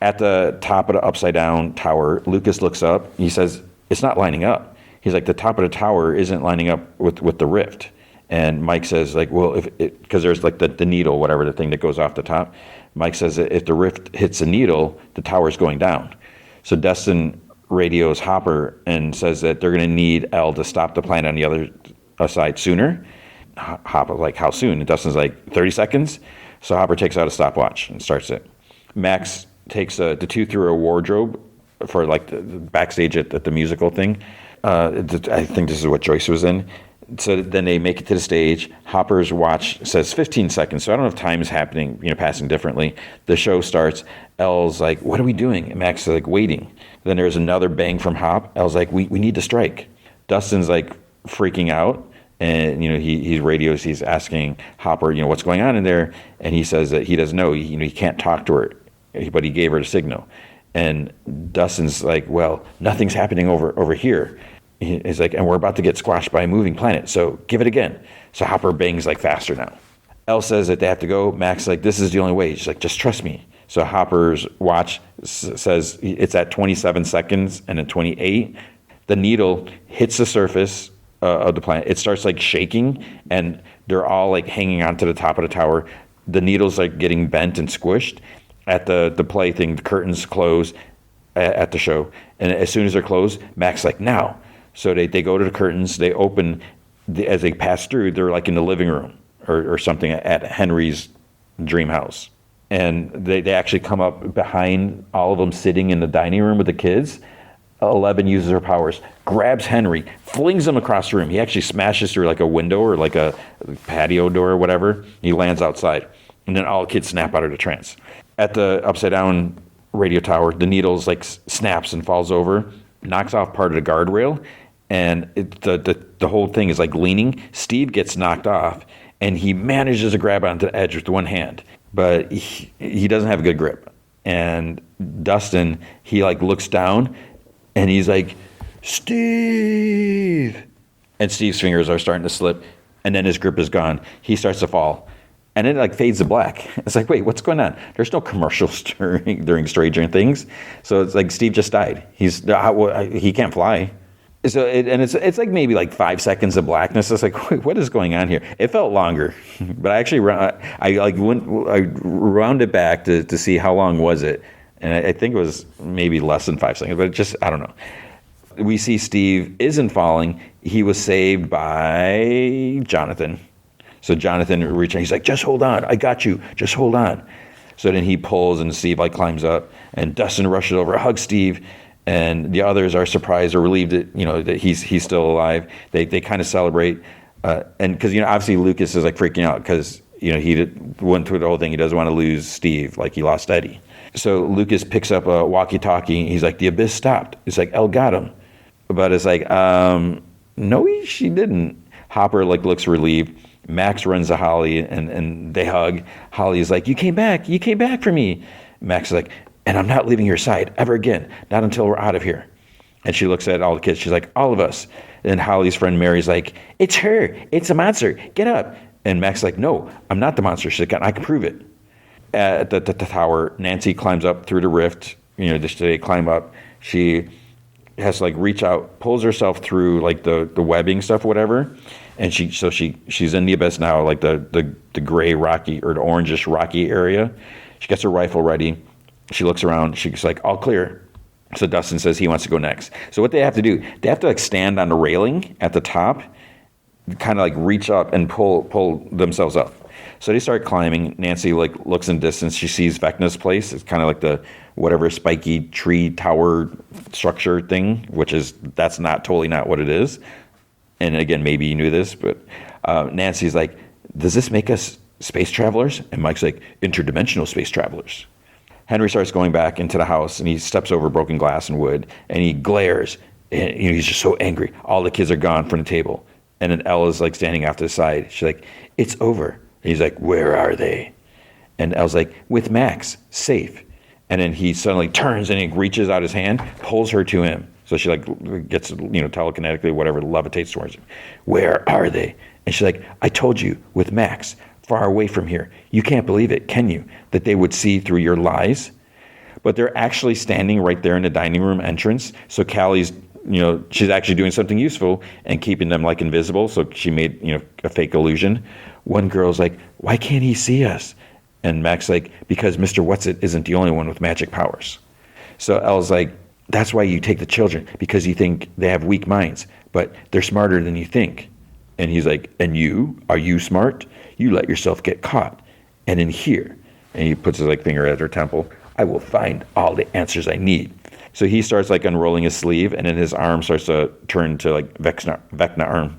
At the top of the upside down tower, Lucas looks up. He says, it's not lining up. He's like, the top of the tower isn't lining up with the rift. And Mike says, like, well, because there's like the needle, whatever, the thing that goes off the top. Mike says that if the rift hits the needle, the tower's going down. So Dustin radios Hopper and says that they're going to need Elle to stop the planet on the other side sooner. Hopper, like, how soon? And Dustin's like, 30 seconds? So Hopper takes out a stopwatch and starts it. Max takes the 2 through a wardrobe for like the backstage at the musical thing. I think this is what Joyce was in. So then they make it to the stage. Hopper's watch says 15 seconds. So I don't know if time is happening, passing differently. The show starts. Elle's like, what are we doing? And Max is like, waiting. Then there's another bang from Hop. Elle's like, we need to strike. Dustin's like freaking out. And, he radios, he's asking Hopper, what's going on in there. And he says that he doesn't know. He can't talk to her, but he gave her a signal. And Dustin's like, well, nothing's happening over here. He's like, and we're about to get squashed by a moving planet, so give it again. So Hopper bangs like faster now. Elle says that they have to go. Max is like, this is the only way. She's like, just trust me. So Hopper's watch says it's at 27 seconds and then 28. The needle hits the surface of the planet. It starts like shaking, and they're all like hanging onto the top of the tower. The needle's like getting bent and squished. At the play thing, the curtains close at the show. And as soon as they're closed, Max like, now. So they go to the curtains, they open, as they pass through, they're like in the living room or something at Henry's dream house. And they actually come up behind all of them sitting in the dining room with the kids. 11 uses her powers, grabs Henry, flings him across the room. He actually smashes through like a window or like a patio door or whatever. He lands outside. And then all the kids snap out of the trance. At the upside down radio tower, the needles like snaps and falls over, knocks off part of the guardrail. And the whole thing is like leaning. Steve gets knocked off, and he manages to grab onto the edge with one hand, but he doesn't have a good grip. And Dustin, he like looks down, and he's like, Steve! And Steve's fingers are starting to slip, and then his grip is gone. He starts to fall, and it like fades to black. It's like, wait, what's going on? There's no commercials during Stranger Things, so it's like Steve just died. He can't fly. So it's like maybe like 5 seconds of blackness. It's like, wait, what is going on here? It felt longer, but I actually I round it back to see how long was it, and I think it was maybe less than 5 seconds. But it just, I don't know. We see Steve isn't falling. He was saved by Jonathan. So Jonathan reaches, he's like, just hold on, I got you, just hold on. So then he pulls, and Steve like climbs up, and Dustin rushes over, hugs Steve. And the others are surprised or relieved that he's still alive. They kind of celebrate, and because obviously Lucas is like freaking out because he went through the whole thing. He doesn't want to lose Steve like he lost Eddie. So Lucas picks up a walkie-talkie. He's like, the abyss stopped. It's like, Elle got him, but it's like, no, she didn't. Hopper like looks relieved. Max runs to Holly and they hug. Holly is like, you came back for me. Max is like, and I'm not leaving your side ever again, not until we're out of here. And she looks at all the kids. She's like, all of us. And Holly's friend Mary's like, it's her. It's a monster. Get up. And Max is like, no, I'm not the monster. She's like, I can prove it. At the tower, Nancy climbs up through the rift. They climb up. She has to like reach out, pulls herself through like the webbing stuff, whatever. And she's in the abyss now, like the gray rocky or the orangish rocky area. She gets her rifle ready. She looks around. She's like, all clear. So Dustin says he wants to go next. So what they have to do, they have to like stand on the railing at the top, kind of like reach up and pull themselves up. So they start climbing. Nancy like looks in distance. She sees Vecna's place. It's kind of like the whatever spiky tree tower structure thing, that's totally not what it is. And again, maybe you knew this, but Nancy's like, does this make us space travelers? And Mike's like, interdimensional space travelers. Henry starts going back into the house, and he steps over broken glass and wood, and he glares. And, he's just so angry. All the kids are gone from the table. And then Ella's like standing off to the side. She's like, it's over. And he's like, where are they? And Ella's like, with Max, safe. And then he suddenly turns and he reaches out his hand, pulls her to him. So she like gets, telekinetically, whatever, levitates towards him. Where are they? And she's like, I told you, with Max. Far away from here. You can't believe it, can you? That they would see through your lies? But they're actually standing right there in the dining room entrance. So Callie's, she's actually doing something useful and keeping them like invisible. So she made, a fake illusion. One girl's like, why can't he see us? And Mac's like, because Mr. What's-It isn't the only one with magic powers. So Elle's like, that's why you take the children, because you think they have weak minds, but they're smarter than you think. And he's like, and you? Are you smart? You let yourself get caught. And in here, and he puts his like finger at her temple, I will find all the answers I need. So he starts like unrolling his sleeve, and then his arm starts to turn to like Vecna arm.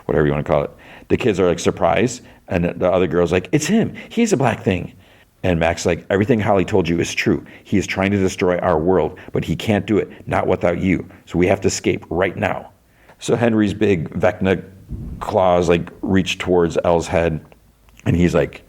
whatever you want to call it. The kids are like surprised, and the other girl's like, it's him. He's a black thing. And Max like, everything Holly told you is true. He is trying to destroy our world, but he can't do it, not without you. So we have to escape right now. So Henry's big Vecna claws like reach towards Elle's head, and he's like,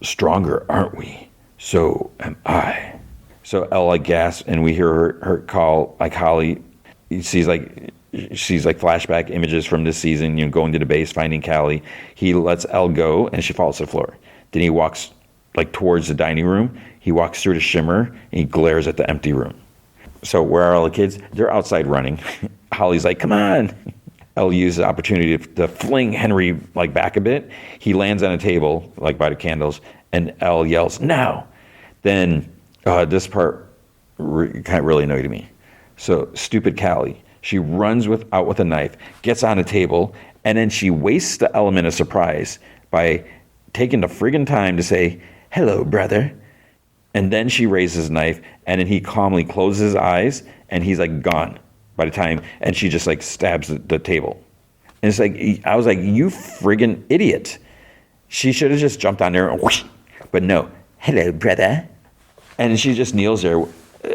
stronger, aren't we? So am I. So Elle like gasps, and we hear her call like Holly. She's like flashback images from this season, going to the base, finding Callie. He lets Elle go, and she falls to the floor. Then he walks like towards the dining room. He walks through the shimmer, and he glares at the empty room. So where are all the kids? They're outside running. Holly's like, come on. Elle uses the opportunity to fling Henry like back a bit. He lands on a table like by the candles, and Elle yells, now. Then this part kind of really annoyed me. So stupid Callie, she runs out with a knife, gets on a table, and then she wastes the element of surprise by taking the friggin' time to say, hello, brother. And then she raises a knife, and then he calmly closes his eyes, and he's like gone by the time, and she just like stabs the table. And it's like, I was like, you friggin' idiot. She should have just jumped on there and whoosh, but no, hello, brother. And she just kneels there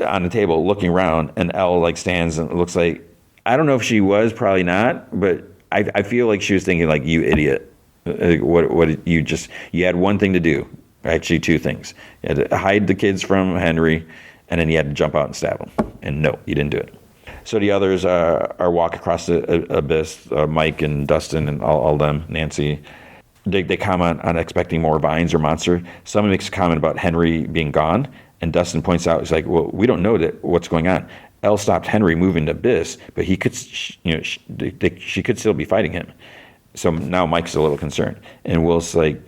on the table looking around, and Elle like stands and looks like, I don't know if she was, probably not, but I feel like she was thinking like, you idiot. What you had one thing to do, actually two things. You had to hide the kids from Henry, and then you had to jump out and stab them. And no, you didn't do it. So the others are walk across the abyss, Mike and Dustin and all them, Nancy. They comment on expecting more vines or monster. Someone makes a comment about Henry being gone, and Dustin points out, he's like, well, we don't know what's going on. Elle stopped Henry moving to abyss, but he could, she could still be fighting him. So now Mike's a little concerned, and Will's like,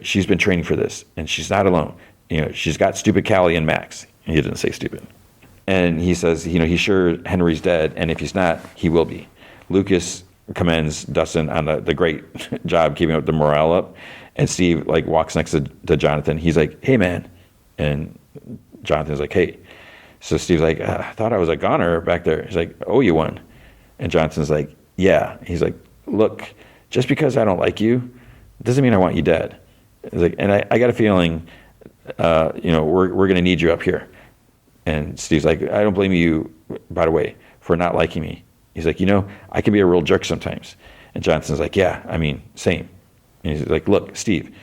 she's been training for this, and she's not alone. She's got stupid Callie and Max. He didn't say stupid. And he says, he's sure Henry's dead, and if he's not, he will be. Lucas commends Dustin on the great job keeping up the morale up, and Steve like walks next to Jonathan. He's like, hey man, and Jonathan's like, hey. So Steve's like, I thought I was a goner back there. He's like, oh, you won. And Jonathan's like, yeah. He's like, look, just because I don't like you doesn't mean I want you dead. He's like, and I got a feeling, we're going to need you up here. And Steve's like, I don't blame you, by the way, for not liking me. He's like, I can be a real jerk sometimes. And Jonathan's like, yeah, I mean, same. And he's like, look, Steve,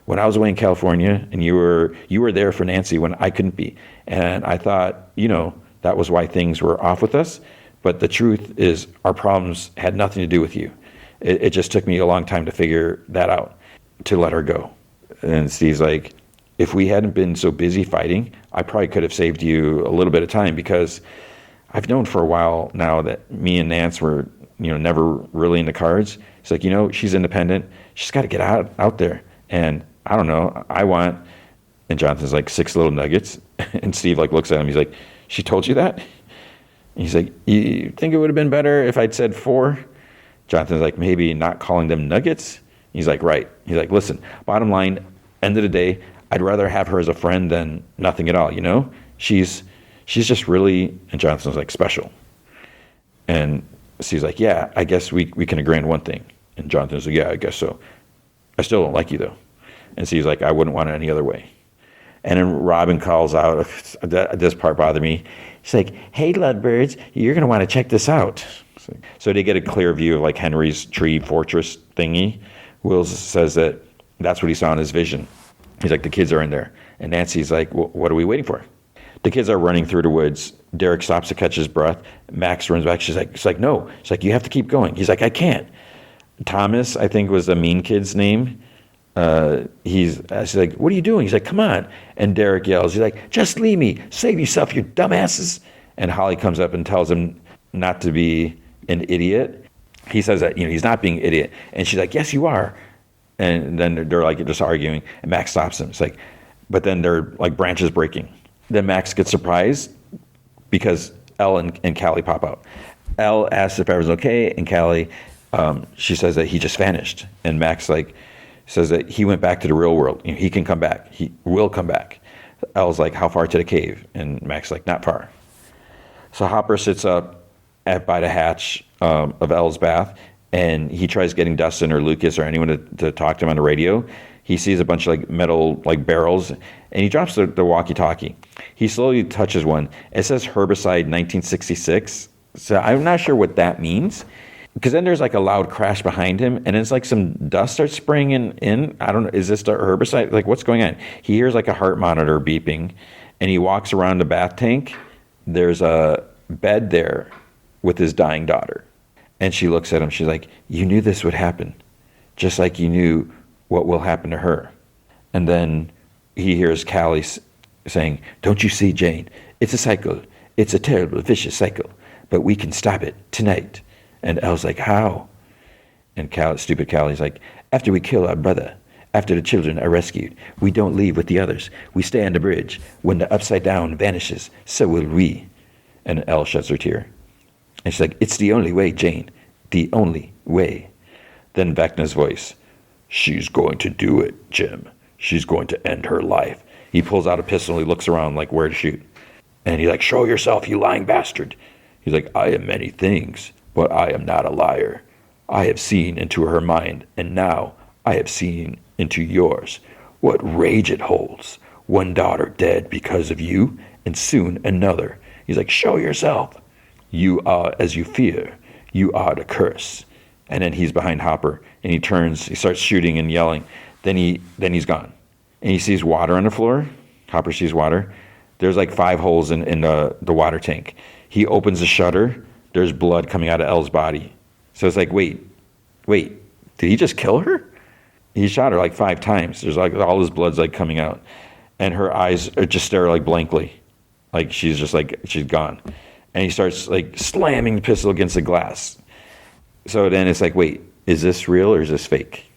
when I was away in California and you were there for Nancy when I couldn't be. And I thought, that was why things were off with us. But the truth is our problems had nothing to do with you. It just took me a long time to figure that out, to let her go. And Steve's like, if we hadn't been so busy fighting, I probably could have saved you a little bit of time, because I've known for a while now that me and Nance were, never really into cards. It's like, she's independent. She's got to get out there. And I don't know, and Jonathan's like, 6 little nuggets. And Steve like looks at him. He's like, she told you that? And he's like, you think it would have been better if I'd said 4? Jonathan's like, maybe not calling them nuggets? He's like, right. He's like, listen, bottom line, end of the day, I'd rather have her as a friend than nothing at all, She's just really, and Jonathan's like, special. And Steve's like, yeah, I guess we can agree on one thing. And Jonathan's like, yeah, I guess so. I still don't like you, though. And Steve's like, I wouldn't want it any other way. And then Robin calls out, this part bothered me. He's like, hey, Ludbirds, you're going to want to check this out. So they get a clear view of like Henry's tree fortress thingy. Will says that's what he saw in his vision. He's like, the kids are in there. And Nancy's like, well, what are we waiting for? The kids are running through the woods. Derek stops to catch his breath. Max runs back. She's like, no. She's like, you have to keep going. He's like, I can't. Thomas, I think, was the mean kid's name. She's like, what are you doing? He's like, come on. And Derek yells, he's like, just leave me. Save yourself, you dumbasses. And Holly comes up and tells him not to be an idiot. He says that, he's not being an idiot. And she's like, yes, you are. And then they're like just arguing. And Max stops him. It's like, but then they're like branches breaking. Then Max gets surprised because Elle and Callie pop out. Elle asks if everyone's okay. And Callie, she says that he just vanished. And Max says that he went back to the real world. He can come back. He will come back. Elle's like, how far to the cave? And Max like, not far. So Hopper sits up by the hatch of Elle's bath, and he tries getting Dustin or Lucas or anyone to talk to him on the radio. He sees a bunch of like metal like barrels, and he drops the walkie-talkie. He slowly touches one. It says herbicide 1966. So I'm not sure what that means. Because then there's like a loud crash behind him, and it's like some dust starts spraying in. I don't know, is this the herbicide? Like, what's going on? He hears like a heart monitor beeping, and he walks around the bath tank. There's a bed there with his dying daughter. And she looks at him. She's like, you knew this would happen, just like you knew what will happen to her. And then he hears Callie saying, don't you see, Jane? It's a cycle. It's a terrible, vicious cycle. But we can stop it tonight. And Elle's like, how? And stupid Callie's like, after we kill our brother, after the children are rescued, we don't leave with the others. We stay on the bridge. When the upside down vanishes, so will we. And Elle sheds her tear. And she's like, it's the only way, Jane. The only way. Then Vecna's voice, she's going to do it, Jim. She's going to end her life. He pulls out a pistol and he looks around like where to shoot. And he's like, show yourself, you lying bastard. He's like, I am many things, but I am not a liar. I have seen into her mind, and now I have seen into yours. What rage it holds. One daughter dead because of you, and soon another. He's like, show yourself. You are as you fear. You are the curse. And then he's behind Hopper, and he turns, he starts shooting and yelling. Then he's gone. And he sees water on the floor. Hopper sees water. There's like 5 holes in the water tank. He opens the shutter. There's blood coming out of Elle's body. So it's like, wait, did he just kill her? He shot her like 5 times. There's like all his blood's like coming out. And her eyes are just stare like blankly. Like she's gone. And he starts like slamming the pistol against the glass. So then it's like, wait, is this real or is this fake?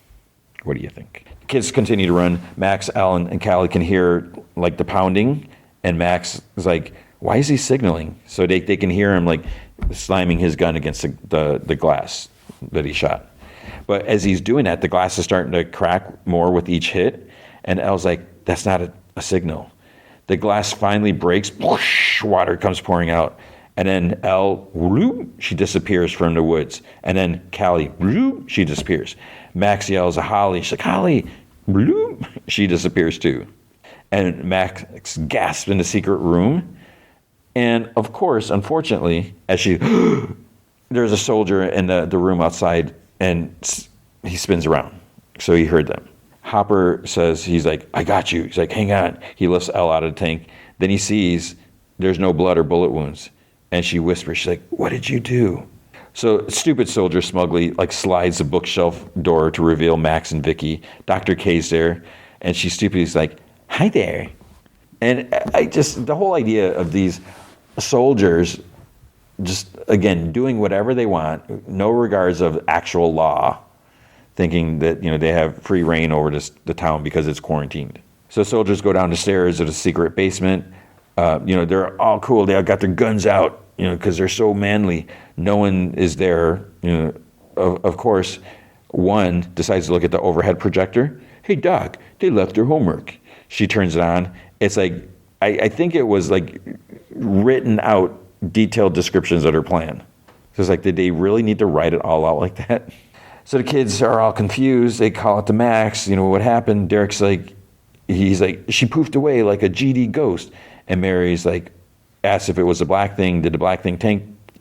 What do you think? Kids continue to run. Max, Alan, and Callie can hear like the pounding. And Max is like, why is he signaling? So they can hear him like slamming his gun against the glass that he shot. But as he's doing that, the glass is starting to crack more with each hit. And Elle's like, that's not a signal. The glass finally breaks. Whoosh, water comes pouring out. And then Elle, whoop, she disappears from the woods. And then Callie, whoop, she disappears. Max yells at Holly. She's like, Holly, whoop, she disappears too. And Max gasps in the secret room. And of course, unfortunately, as she, there's a soldier in the room outside, and he spins around. So he heard them. Hopper says, he's like, I got you. He's like, hang on. He lifts Elle out of the tank. Then he sees there's no blood or bullet wounds. And she whispers, she's like, what did you do? So stupid soldier smugly like slides the bookshelf door to reveal Max and Vicky. Dr. K's there. And she stupidly is like, hi there. And the whole idea of these soldiers just, again, doing whatever they want, no regards of actual law, thinking that, they have free reign over the town because it's quarantined. So soldiers go down the stairs to the secret basement. They're all cool. They all got their guns out, because they're so manly. No one is there. Of course, one decides to look at the overhead projector. Hey, Doc, they left their homework. She turns it on. It's like, I think it was like written out detailed descriptions of her plan. So it's like, did they really need to write it all out like that? So the kids are all confused. They call it to Max. What happened? Derek's like, he's like, she poofed away like a GD ghost. And Mary's like, asks if it was a black thing. Did the black thing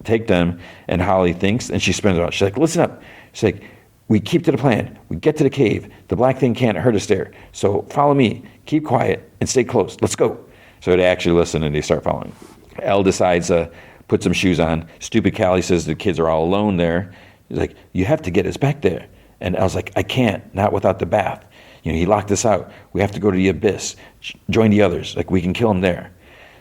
take them? And Holly thinks, and she spins it out. She's like, listen up. She's like, we keep to the plan. We get to the cave. The black thing can't hurt us there. So follow me. Keep quiet and stay close. Let's go. So they actually listen and they start following. Elle decides to put some shoes on. Stupid Callie says the kids are all alone there. He's like, you have to get us back there. And Elle's like, I can't, not without the bath. He locked us out. We have to go to the abyss. Join the others. Like, we can kill him there.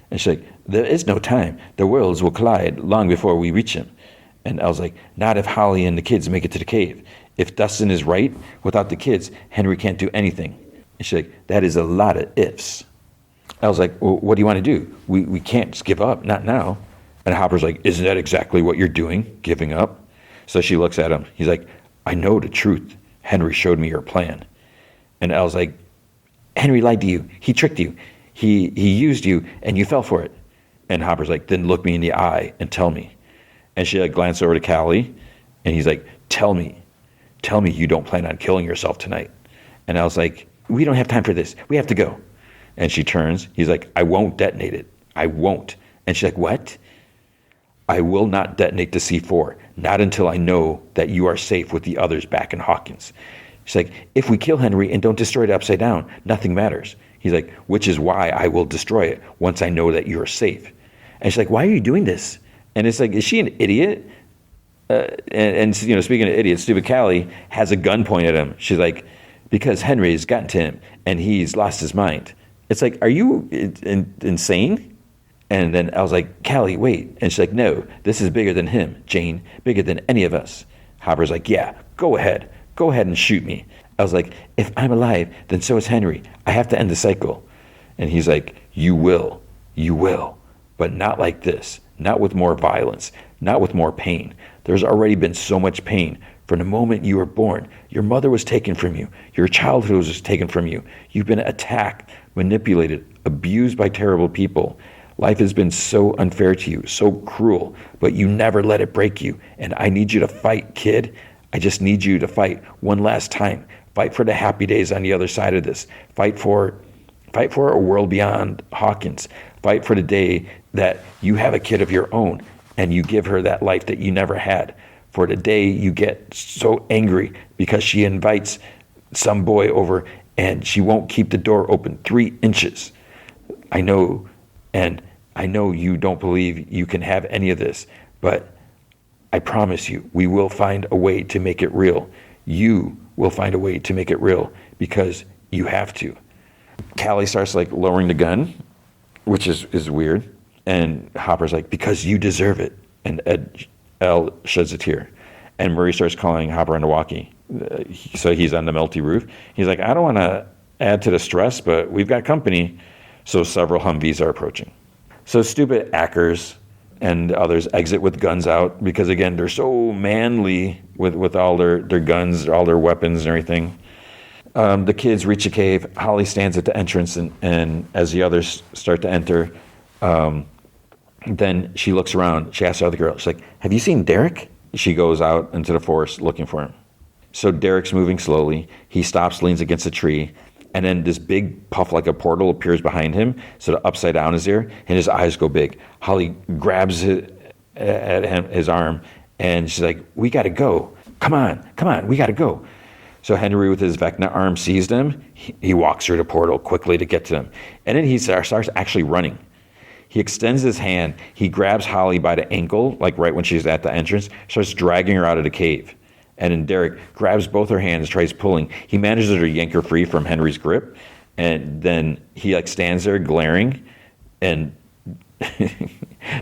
And she's like, there is no time. The worlds will collide long before we reach him. And Elle's like, not if Holly and the kids make it to the cave. If Dustin is right, without the kids, Henry can't do anything. And she's like, that is a lot of ifs. Elle's like, well, what do you want to do? We can't just give up, not now. And Hopper's like, isn't that exactly what you're doing, giving up? So she looks at him. He's like, I know the truth. Henry showed me your plan. And Elle's like, Henry lied to you. He tricked you. He used you, and you fell for it. And Hopper's like, then look me in the eye and tell me. And she like glances over to Callie, and he's like, tell me you don't plan on killing yourself tonight. And I was like, we don't have time for this. We have to go. And she turns. He's like, I won't detonate it. I won't. And she's like, what? I will not detonate the C4, not until I know that you are safe with the others back in Hawkins. She's like, if we kill Henry and don't destroy it upside down, nothing matters. He's like, which is why I will destroy it once I know that you're safe. And she's like, why are you doing this? And it's like, is she an idiot? And speaking of idiots, stupid Callie has a gun pointed at him. She's like, because Henry's gotten to him and he's lost his mind. It's like, are you insane? And then I was like, Callie, wait. And she's like, no, this is bigger than him, Jane, bigger than any of us. Hopper's like, yeah, go ahead and shoot me. I was like, if I'm alive, then so is Henry. I have to end the cycle. And he's like, you will, but not like this, not with more violence, not with more pain. There's already been so much pain. From the moment you were born, your mother was taken from you. Your childhood was taken from you. You've been attacked, manipulated, abused by terrible people. Life has been so unfair to you, so cruel, but you never let it break you. And I need you to fight, kid. I just need you to fight one last time. Fight for the happy days on the other side of this. Fight for a world beyond Hawkins. Fight for the day that you have a kid of your own and you give her that life that you never had. For the day you get so angry because she invites some boy over and she won't keep the door open 3 inches. I know you don't believe you can have any of this, but I promise you, we will find a way to make it real. You will find a way to make it real because you have to. Callie starts like lowering the gun, which is weird. And Hopper's like, because you deserve it. And Elle sheds a tear. And Murray starts calling Hopper on the walkie. So he's on the melty roof. He's like, I don't want to add to the stress, but we've got company. So several Humvees are approaching. So stupid Ackers and others exit with guns out because, again, they're so manly with all their guns, all their weapons and everything. The kids reach a cave. Holly stands at the entrance, and as the others start to enter, then she looks around. She asks the other girl, she's like, have you seen Derek? She goes out into the forest looking for him. So Derek's moving slowly. He stops, leans against a tree, and then this big puff like a portal appears behind him. So the upside down is there, and his eyes go big. Holly grabs his arm, and she's like, we got to go. Come on, we got to go. So Henry, with his Vecna arm, sees them. He walks through the portal quickly to get to them. And then he starts actually running. He extends his hand. He grabs Holly by the ankle, like right when she's at the entrance, starts dragging her out of the cave. And then Derek grabs both her hands, tries pulling. He manages to yank her free from Henry's grip. And then he like stands there glaring. And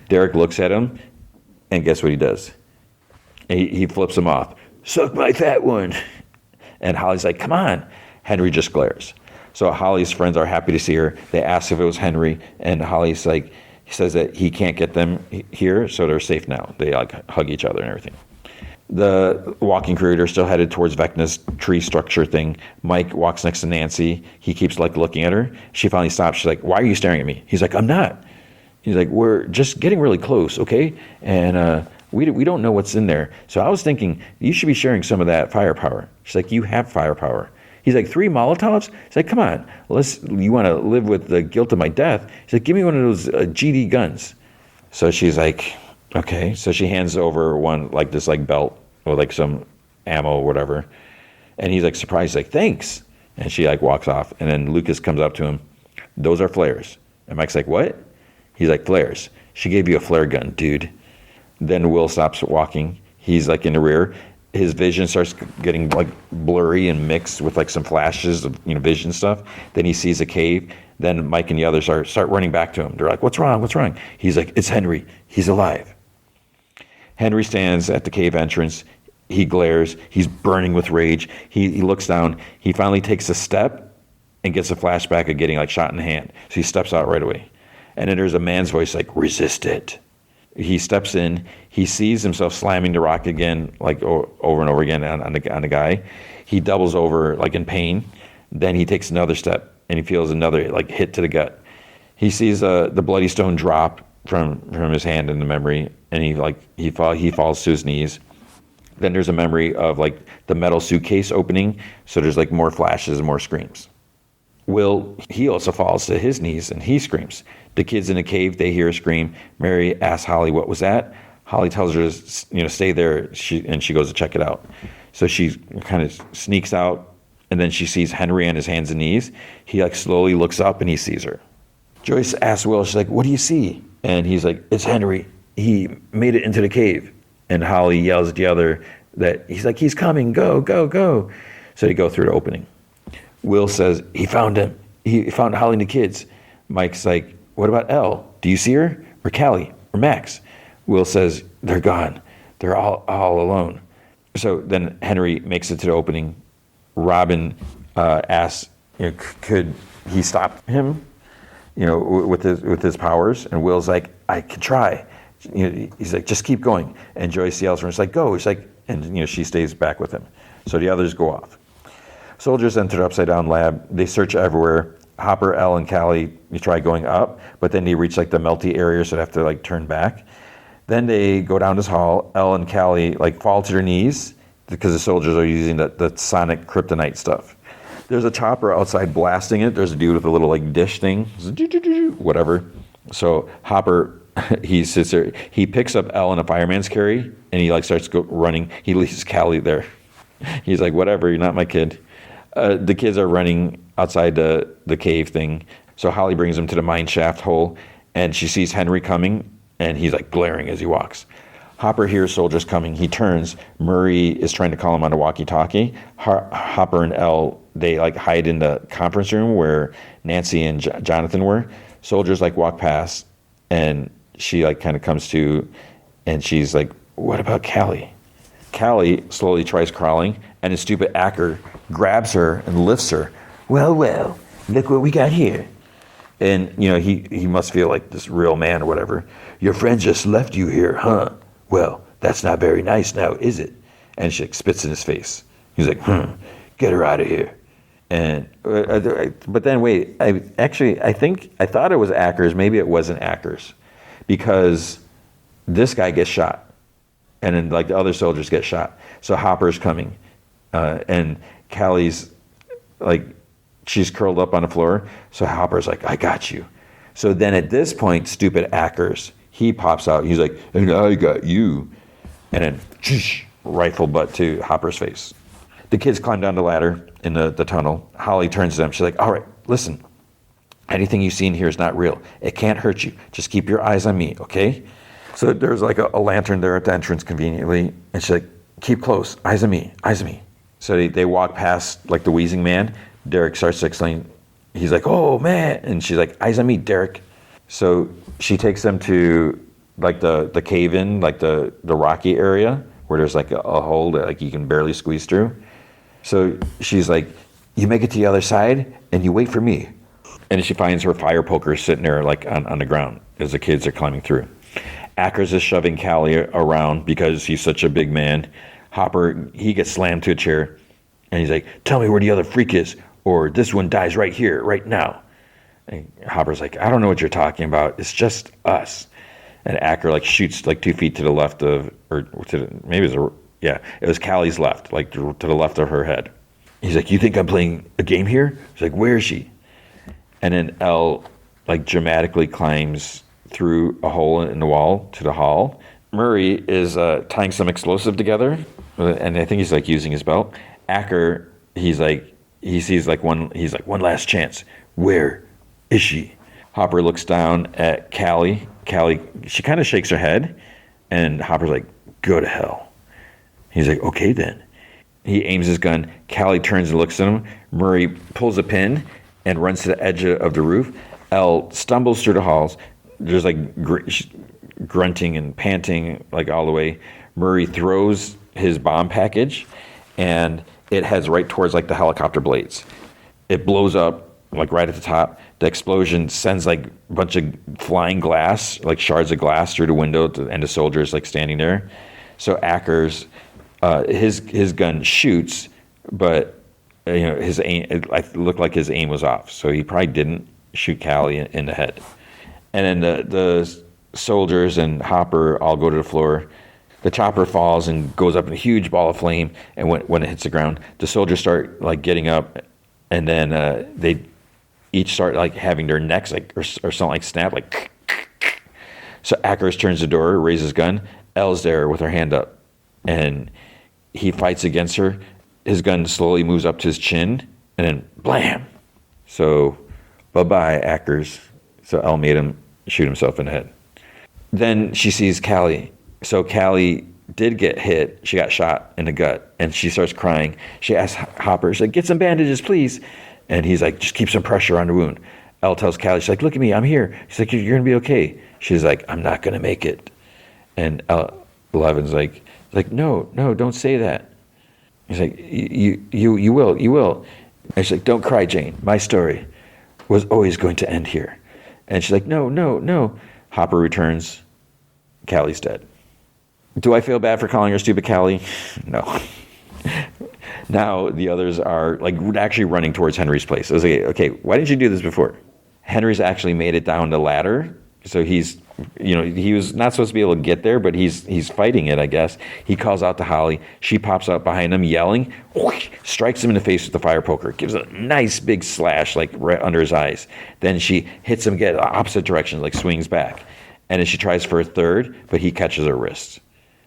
Derek looks at him. And guess what he does? He flips him off. Suck my fat one. And Holly's like, come on. Henry just glares. So Holly's friends are happy to see her. They ask if it was Henry. And Holly's like, he says that he can't get them here, so they're safe now. They like hug each other and everything. The walking crew, they're still headed towards Vecna's tree structure thing. Mike walks next to Nancy. He keeps like looking at her. She finally stops. She's like, why are you staring at me? He's like, I'm not. He's like, we're just getting really close, okay? And we don't know what's in there. So I was thinking, you should be sharing some of that firepower. She's like, you have firepower. He's like, 3 Molotovs? He's like, come on. You want to live with the guilt of my death? He's like, give me one of those GD guns. So she's like, okay. So she hands over one, like this like belt with like some ammo or whatever. And he's like surprised. He's like, thanks. And she like walks off. And then Lucas comes up to him. Those are flares. And Mike's like, what? He's like, flares. She gave you a flare gun, dude. Then Will stops walking. He's like in the rear. His vision starts getting like blurry and mixed with like some flashes of vision stuff. Then he sees a cave. Then Mike and the others start running back to him. They're like, what's wrong? What's wrong? He's like, it's Henry. He's alive. Henry stands at the cave entrance. He glares. He's burning with rage. He looks down. He finally takes a step and gets a flashback of getting like shot in the hand. So he steps out right away. And then there's a man's voice like, resist it. He steps in. He sees himself slamming the rock again, like over and over again on the guy. He doubles over like in pain. Then he takes another step and he feels another like hit to the gut. He sees the bloody stone drop from his hand in the memory, and he falls to his knees. Then there's a memory of like the metal suitcase opening. So there's like more flashes and more screams. Will, he also falls to his knees and he screams. The kids in the cave, they hear a scream. Mary asks Holly, what was that? Holly tells her to stay there, and she goes to check it out. So she kind of sneaks out, and then she sees Henry on his hands and knees. He like slowly looks up and he sees her. Joyce asks Will, she's like, what do you see? And he's like, it's Henry. He made it into the cave. And Holly yells at the other that he's coming, go, go, go. So they go through the opening. Will says, he found him. He found Holly and the kids. Mike's like, what about Elle? Do you see her? Or Callie? Or Max? Will says, they're gone. They're all alone. So then Henry makes it to the opening. Robin asks, could he stop him? With his powers. And Will's like, I could try. He's like, just keep going. And Joyce yells for him. It's like, go. He's like, and she stays back with him. So the others go off. Soldiers enter the upside down lab. They search everywhere. Hopper, Elle, and Callie, try going up, but then they reach like the melty area, so they have to like turn back. Then they go down this hall. Elle and Callie like fall to their knees because the soldiers are using the sonic kryptonite stuff. There's a chopper outside blasting it. There's a dude with a little like dish thing, whatever. So Hopper, he sits there. He picks up Elle in a fireman's carry, and he like starts running. He leaves Callie there. He's like, whatever, you're not my kid. The kids are running outside the cave thing. So Holly brings him to the mine shaft hole, and she sees Henry coming, and he's like glaring as he walks. Hopper hears soldiers coming. He turns. Murray is trying to call him on a walkie-talkie. Hopper and Elle, they like hide in the conference room where Nancy and Jonathan were. Soldiers like walk past, and she like kind of comes to, and she's like, what about Callie? Callie slowly tries crawling, and his stupid Acker grabs her and lifts her. Well, look what we got here. And, he must feel like this real man or whatever. Your friend just left you here, huh? Well, that's not very nice now, is it? And she spits in his face. He's like, get her out of here. And, but then wait, I thought it was Acker's. Maybe it wasn't Acker's. Because this guy gets shot. And then like the other soldiers get shot. So Hopper's coming. And Callie's like, she's curled up on the floor. So Hopper's like, I got you. So then at this point, stupid Ackers, he pops out. He's like, and I got you. And then rifle butt to Hopper's face. The kids climb down the ladder in the tunnel. Holly turns to them. She's like, all right, listen. Anything you see in here is not real. It can't hurt you. Just keep your eyes on me, okay? So there's like a lantern there at the entrance conveniently. And she's like, keep close. Eyes on me. Eyes on me. So they walk past like the wheezing man. Derek starts to explain. He's like, oh, man. And she's like, eyes on me, Derek. So she takes them to like the cave-in, like the rocky area where there's like a hole that like you can barely squeeze through. So she's like, you make it to the other side and you wait for me. And she finds her fire poker sitting there like on the ground as the kids are climbing through. Ackers is shoving Callie around because he's such a big man. Hopper, he gets slammed to a chair and he's like, tell me where the other freak is or this one dies right here, right now. And Hopper's like, I don't know what you're talking about. It's just us. And Acker like shoots like 2 feet to the left of, or to the, maybe it was Callie's left, like to the left of her head. He's like, you think I'm playing a game here? He's like, where is she? And then Elle like dramatically climbs through a hole in the wall to the hall. Murray is tying some explosive together, and I think he's like using his belt. Acker, he sees like one last chance. Where is she? Hopper looks down at Callie. Callie, she kind of shakes her head, and Hopper's like, go to hell. He's like, okay then. He aims his gun. Callie turns and looks at him. Murray pulls a pin and runs to the edge of the roof. Elle stumbles through the halls. There's like grunting and panting like all the way. Murray throws his bomb package, and it heads right towards like the helicopter blades. It blows up like right at the top. The explosion sends like a bunch of flying glass, like shards of glass through the window, and the soldiers like standing there. So Ackers, his gun shoots, but his aim, it looked like his aim was off. So he probably didn't shoot Callie in the head. And then the soldiers and Hopper all go to the floor. The chopper falls and goes up in a huge ball of flame. And when it hits the ground, the soldiers start like getting up, and then they each start like having their necks like or something like snap like. So Akers turns the door, raises his gun. Elle's there with her hand up, and he fights against her. His gun slowly moves up to his chin, and then blam. So bye-bye, Akers. So Elle made him shoot himself in the head. Then she sees Callie. So Callie did get hit. She got shot in the gut, and she starts crying. She asks Hopper, she's like, get some bandages, please. And he's like, just keep some pressure on the wound. Elle tells Callie, she's like, look at me, I'm here. She's like, you're going to be okay. She's like, I'm not going to make it. And Eleven's like, no, don't say that. He's like, you will. And she's like, don't cry, Jane. My story was always going to end here. And she's like, no. Hopper returns. Callie's dead. Do I feel bad for calling her stupid Callie? No. Now the others are like actually running towards Henry's place. I was like, okay, why didn't you do this before? Henry's actually made it down the ladder. So he's, he was not supposed to be able to get there, but he's fighting it, I guess. He calls out to Holly. She pops up behind him, yelling, whoosh, strikes him in the face with the fire poker, gives a nice big slash, like right under his eyes. Then she hits him again, opposite directions, like swings back. And then she tries for a third, but he catches her wrist.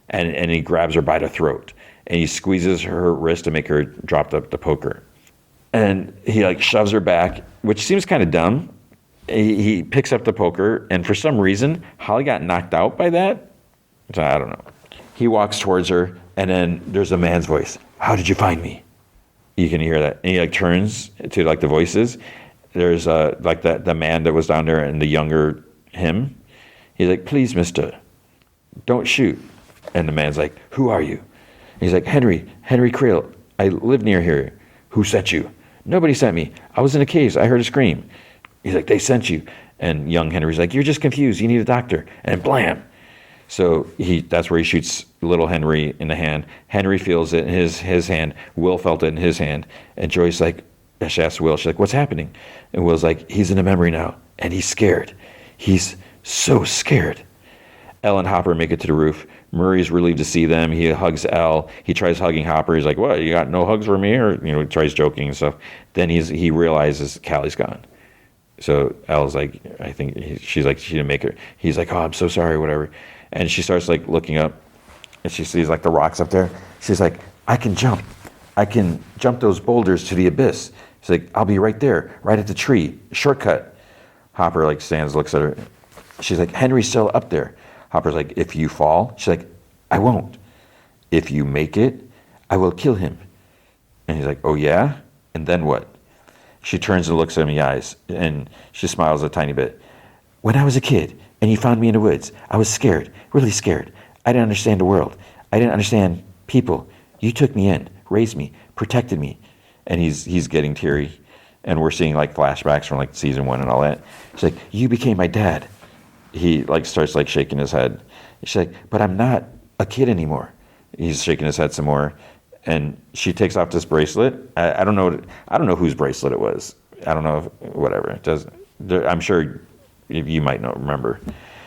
And he grabs her by the throat. And he squeezes her wrist to make her drop the poker. And he like shoves her back, which seems kind of dumb. He picks up the poker, and for some reason, Holly got knocked out by that. So I don't know. He walks towards her, and then there's a man's voice. How did you find me? You can hear that. And he like turns to like the voices. There's like the man that was down there and the younger him. He's like, please, mister, don't shoot. And the man's like, who are you? He's like, Henry Creel. I live near here. Who sent you? Nobody sent me. I was in a cave. I heard a scream. He's like, they sent you. And young Henry's like, you're just confused. You need a doctor. And blam. So that's where he shoots little Henry in the hand. Henry feels it in his hand. Will felt it in his hand. And Joy's like, she asks Will, she's like, what's happening? And Will's like, he's in a memory now. And he's scared. He's so scared. Elle and Hopper make it to the roof. Murray's relieved to see them. He hugs Elle. He tries hugging Hopper. He's like, what, you got no hugs for me? Or, he tries joking and stuff. Then he realizes Callie's gone. So Elle's like, she's like, she didn't make her. He's like, oh, I'm so sorry, whatever. And she starts like looking up, and she sees like the rocks up there. She's like, I can jump those boulders to the abyss. She's like, I'll be right there, right at the tree, shortcut. Hopper like stands, looks at her. She's like, Henry's still up there. Hopper's like, if you fall, she's like, I won't. If you make it, I will kill him. And he's like, oh yeah? And then what? She turns and looks at him in the eyes, and she smiles a tiny bit. When I was a kid, and you found me in the woods, I was scared, really scared. I didn't understand the world. I didn't understand people. You took me in, raised me, protected me. And he's getting teary, and we're seeing like flashbacks from like season 1 and all that. She's like, you became my dad. He like starts like shaking his head. She's like, but I'm not a kid anymore. He's shaking his head some more. And she takes off this bracelet. I don't know whose bracelet it was. I don't know whatever. I'm sure you might not remember.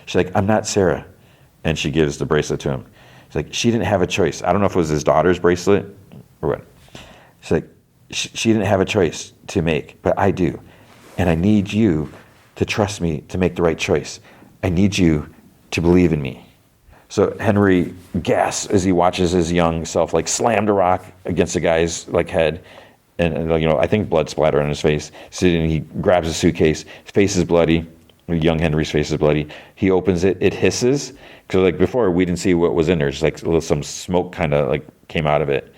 She's like, I'm not Sarah. And she gives the bracelet to him. She's like, she didn't have a choice. I don't know if it was his daughter's bracelet or what. She's like, she didn't have a choice to make, but I do. And I need you to trust me to make the right choice. I need you to believe in me. So Henry gasps as he watches his young self like slam the rock against the guy's like head, and I think blood splatter on his face. So then he grabs a suitcase. His face is bloody. Young Henry's face is bloody. He opens it. It hisses because like before we didn't see what was in there. Just like some smoke kind of like came out of it.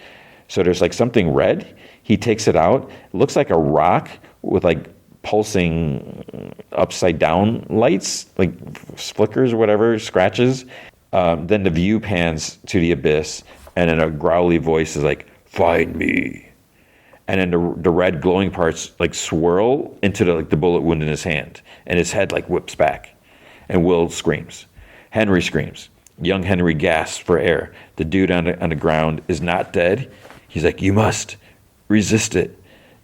So there's like something red. He takes it out. It looks like a rock with like pulsing upside down lights, like flickers or whatever, scratches. Then the view pans to the abyss, and then a growly voice is like, find me. And then the red glowing parts like swirl into the bullet wound in his hand, and his head like whips back. And Will screams. Henry screams. Young Henry gasps for air. The dude on the ground is not dead. He's like, you must resist it.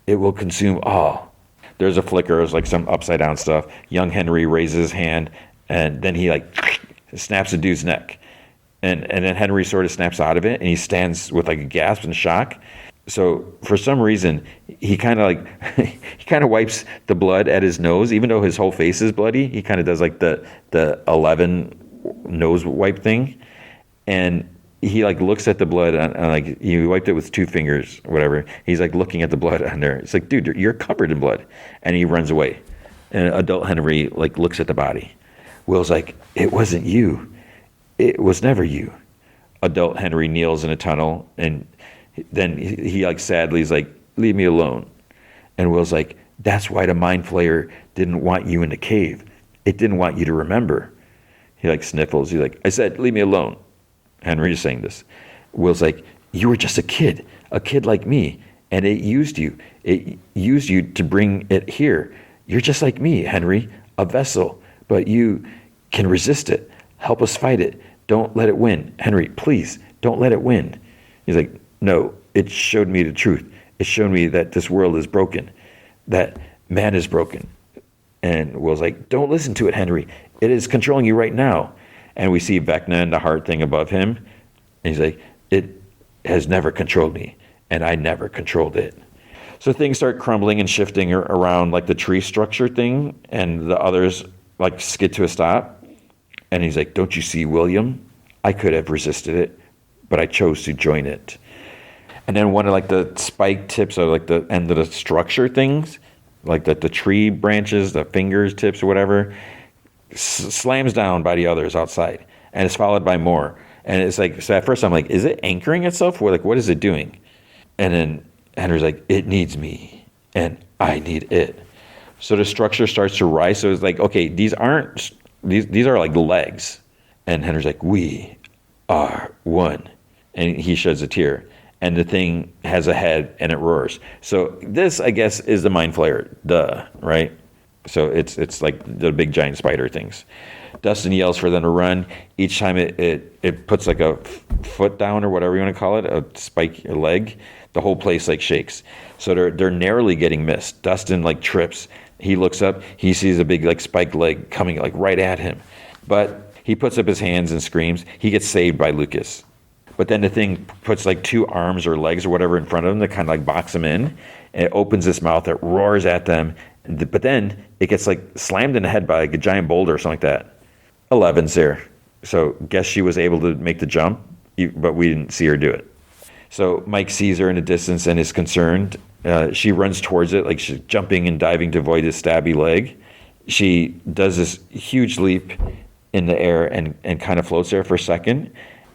It will consume all. There's a flicker. There's like some upside down stuff. Young Henry raises his hand, and then he like snaps the dude's neck. And then Henry sort of snaps out of it, and he stands with like a gasp and shock. So for some reason, he kind of like he kind of wipes the blood at his nose, even though his whole face is bloody. He kind of does like the 11 nose wipe thing, and he like looks at the blood and like he wiped it with 2 fingers, whatever. He's like looking at the blood on there. It's like, dude, you're covered in blood, and he runs away. And adult Henry like looks at the body. Will's like, it wasn't you. It was never you. Adult Henry kneels in a tunnel, and then he like sadly is like, leave me alone. And Will's like, that's why the mind flayer didn't want you in the cave. It didn't want you to remember. He like sniffles. He's like, I said, leave me alone. Henry's saying this. Will's like, you were just a kid like me, and it used you. It used you to bring it here. You're just like me, Henry, a vessel, but you can resist it. Help us fight it. Don't let it win. Henry, please, don't let it win. He's like, no, it showed me the truth. It showed me that this world is broken, that man is broken. And Will's like, don't listen to it, Henry. It is controlling you right now. And we see Vecna and the heart thing above him. And he's like, it has never controlled me, and I never controlled it. So things start crumbling and shifting around like the tree structure thing, and the others like skid to a stop. And he's like, don't you see, William? I could have resisted it, but I chose to join it. And then one of like the spike tips of like the end of the structure things, like the tree branches, the fingers tips or whatever, slams down by the others outside, and it's followed by more. And it's like, so at first I'm like, is it anchoring itself? Or like, what is it doing? And then Henry's like, it needs me, and I need it. So the structure starts to rise. So it's like, okay, these are like legs. And Henry's like, we are one. And he sheds a tear. And the thing has a head, and it roars. So this, I guess, is the mind flayer. Duh, right? So it's like the big giant spider things. Dustin yells for them to run. Each time it puts like a foot down or whatever you want to call it, a spike, a leg, the whole place like shakes. So they're narrowly getting missed. Dustin like trips. He looks up. He sees a big like spiked leg coming like right at him. But he puts up his hands and screams. He gets saved by Lucas. But then the thing puts like 2 arms or legs or whatever in front of him to kind of like box him in. And it opens its mouth. It roars at them. But then it gets like slammed in the head by like a giant boulder or something like that. 11's there. So guess she was able to make the jump, but we didn't see her do it. So Mike sees her in the distance and is concerned. She runs towards it, like she's jumping and diving to avoid his stabby leg. She does this huge leap in the air and kind of floats there for a second.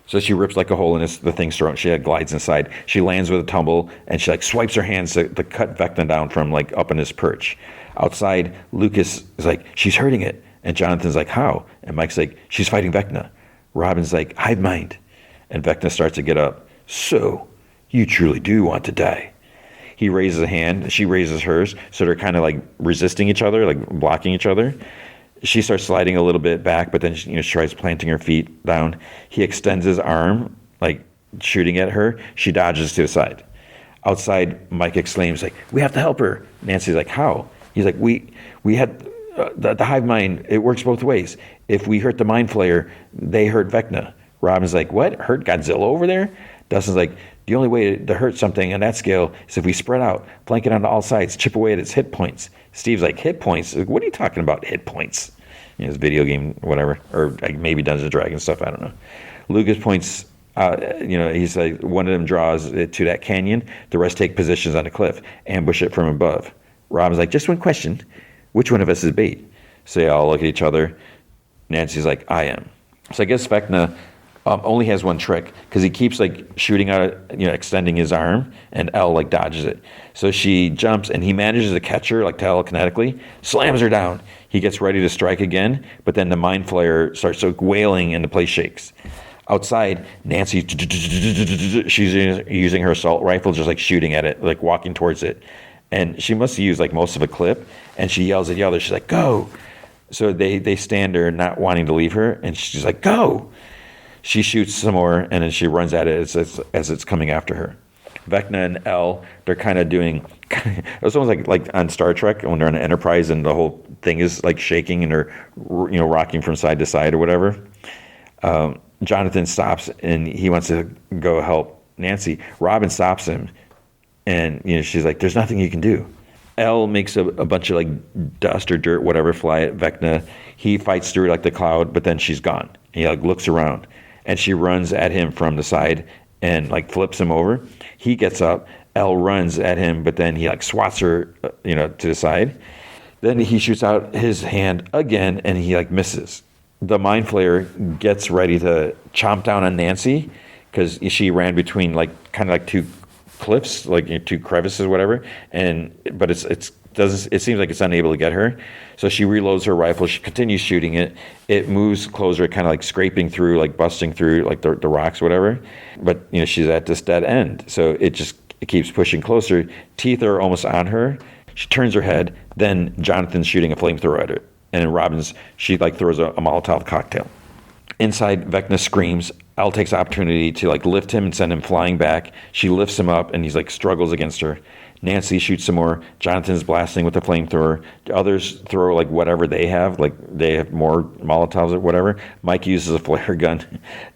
So she rips like a hole in the thing's throat. She glides inside. She lands with a tumble, and she like swipes her hands to cut Vecna down from like up in his perch. Outside, Lucas is like, she's hurting it. And Jonathan's like, how? And Mike's like, she's fighting Vecna. Robin's like, hive mind. And Vecna starts to get up. So, you truly do want to die. He raises a hand. She raises hers. So they're kind of like resisting each other, like blocking each other. She starts sliding a little bit back, but then she tries planting her feet down. He extends his arm, like shooting at her. She dodges to the side. Outside, Mike exclaims, like, we have to help her. Nancy's like, how? He's like, we had the hive mind. It works both ways. If we hurt the mind flayer, they hurt Vecna. Robin's like, what? Hurt Godzilla over there? Dustin's like, the only way to hurt something on that scale is if we spread out, flank it on all sides, chip away at its hit points. Steve's like, hit points? Like, what are you talking about, hit points? His video game, whatever, or like maybe Dungeons and Dragons stuff, I don't know. Lucas points out, he's like, one of them draws it to that canyon, the rest take positions on the cliff, ambush it from above. Robin's like, just one question, which one of us is bait? So they all look at each other. Nancy's like, I am. So I guess Vecna only has one trick, because he keeps like shooting out, extending his arm, and Elle like dodges it. So she jumps, and he manages to catch her like telekinetically, slams her down. He gets ready to strike again, but then the mind flayer starts like wailing, and the place shakes. Outside, Nancy, she's using her assault rifle, just like shooting at it, like walking towards it. And she must have used like most of a clip, and she yells at the others. She's like, go. So they stand there not wanting to leave her, and she's like, go. She shoots some more, and then she runs at it as it's coming after her. Vecna and Elle, they're kind of doing, it's almost like on Star Trek when they're on an Enterprise and the whole thing is like shaking and they're rocking from side to side or whatever. Jonathan stops and he wants to go help Nancy. Robin stops him, and she's like, "There's nothing you can do." Elle makes a bunch of like dust or dirt, whatever, fly at Vecna. He fights through like the cloud, but then she's gone. He like looks around, and she runs at him from the side and like flips him over. He gets up. Elle runs at him, but then he like swats her, to the side. Then he shoots out his hand again, and he like misses. The Mind Flayer gets ready to chomp down on Nancy because she ran between like kind of like two cliffs, like two crevices, whatever. But it seems like it's unable to get her. So she reloads her rifle. She continues shooting it. It moves closer, kind of like scraping through, like busting through, like the rocks, whatever. But she's at this dead end. So it keeps pushing closer. Teeth are almost on her. She turns her head. Then Jonathan's shooting a flamethrower at her. And she like throws a Molotov cocktail. Inside, Vecna screams. Elle takes the opportunity to like lift him and send him flying back. She lifts him up and he's like struggles against her. Nancy shoots some more. Jonathan's blasting with the flamethrower. The others throw like whatever they have. Like they have more Molotovs or whatever. Mike uses a flare gun.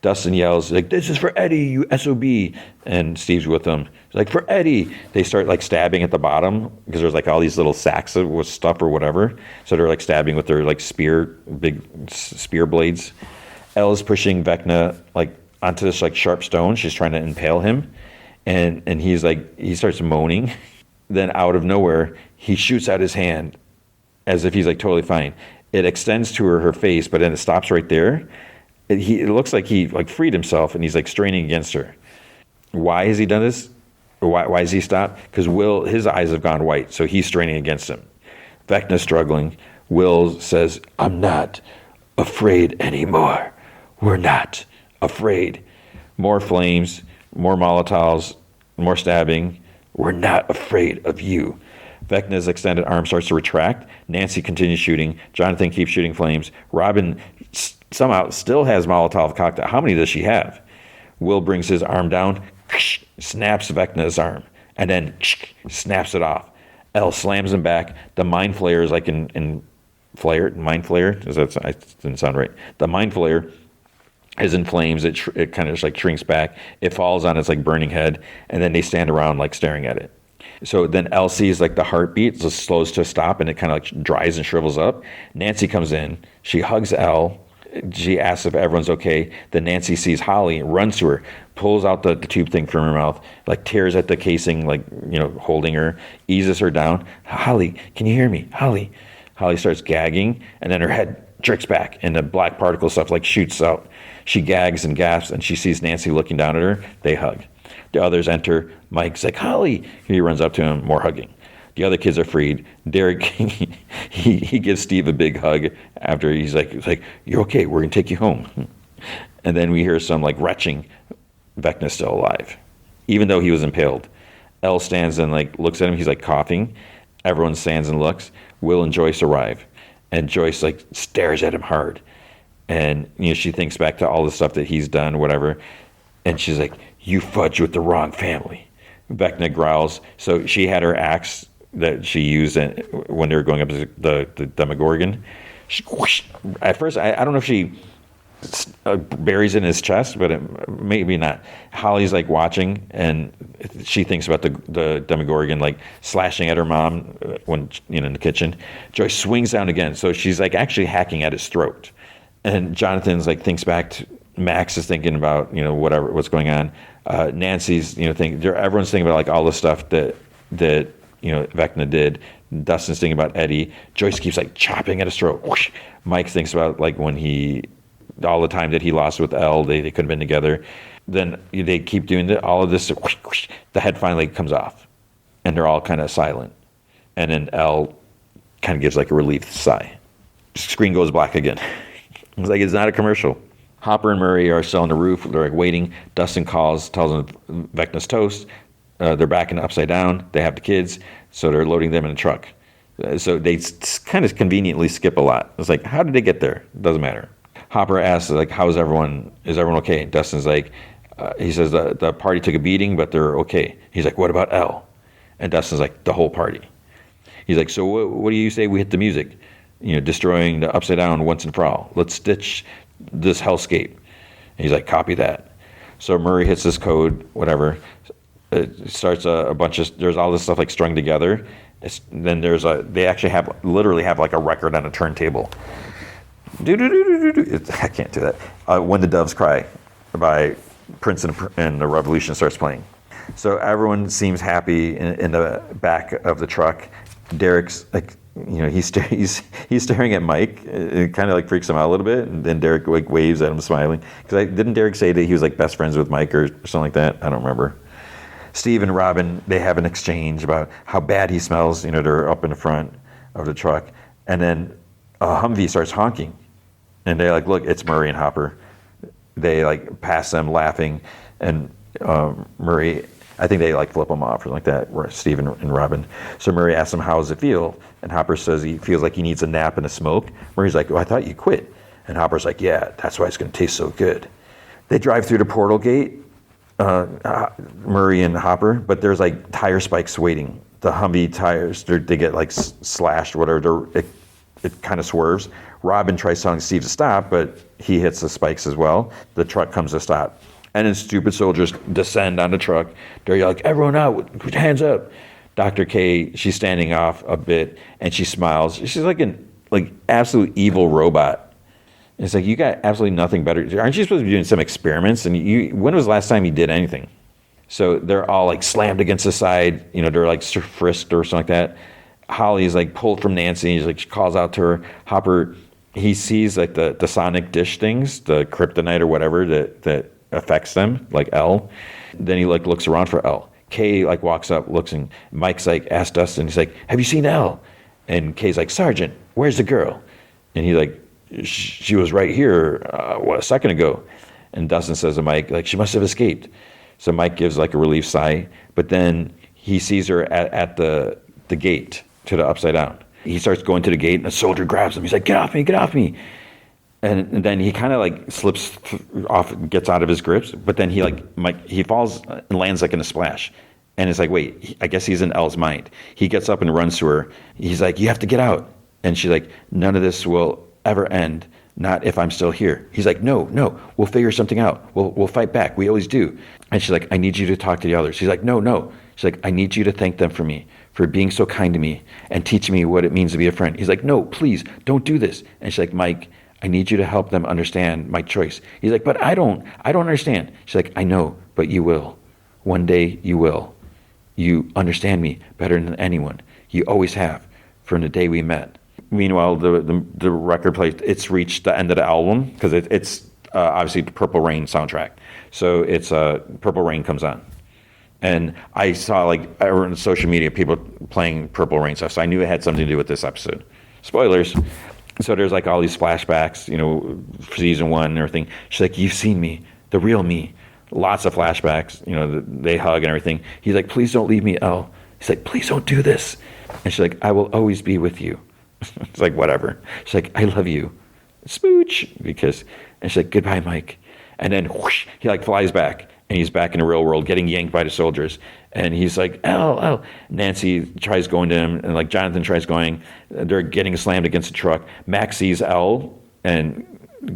Dustin yells like, "This is for Eddie, you SOB." And Steve's with them. He's like, "For Eddie." They start like stabbing at the bottom because there's like all these little sacks with stuff or whatever. So they're like stabbing with their like big spear blades. Elle is pushing Vecna like onto this like sharp stone. She's trying to impale him, and he starts moaning. Then out of nowhere, he shoots out his hand as if he's like totally fine. It extends to her face, but then it stops right there. It looks like he like freed himself, and he's like straining against her. Why has he done this? Or why has he stopped? Because his eyes have gone white, so he's straining against him. Vecna's struggling. Will says, "I'm not afraid anymore. We're not afraid." More flames, more Molotovs, more stabbing. "We're not afraid of you." Vecna's extended arm starts to retract. Nancy continues shooting. Jonathan keeps shooting flames. Robin somehow still has Molotov cocktail. How many does she have? Will brings his arm down, snaps Vecna's arm, and then snaps it off. Elle slams him back. The Mind Flayer is like in Flare, Mind Flayer? That didn't sound right. The Mind Flayer is in flames. It kind of just like shrinks back. It falls on its like burning head, and then they stand around like staring at it. So then Elle sees like the heartbeat, so it slows to a stop, and it kind of like dries and shrivels up. Nancy comes in. She hugs Elle. She asks if everyone's okay. Then Nancy sees Holly, runs to her, pulls out the tube thing from her mouth, like tears at the casing, like holding her, eases her down. "Holly, can you hear me? Holly." Holly starts gagging, and then her head jerks back, and the black particle stuff like shoots out. She gags and gasps, and she sees Nancy looking down at her. They hug. The others enter. Mike's like, "Holly." He runs up to him, more hugging. The other kids are freed. Derek, he gives Steve a big hug after he's like, "You're okay. We're going to take you home." And then we hear some like retching. Vecna's still alive, even though he was impaled. Elle stands and like looks at him. He's like coughing. Everyone stands and looks. Will and Joyce arrive, and Joyce like stares at him hard. And she thinks back to all the stuff that he's done, whatever. And she's like, "You fudged with the wrong family." Vecna growls. So she had her axe that she used when they were going up to the Demogorgon. At first, I don't know if she buries it in his chest, but maybe not. Holly's like watching, and she thinks about the Demogorgon like slashing at her mom when in the kitchen. Joyce swings down again, so she's like actually hacking at his throat. And Jonathan's like thinks back to Max is thinking about what's going on. Nancy's everyone's thinking about like all the stuff that Vecna did. Dustin's thinking about Eddie. Joyce keeps like chopping at his throat. Whoosh. Mike thinks about like when all the time that he lost with Elle, they couldn't have been together. Then they keep doing all of this. Whoosh, whoosh. The head finally comes off, and they're all kind of silent. And then Elle kind of gives like a relieved sigh. Screen goes black again. It's like it's not a commercial. Hopper and Murray are still on the roof. They're like waiting. Dustin tells them Vecna's toast. They're backing upside down. They have the kids, so they're loading them in a truck. So they kind of conveniently skip a lot. It's like, how did they get there? Doesn't matter. Hopper asks, like, how's everyone? Is everyone okay? Dustin's like, he says the party took a beating, but they're okay. He's like, what about Elle? And Dustin's like, the whole party. He's like, so what do you say we hit the music? Destroying the upside down once and for all. Let's ditch this hellscape. And he's like, copy that. So Murray hits this code, whatever. It starts a bunch of, there's all this stuff like strung together. Then they actually literally have like a record on a turntable. I can't do that. When the Doves Cry by Prince and the Revolution starts playing. So everyone seems happy in the back of the truck. Derek's like, he's staring at Mike. It kind of like freaks him out a little bit. And then Derek like waves at him, smiling. Because didn't Derek say that he was like best friends with Mike or something like that? I don't remember. Steve and Robin, they have an exchange about how bad he smells. They're up in the front of the truck, and then a Humvee starts honking, and they're like, "Look, it's Murray and Hopper." They like pass them laughing, and Murray, I think they like flip him off or like that. Steve and Robin. So Murray asks him, "How does it feel?" And Hopper says he feels like he needs a nap and a smoke. Murray's like, "Oh, I thought you quit." And Hopper's like, "Yeah, that's why it's going to taste so good." They drive through the portal gate. Murray and Hopper, but there's like tire spikes waiting. The Humvee tires, they get like slashed, whatever. It kind of swerves. Robin tries telling Steve to stop, but he hits the spikes as well. The truck comes to stop. And then stupid soldiers descend on the truck. They're like, everyone out, put your hands up. Dr. K, she's standing off a bit and she smiles. She's like an absolute evil robot. It's like, you got absolutely nothing better. Aren't you supposed to be doing some experiments? And when was the last time you did anything? So they're all like slammed against the side. They're like frisked or something like that. Holly's like pulled from Nancy. He's like, she calls out to her. Hopper, he sees like the sonic dish things, the kryptonite or whatever that affects them, like L. Then he like looks around for L. Kay like walks up, looks, and Mike's like, asks Dustin, he's like, have you seen L? And Kay's like, Sergeant, where's the girl? And he's like, she was right here a second ago. And Dustin says to Mike, like, she must have escaped. So Mike gives like a relief sigh, but then he sees her at the gate to the Upside Down. He starts going to the gate and a soldier grabs him. He's like, get off me, get off me. And then he kind of like slips off, gets out of his grips, but then he falls and lands like in a splash. And it's like, wait, I guess he's in Elle's mind. He gets up and runs to her. He's like, you have to get out. And she's like, none of this will ever end, not if I'm still here. He's like, no, we'll figure something out. We'll fight back. We always do. And she's like, I need you to talk to the others. He's like, no. She's like, I need you to thank them for me, for being so kind to me and teaching me what it means to be a friend. He's like, no, please don't do this. And she's like, Mike, I need you to help them understand my choice. He's like, but I don't understand. She's like, I know, but you will. One day you will. You understand me better than anyone. You always have, from the day we met. Meanwhile, the record plays. It's reached the end of the album because it's obviously the Purple Rain soundtrack. So it's Purple Rain comes on, and I saw like on social media people playing Purple Rain stuff. So I knew it had something to do with this episode. Spoilers. So there's like all these flashbacks, for season 1 and everything. She's like, you've seen me, the real me. Lots of flashbacks. They hug and everything. He's like, please don't leave me, Elle. He's like, please don't do this. And she's like, I will always be with you. It's like, whatever. She's like, I love you. Smooch. And she's like, goodbye, Mike. And then whoosh, he like flies back and he's back in the real world getting yanked by the soldiers. And he's like, Elle. Nancy tries going to him and like Jonathan tries going. They're getting slammed against the truck. Max sees Elle and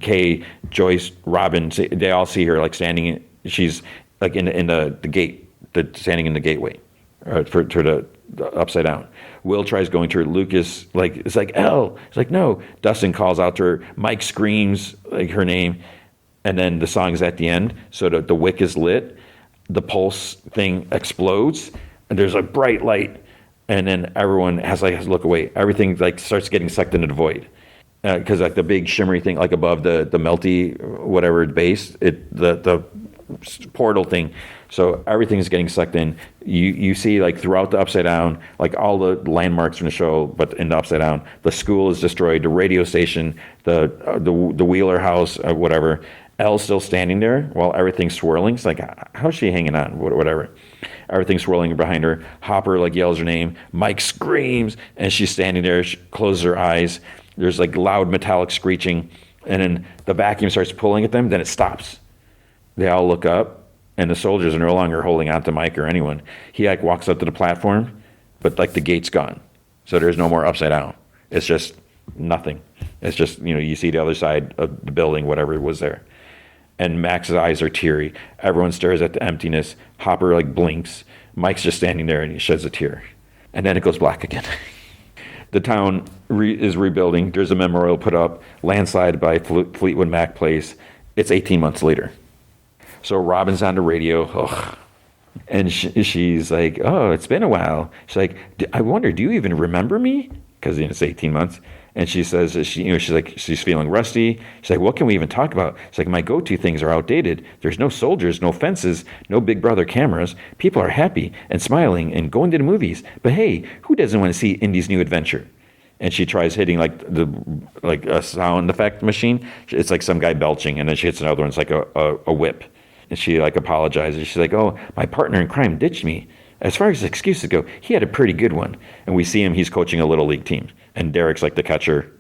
Kay, Joyce, Robin. They all see her like standing. She's like in the gate, standing in the gateway for the Upside Down. Will tries going to her. Lucas, it's like, Elle. It's like, no. Dustin calls out to her. Mike screams like her name. And then the song is at the end. So the wick is lit. The pulse thing explodes. And there's a bright light. And then everyone has to look away. Everything like starts getting sucked into the void. Because like the big shimmery thing, like above the melty whatever base, the portal thing. So everything's getting sucked in. You see like throughout the Upside Down, like all the landmarks from the show, but in the Upside Down, the school is destroyed, the radio station, the Wheeler house, whatever. Elle's still standing there while everything's swirling. It's like, how's she hanging on? Whatever. Everything's swirling behind her. Hopper like yells her name. Mike screams, and she's standing there. She closes her eyes. There's like loud metallic screeching, and then the vacuum starts pulling at them. Then it stops. They all look up. And the soldiers are no longer holding on to Mike or anyone. He like walks up to the platform, but like the gate's gone. So there's no more Upside Down. It's just nothing. It's just, you see the other side of the building, whatever was there. And Max's eyes are teary. Everyone stares at the emptiness. Hopper like blinks. Mike's just standing there and he sheds a tear. And then it goes black again. The town is rebuilding. There's a memorial put up. Landslide by Fleetwood Mac plays. It's 18 months later. So Robin's on the radio. Ugh. And she's like, oh, it's been a while. She's like, I wonder, do you even remember me? Because it's 18 months. And she says, she's like, she's feeling rusty. She's like, what can we even talk about? She's like, my go-to things are outdated. There's no soldiers, no fences, no Big Brother cameras. People are happy and smiling and going to the movies. But hey, who doesn't want to see Indy's new adventure? And she tries hitting like a sound effect machine. It's like some guy belching, and then she hits another one. It's like a whip. And she like apologizes. She's like, oh, my partner in crime ditched me. As far as excuses go, he had a pretty good one. And we see him, he's coaching a little league team. And Derek's like the catcher.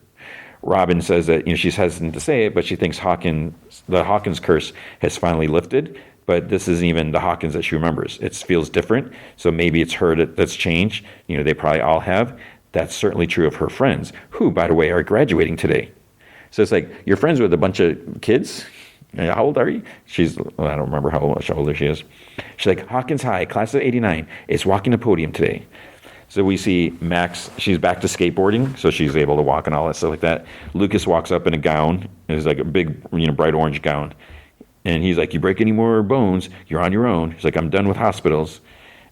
Robin says that, she's hesitant to say it, but she thinks the Hawkins curse has finally lifted. But this isn't even the Hawkins that she remembers. It feels different. So maybe it's her that's changed. They probably all have. That's certainly true of her friends, who, by the way, are graduating today. So it's like, you're friends with a bunch of kids? How old are you? I don't remember how older she is. She's like, Hawkins High, class of 89, is walking the podium today. So we see Max, she's back to skateboarding, so she's able to walk and all that stuff like that. Lucas walks up in a gown. It's like a big, bright orange gown. And he's like, you break any more bones, you're on your own. He's like, I'm done with hospitals.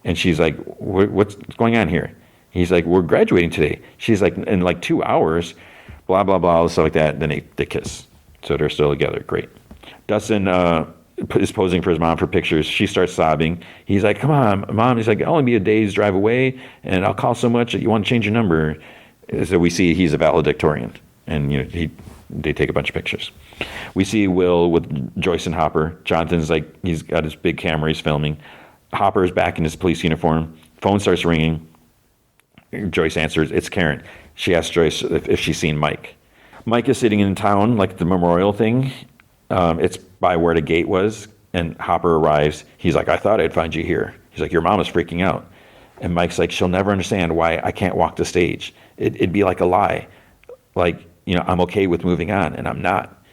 And she's like, what's going on here? He's like, we're graduating today. She's like, in like 2 hours, blah, blah, blah, stuff like that. Then they kiss. So they're still together. Great. Dustin is posing for his mom for pictures. She starts sobbing. He's like, come on, Mom. He's like, I'll only be a day's drive away, and I'll call so much that you want to change your number. So we see he's a valedictorian, and they take a bunch of pictures. We see Will with Joyce and Hopper. Jonathan's like, he's got his big camera, he's filming. Hopper's back in his police uniform. Phone starts ringing. Joyce answers, it's Karen. She asks Joyce if she's seen Mike. Mike is sitting in town, like the memorial thing. It's by where the gate was, and Hopper arrives. He's like, I thought I'd find you here. He's like, your mom is freaking out. And Mike's like, she'll never understand why I can't walk the stage. It'd be like a lie. Like, I'm okay with moving on, and I'm not.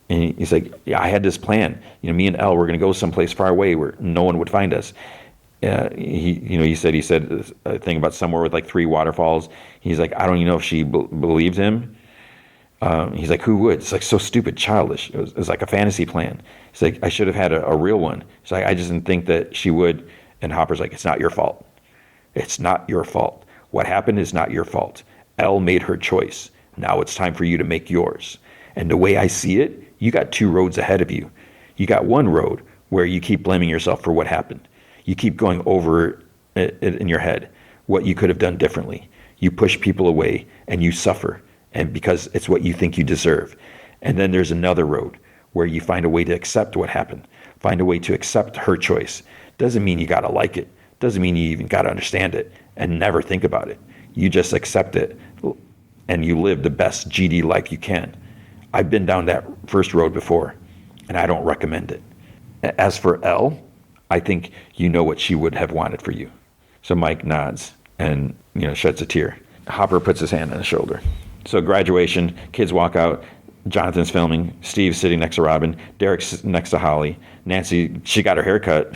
And he's like, yeah, I had this plan. Me and Elle were going to go someplace far away where no one would find us. He said a thing about somewhere with like 3 waterfalls. He's like, I don't even know if she believed him. He's like, who would? It's like so stupid, childish. It was like a fantasy plan. He's like, I should have had a real one. He's like, I just didn't think that she would. And Hopper's like, it's not your fault. It's not your fault. What happened is not your fault. Elle made her choice. Now it's time for you to make yours. And the way I see it, you got 2 roads ahead of you. You got one road where you keep blaming yourself for what happened. You keep going over it in your head, what you could have done differently. You push people away and you suffer, and because it's what you think you deserve. And then there's another road where you find a way to accept what happened, find a way to accept her choice. Doesn't mean you got to like it. Doesn't mean you even got to understand it and never think about it. You just accept it and you live the best GD life you can. I've been down that first road before, and I don't recommend it. As for Elle, I think you know what she would have wanted for you. So Mike nods and, sheds a tear. Hopper puts his hand on his shoulder. So graduation, kids walk out. Jonathan's filming. Steve's sitting next to Robin. Derek's next to Holly. Nancy, she got her hair cut,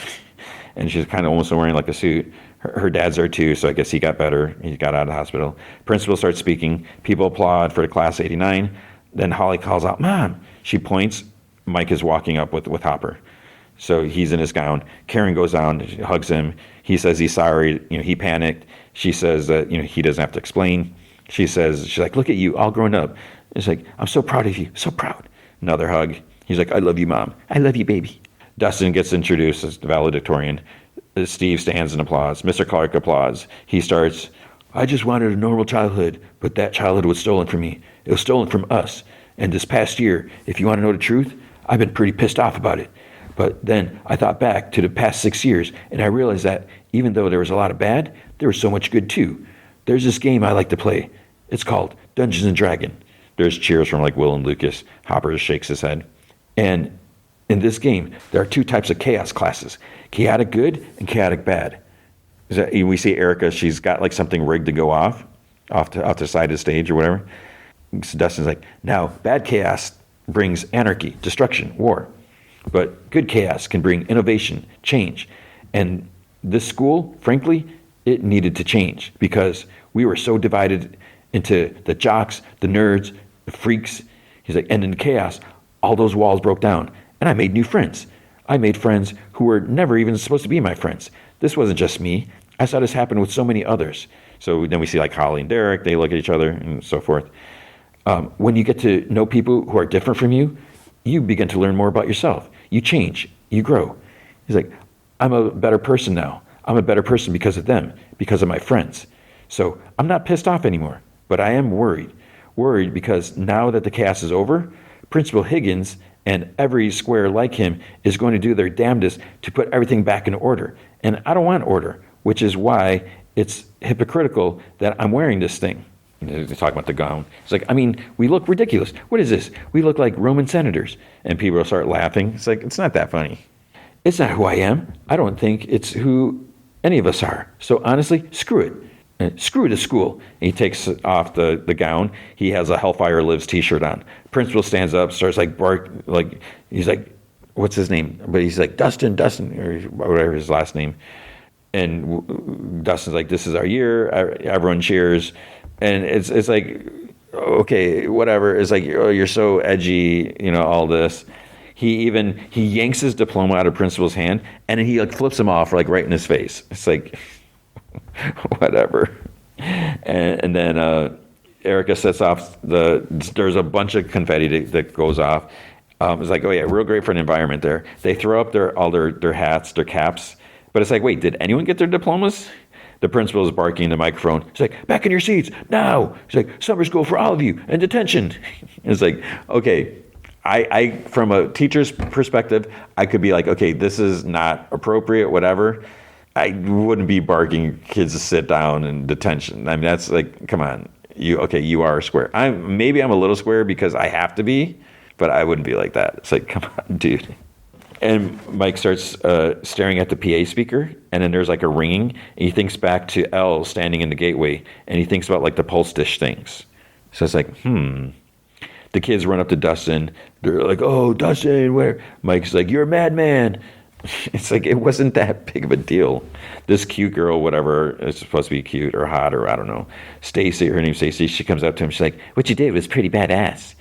and she's kind of almost wearing like a suit. Her dad's there too, so I guess he got better. He got out of the hospital. Principal starts speaking. People applaud for the class 89. Then Holly calls out, Mom. She points. Mike is walking up with Hopper. So he's in his gown. Karen goes down, hugs him. He says he's sorry. He panicked. She says that, he doesn't have to explain. She's like, look at you, all grown up. It's like, I'm so proud of you, so proud. Another hug. He's like, I love you, Mom. I love you, baby. Dustin gets introduced as the valedictorian. Steve stands and applauds. Mr. Clark applauds. He starts, I just wanted a normal childhood, but that childhood was stolen from me. It was stolen from us. And this past year, if you want to know the truth, I've been pretty pissed off about it. But then I thought back to the past 6 years, and I realized that even though there was a lot of bad, there was so much good too. There's this game I like to play. It's called Dungeons and Dragons. There's cheers from like Will and Lucas. Hopper just shakes his head. And in this game, there are 2 types of chaos classes, chaotic good and chaotic bad. We see Erica, she's got like something rigged to go off the side of the stage or whatever. So Dustin's like, now bad chaos brings anarchy, destruction, war. But good chaos can bring innovation, change. And this school, frankly, it needed to change because we were so divided into the jocks, the nerds, the freaks. He's like, and in chaos, all those walls broke down. And I made new friends. I made friends who were never even supposed to be my friends. This wasn't just me. I saw this happen with so many others. So then we see like Holly and Derek, they look at each other and so forth. When you get to know people who are different from you, you begin to learn more about yourself. You change, you grow. He's like, I'm a better person now. I'm a better person because of them, because of my friends. So I'm not pissed off anymore, but I am worried. Worried because now that the chaos is over, Principal Higgins and every square like him is going to do their damnedest to put everything back in order. And I don't want order, which is why it's hypocritical that I'm wearing this thing. They're talking about the gown. It's like, I mean, we look ridiculous. What is this? We look like Roman senators. And people will start laughing. It's like, it's not that funny. It's not who I am. I don't think it's who any of us are. So honestly, screw it. Screw the school. And he takes off the gown. He has a Hellfire Lives t-shirt on. Principal stands up, starts like bark, like, he's like, what's his name? But he's like, Dustin, or whatever his last name. And Dustin's like, this is our year. Everyone cheers. And it's like, okay, whatever. It's like, oh, you're so edgy, all this. He yanks his diploma out of Principal's hand, and then he like flips him off like right in his face. It's like, whatever. And then Erica sets off there's a bunch of confetti that goes off. It's like, oh yeah, real great for an environment there. They throw up all their hats, their caps. But it's like, wait, did anyone get their diplomas? The principal is barking in the microphone. He's like, back in your seats, now. He's like, summer school for all of you, and detention. It's like, okay, I from a teacher's perspective, I could be like, okay, this is not appropriate, whatever. I wouldn't be barking kids to sit down in detention. I mean, that's like, come on, you are square. Maybe I'm a little square because I have to be, but I wouldn't be like that. It's like, come on, dude. And Mike starts staring at the PA speaker, and then there's like a ringing, and he thinks back to Elle standing in the gateway, and he thinks about like the pulse dish things. So it's like, The kids run up to Dustin. They're like, oh, Dustin, where? Mike's like, you're a madman. It's like, it wasn't that big of a deal. This cute girl, whatever, is supposed to be cute or hot or I don't know. Stacy, her name's Stacy, she comes up to him, she's like, what you did was pretty badass.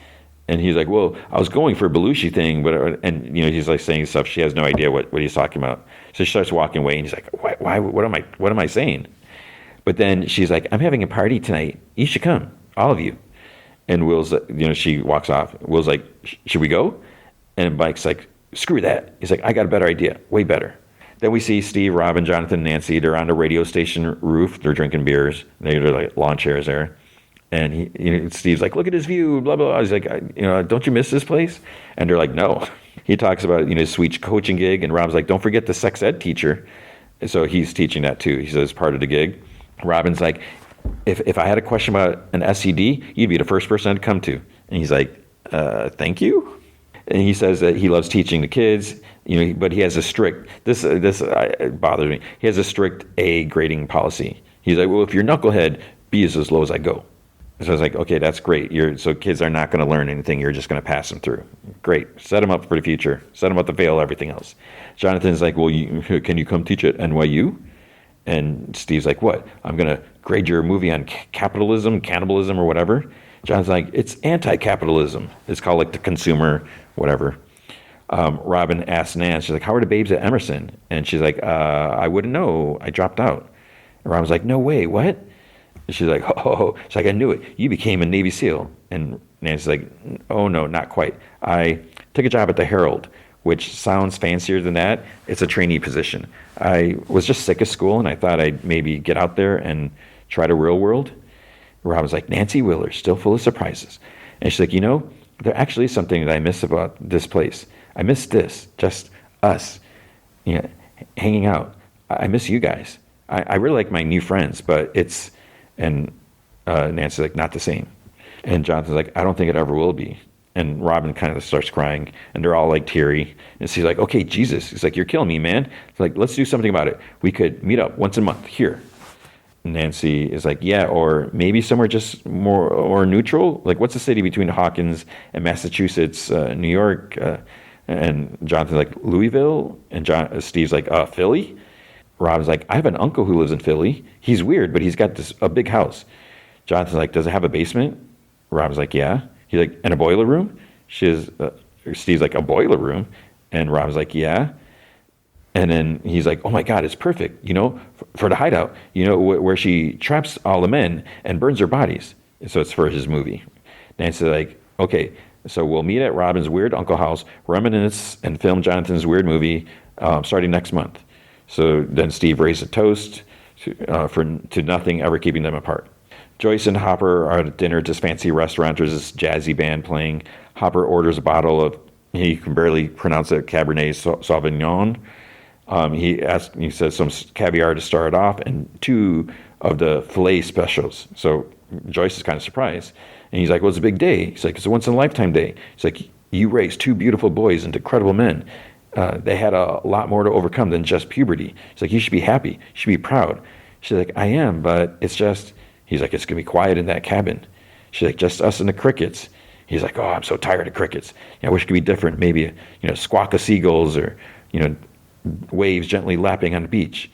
And he's like, well, I was going for a Belushi thing, but he's like saying stuff. She has no idea what he's talking about. So she starts walking away, and he's like, why? What am I saying? But then she's like, I'm having a party tonight. You should come, all of you. And Will's, she walks off. Will's like, should we go? And Mike's like, screw that. He's like, I got a better idea, way better. Then we see Steve, Robin, Jonathan, Nancy. They're on the radio station roof. They're drinking beers. They're like lawn chairs there. And Steve's like, look at his view, blah, blah, blah. He's like, don't you miss this place? And they're like, no. He talks about, his sweet coaching gig. And Rob's like, don't forget the sex ed teacher. And so he's teaching that too. He says part of the gig. Robin's like, if I had a question about an SED, you'd be the first person I'd come to. And he's like, thank you. And he says that he loves teaching the kids, but he has a strict, this bothers me. He has a strict A grading policy. He's like, well, if you're knucklehead, B is as low as I go. So I was like, okay, that's great. So kids are not going to learn anything. You're just going to pass them through. Great. Set them up for the future. Set them up to fail everything else. Jonathan's like, well, can you come teach at NYU? And Steve's like, what? I'm going to grade your movie on capitalism, cannibalism, or whatever. John's like, it's anti-capitalism. It's called like the consumer, whatever. Robin asks Nan, she's like, how are the babes at Emerson? And she's like, I wouldn't know. I dropped out. And Robin's like, no way, what? And she's like, oh, she's like, I knew it. You became a Navy SEAL. And Nancy's like, oh, no, not quite. I took a job at the Herald, which sounds fancier than that. It's a trainee position. I was just sick of school, and I thought I'd maybe get out there and try the real world. Robin's like, Nancy Willer's still full of surprises. And she's like, there actually is something that I miss about this place. I miss this, just us, hanging out. I miss you guys. I really like my new friends, but it's... And Nancy's like, not the same. And Jonathan's like, I don't think it ever will be. And Robin kind of starts crying, and they're all like teary. And she's like, okay, Jesus. He's like, you're killing me, man. It's like, let's do something about it. We could meet up once a month here. And Nancy is like, yeah, or maybe somewhere just more or neutral. Like, what's the city between Hawkins and Massachusetts, New York? And Jonathan's like, Louisville? And Steve's like, Philly? Rob's like, I have an uncle who lives in Philly. He's weird, but he's got a big house. Jonathan's like, does it have a basement? Rob's like, yeah. He's like, and a boiler room? Steve's like, a boiler room? And Rob's like, yeah. And then he's like, oh my God, it's perfect, for the hideout, where she traps all the men and burns their bodies. So it's for his movie. Nancy's like, okay, so we'll meet at Robin's weird uncle house, reminisce, and film Jonathan's weird movie starting next month. So then Steve raised a toast to nothing ever keeping them apart. Joyce and Hopper are at dinner at this fancy restaurant. There's this jazzy band playing. Hopper orders a bottle of, he can barely pronounce it, Cabernet Sauvignon. He says some caviar to start off and 2 of the filet specials. So Joyce is kind of surprised. And he's like, well, it's a big day. He's like, it's a once-in-a-lifetime day. He's like, you raised 2 beautiful boys into credible men. They had a lot more to overcome than just puberty. He's like, you should be happy. You should be proud. She's like, I am, but it's just, he's like, it's going to be quiet in that cabin. She's like, just us and the crickets. He's like, oh, I'm so tired of crickets. I wish it could be different. Maybe, squawk of seagulls or, waves gently lapping on the beach.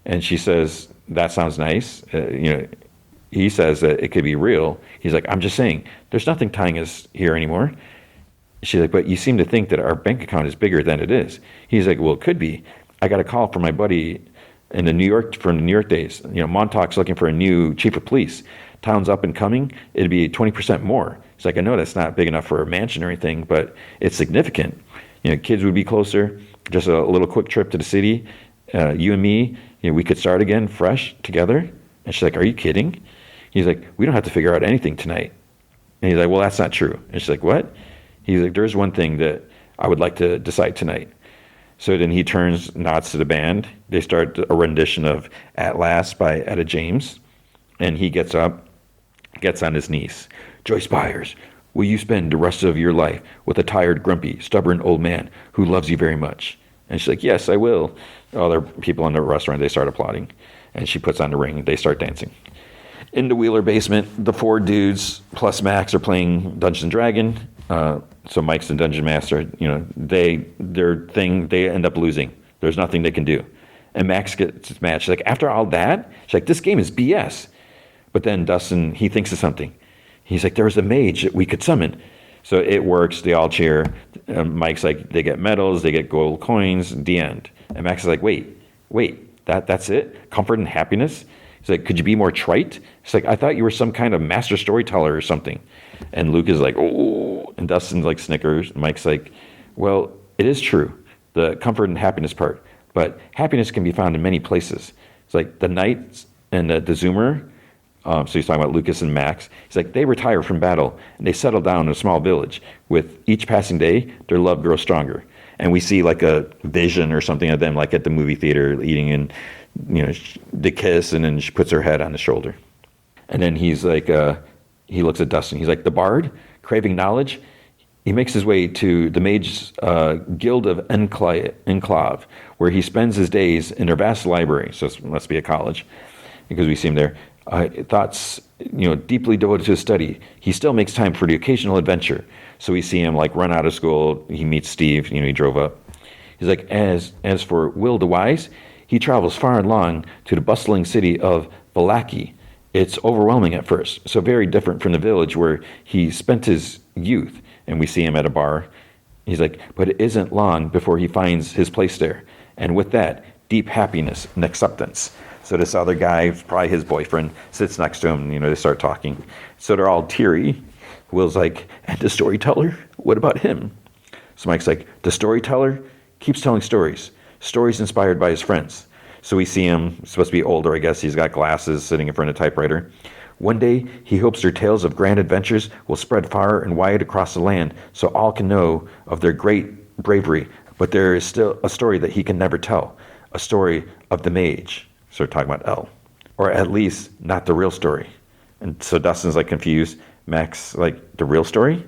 And she says, that sounds nice. He says that it could be real. He's like, I'm just saying, there's nothing tying us here anymore. She's like, but you seem to think that our bank account is bigger than it is. He's like, well, it could be. I got a call from my buddy from the New York days. Montauk's looking for a new chief of police. Town's up and coming. It'd be 20% more. He's like, I know that's not big enough for a mansion or anything, but it's significant. Kids would be closer. Just a little quick trip to the city. You and me, we could start again fresh together. And she's like, are you kidding? He's like, we don't have to figure out anything tonight. And he's like, well, that's not true. And she's like, what? He's like, there's one thing that I would like to decide tonight. So then he nods to the band. They start a rendition of At Last by Etta James. And he gets up, gets on his knees. Joyce Byers, will you spend the rest of your life with a tired, grumpy, stubborn old man who loves you very much? And she's like, yes, I will. Other people in the restaurant, they start applauding. And she puts on the ring. They start dancing. In the Wheeler basement, the 4 dudes plus Max are playing Dungeons and Dragon. So Mike's the dungeon master. They end up losing. There's nothing they can do. And Max gets mad. She's like, after all that? She's like, this game is BS. But then Dustin, he thinks of something. He's like, there's a mage that we could summon. So it works. They all cheer. Mike's like, they get medals, they get gold coins, the end. And Max is like, wait, that's it? Comfort and happiness? He's like, could you be more trite? He's like, I thought you were some kind of master storyteller or something. And Luke is like, oh, and Dustin's like snickers. Mike's like, well, it is true, the comfort and happiness part. But happiness can be found in many places. It's like the knights and the Zoomer. So he's talking about Lucas and Max. He's like, they retire from battle and they settle down in a small village. With each passing day, their love grows stronger. And we see like a vision or something of them like at the movie theater eating and, the kiss, and then she puts her head on his shoulder. And then he's like, he looks at Dustin. He's like, the bard, craving knowledge. He makes his way to the mage's guild of Enclave, where he spends his days in their vast library. So it must be a college, because we see him there. Thoughts, deeply devoted to his study. He still makes time for the occasional adventure. So we see him like run out of school. He meets Steve. He drove up. He's like, as for Will the Wise, he travels far and long to the bustling city of Valaki. It's overwhelming at first, so very different from the village where he spent his youth. And we see him at a bar. He's like, but it isn't long before he finds his place there. And with that, deep happiness and acceptance. So this other guy, probably his boyfriend, sits next to him. They start talking. So they're all teary. Will's like, and the storyteller? What about him? So Mike's like, the storyteller keeps telling stories inspired by his friends. So we see him, supposed to be older, I guess. He's got glasses, sitting in front of a typewriter. One day, he hopes their tales of grand adventures will spread far and wide across the land so all can know of their great bravery. But there is still a story that he can never tell, a story of the mage. So we're talking about Elle. Or at least, not the real story. And so Dustin's like confused. Max, like, the real story?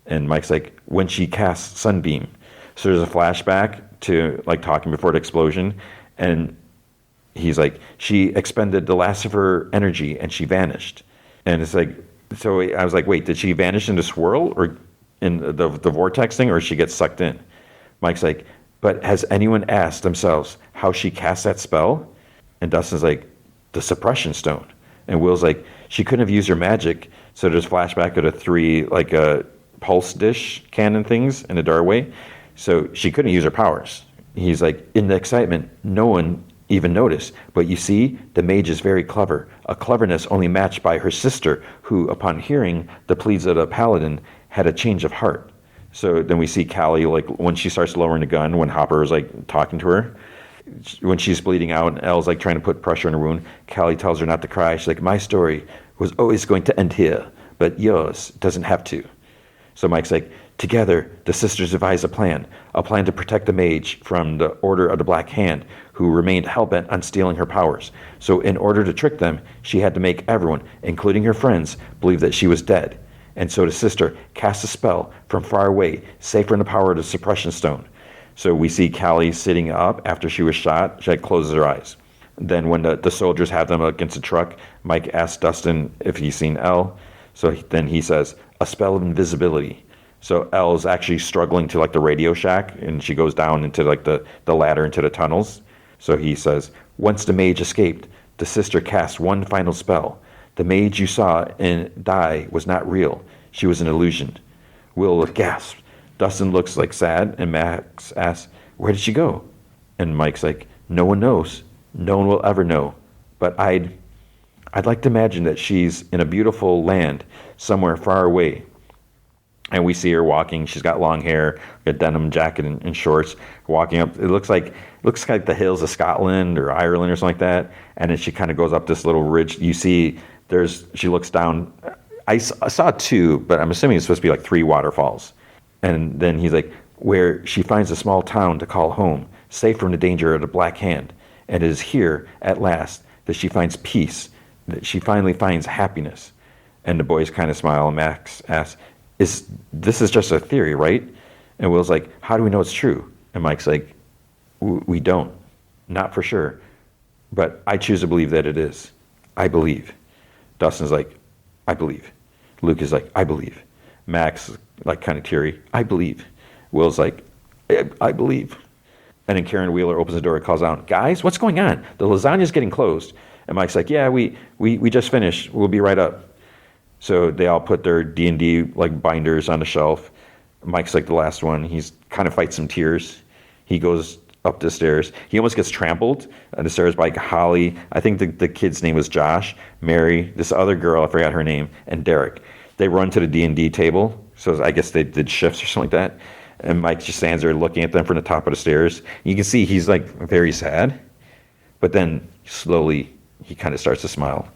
And Mike's like, when she casts Sunbeam. So there's a flashback to, like, talking before the explosion. And he's like, she expended the last of her energy and she vanished. And it's like, so I was like, wait, did she vanish in the swirl? Or in the vortex thing, or she gets sucked in. Mike's like, but has anyone asked themselves how she cast that spell? And Dustin's like, the suppression stone. And Will's like, she couldn't have used her magic. So there's flashback of the three, like, pulse dish cannon things in the doorway. So she couldn't use her powers. He's like, in the excitement, no one even noticed. But you see, the mage is very clever, a cleverness only matched by her sister, who, upon hearing the pleas of the paladin, had a change of heart. So then we see Callie, like, when she starts lowering the gun, when Hopper is, like, talking to her, when she's bleeding out and Elle's, like, trying to put pressure on her wound, Callie tells her not to cry. She's like, my story was always going to end here, but yours doesn't have to. So Mike's like, together, the sisters devised a plan to protect the mage from the Order of the Black Hand, who remained hell-bent on stealing her powers. So in order to trick them, she had to make everyone, including her friends, believe that she was dead. And so the sister cast a spell from far away, safe from the power of the suppression stone. So we see Callie sitting up after she was shot. She closes her eyes. Then when the soldiers have them against the truck, Mike asks Dustin if he's seen Elle. So then he says, a spell of invisibility. So Elle's actually struggling to, like, the radio shack, and she goes down into, like, the ladder into the tunnels. So he says, once the mage escaped, the sister cast one final spell. The mage you saw and die was not real. She was an illusion. Will gasps. Dustin looks, like, sad, and Max asks, where did she go? And Mike's like, no one knows. No one will ever know. But I'd like to imagine that she's in a beautiful land somewhere far away. And we see her walking. She's got long hair, a denim jacket and shorts, walking up. It looks like the hills of Scotland or Ireland or something like that. And then she kind of goes up this little ridge. You see, she looks down. I saw two, but I'm assuming it's supposed to be like three waterfalls. And then he's like, where she finds a small town to call home, safe from the danger of the Black Hand. And it is here, at last, that she finds peace, that she finally finds happiness. And the boys kind of smile, and Max asks, this is just a theory, right? And Will's like, how do we know it's true? And Mike's like, we don't. Not for sure. But I choose to believe that it is. I believe. Dustin's like, I believe. Luke is like, I believe. Max, like, kind of teary, I believe. Will's like, I believe. And then Karen Wheeler opens the door and calls out, guys, what's going on? The lasagna's getting closed. And Mike's like, yeah, we just finished. We'll be right up. So they all put their D&D, like, binders on the shelf. Mike's like the last one. He's kind of fights some tears. He goes up the stairs. He almost gets trampled on the stairs by Holly. I think the kid's name was Josh, Mary, this other girl, I forgot her name, and Derek. They run to the D&D table. So I guess they did shifts or something like that. And Mike just stands there looking at them from the top of the stairs. You can see he's, like, very sad. But then slowly he kind of starts to smile.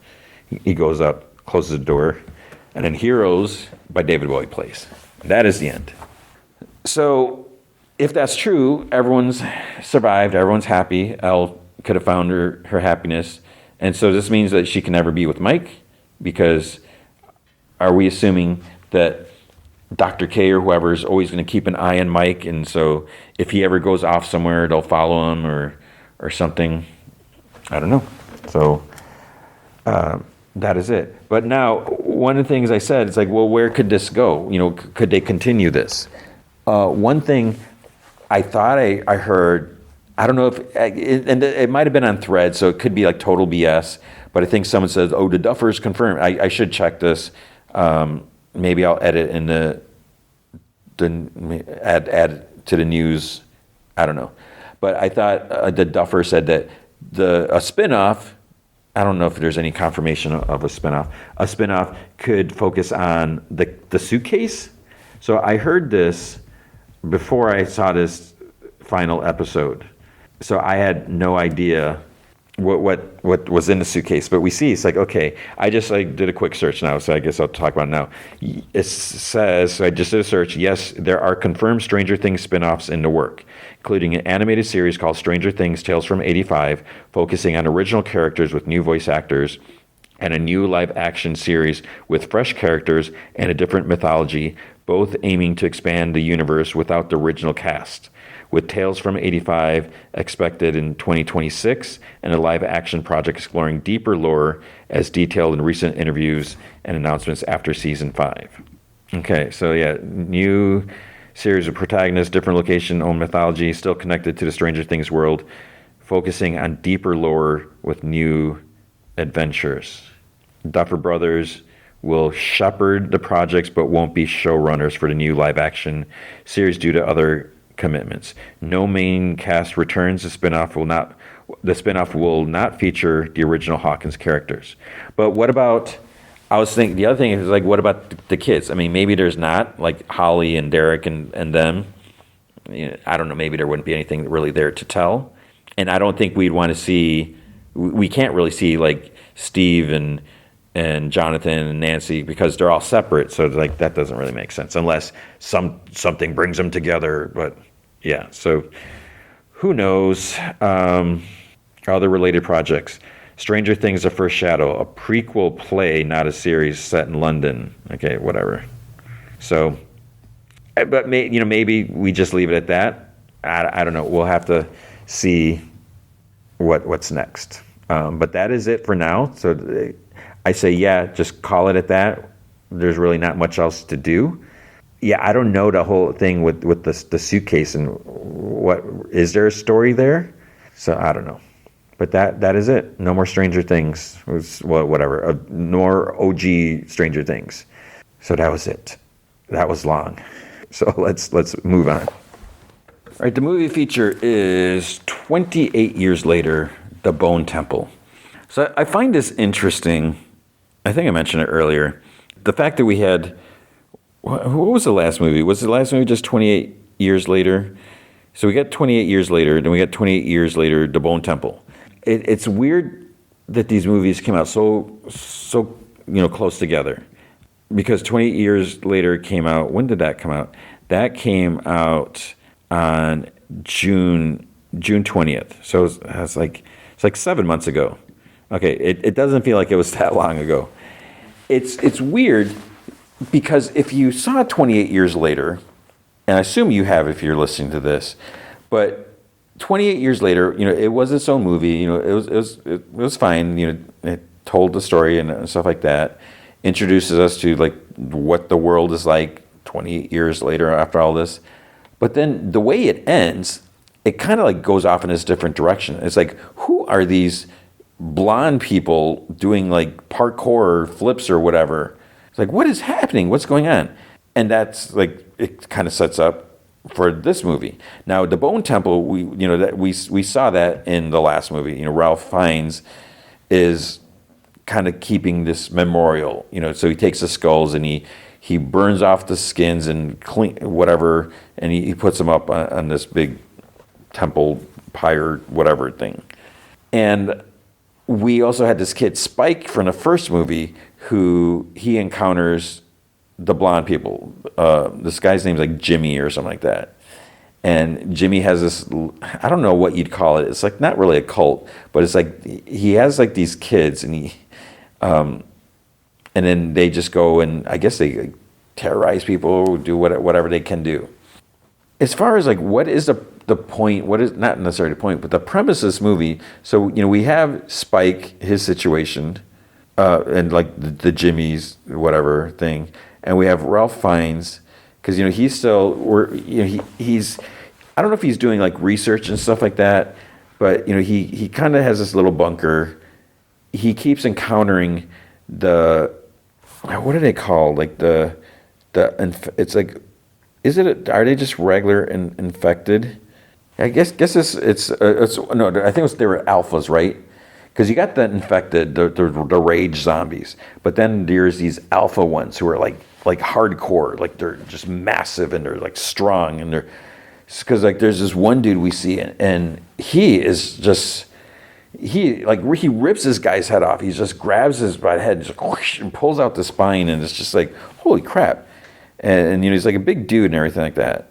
He goes up, closes the door, and then Heroes by David Bowie plays. That is the end. So if that's true, everyone's survived, everyone's happy. Elle could have found her happiness. And so this means that she can never be with Mike, because are we assuming that Dr. K or whoever is always going to keep an eye on Mike, and so if he ever goes off somewhere, they'll follow him or something? I don't know. So that is it. But now, one of the things I said, it's like, well, where could this go? Could they continue this? One thing I thought I heard, I don't know if, and it might have been on Thread, so it could be like total BS, but I think someone says, oh, the Duffer's confirmed. I should check this. Maybe I'll edit in add to the news. I don't know. But I thought the Duffer said that a spinoff, I don't know if there's any confirmation of a spinoff. A spinoff could focus on the suitcase. So I heard this before I saw this final episode. So I had no idea what was in the suitcase. But we see, it's like, okay, I just did a quick search now, so I guess I'll talk about it now. It says, so I just did a search, yes, there are confirmed Stranger Things spinoffs in the work, including an animated series called Stranger Things Tales from 85, focusing on original characters with new voice actors, and a new live-action series with fresh characters and a different mythology, both aiming to expand the universe without the original cast, with Tales from 85 expected in 2026, and a live-action project exploring deeper lore as detailed in recent interviews and announcements after Season 5. Okay, so yeah, new series of protagonists, different location, own mythology, still connected to the Stranger Things world, focusing on deeper lore with new adventures. Duffer Brothers will shepherd the projects but won't be showrunners for the new live action series due to other commitments. No main cast returns. The spinoff will not feature the original Hawkins characters. But what about I was thinking the other thing is like what about the kids? I mean, maybe there's not like Holly and Derek and them. You know, I don't know, maybe there wouldn't be anything really there to tell. And I don't think we'd want to see we can't really see like Steve and Jonathan and Nancy because they're all separate. So like that doesn't really make sense unless something brings them together. But yeah, so who knows? Other related projects. Stranger Things: The First Shadow, a prequel play, not a series, set in London. Okay, whatever. So, but maybe we just leave it at that. I don't know. We'll have to see what's next. But that is it for now. So I say, yeah, just call it at that. There's really not much else to do. Yeah, I don't know the whole thing with the suitcase and what is there a story there? So I don't know. But that is it. No more Stranger Things. Whatever. No more OG Stranger Things. So that was it. That was long. So let's move on. All right, the movie feature is 28 years later, The Bone Temple. So I find this interesting. I think I mentioned it earlier. The fact that we had, what was the last movie? Was the last movie just 28 years later? So we got 28 years later, then we got 28 years later, The Bone Temple. It's weird that these movies came out so close together, because 28 years later came out. When did that come out? That came out on June 20th. So it's like 7 months ago. Okay, it doesn't feel like it was that long ago. It's weird because if you saw 28 years later, and I assume you have if you're listening to this, but 28 years later, it was its own movie. It was fine. It told the story and stuff like that. Introduces us to like what the world is like 28 years later after all this. But then the way it ends, it kind of like goes off in this different direction. It's like, who are these blonde people doing like parkour flips or whatever? It's like, what is happening? What's going on? And that's like, it kind of sets up for this movie. Now, the Bone Temple, we saw that in the last movie. Ralph Fiennes is kind of keeping this memorial. So he takes the skulls and he burns off the skins and clean whatever, and he puts them up on this big temple pyre whatever thing. And we also had this kid Spike from the first movie who he encounters the blonde people. This guy's name's like Jimmy or something like that. And Jimmy has this, I don't know what you'd call it. It's like not really a cult, but it's like he has like these kids and and then they just go and I guess they like, terrorize people, do whatever they can do. As far as like what is the point, what is not necessarily the point, but the premise of this movie. So, we have Spike, his situation, and like the Jimmy's whatever thing. And we have Ralph Fiennes, because he's still he's I don't know if he's doing like research and stuff like that, but he kind of has this little bunker. He keeps encountering what are they called? Like it's like are they just regular infected? I guess it's no, I think they were alphas, right? Because you got the infected, the rage zombies, but then there's these alpha ones who are like hardcore, like they're just massive and they're like strong and because like there's this one dude we see and he is just he rips this guy's head off. He just grabs his by the head and just whoosh, and pulls out the spine and it's just like holy crap, and he's like a big dude and everything like that.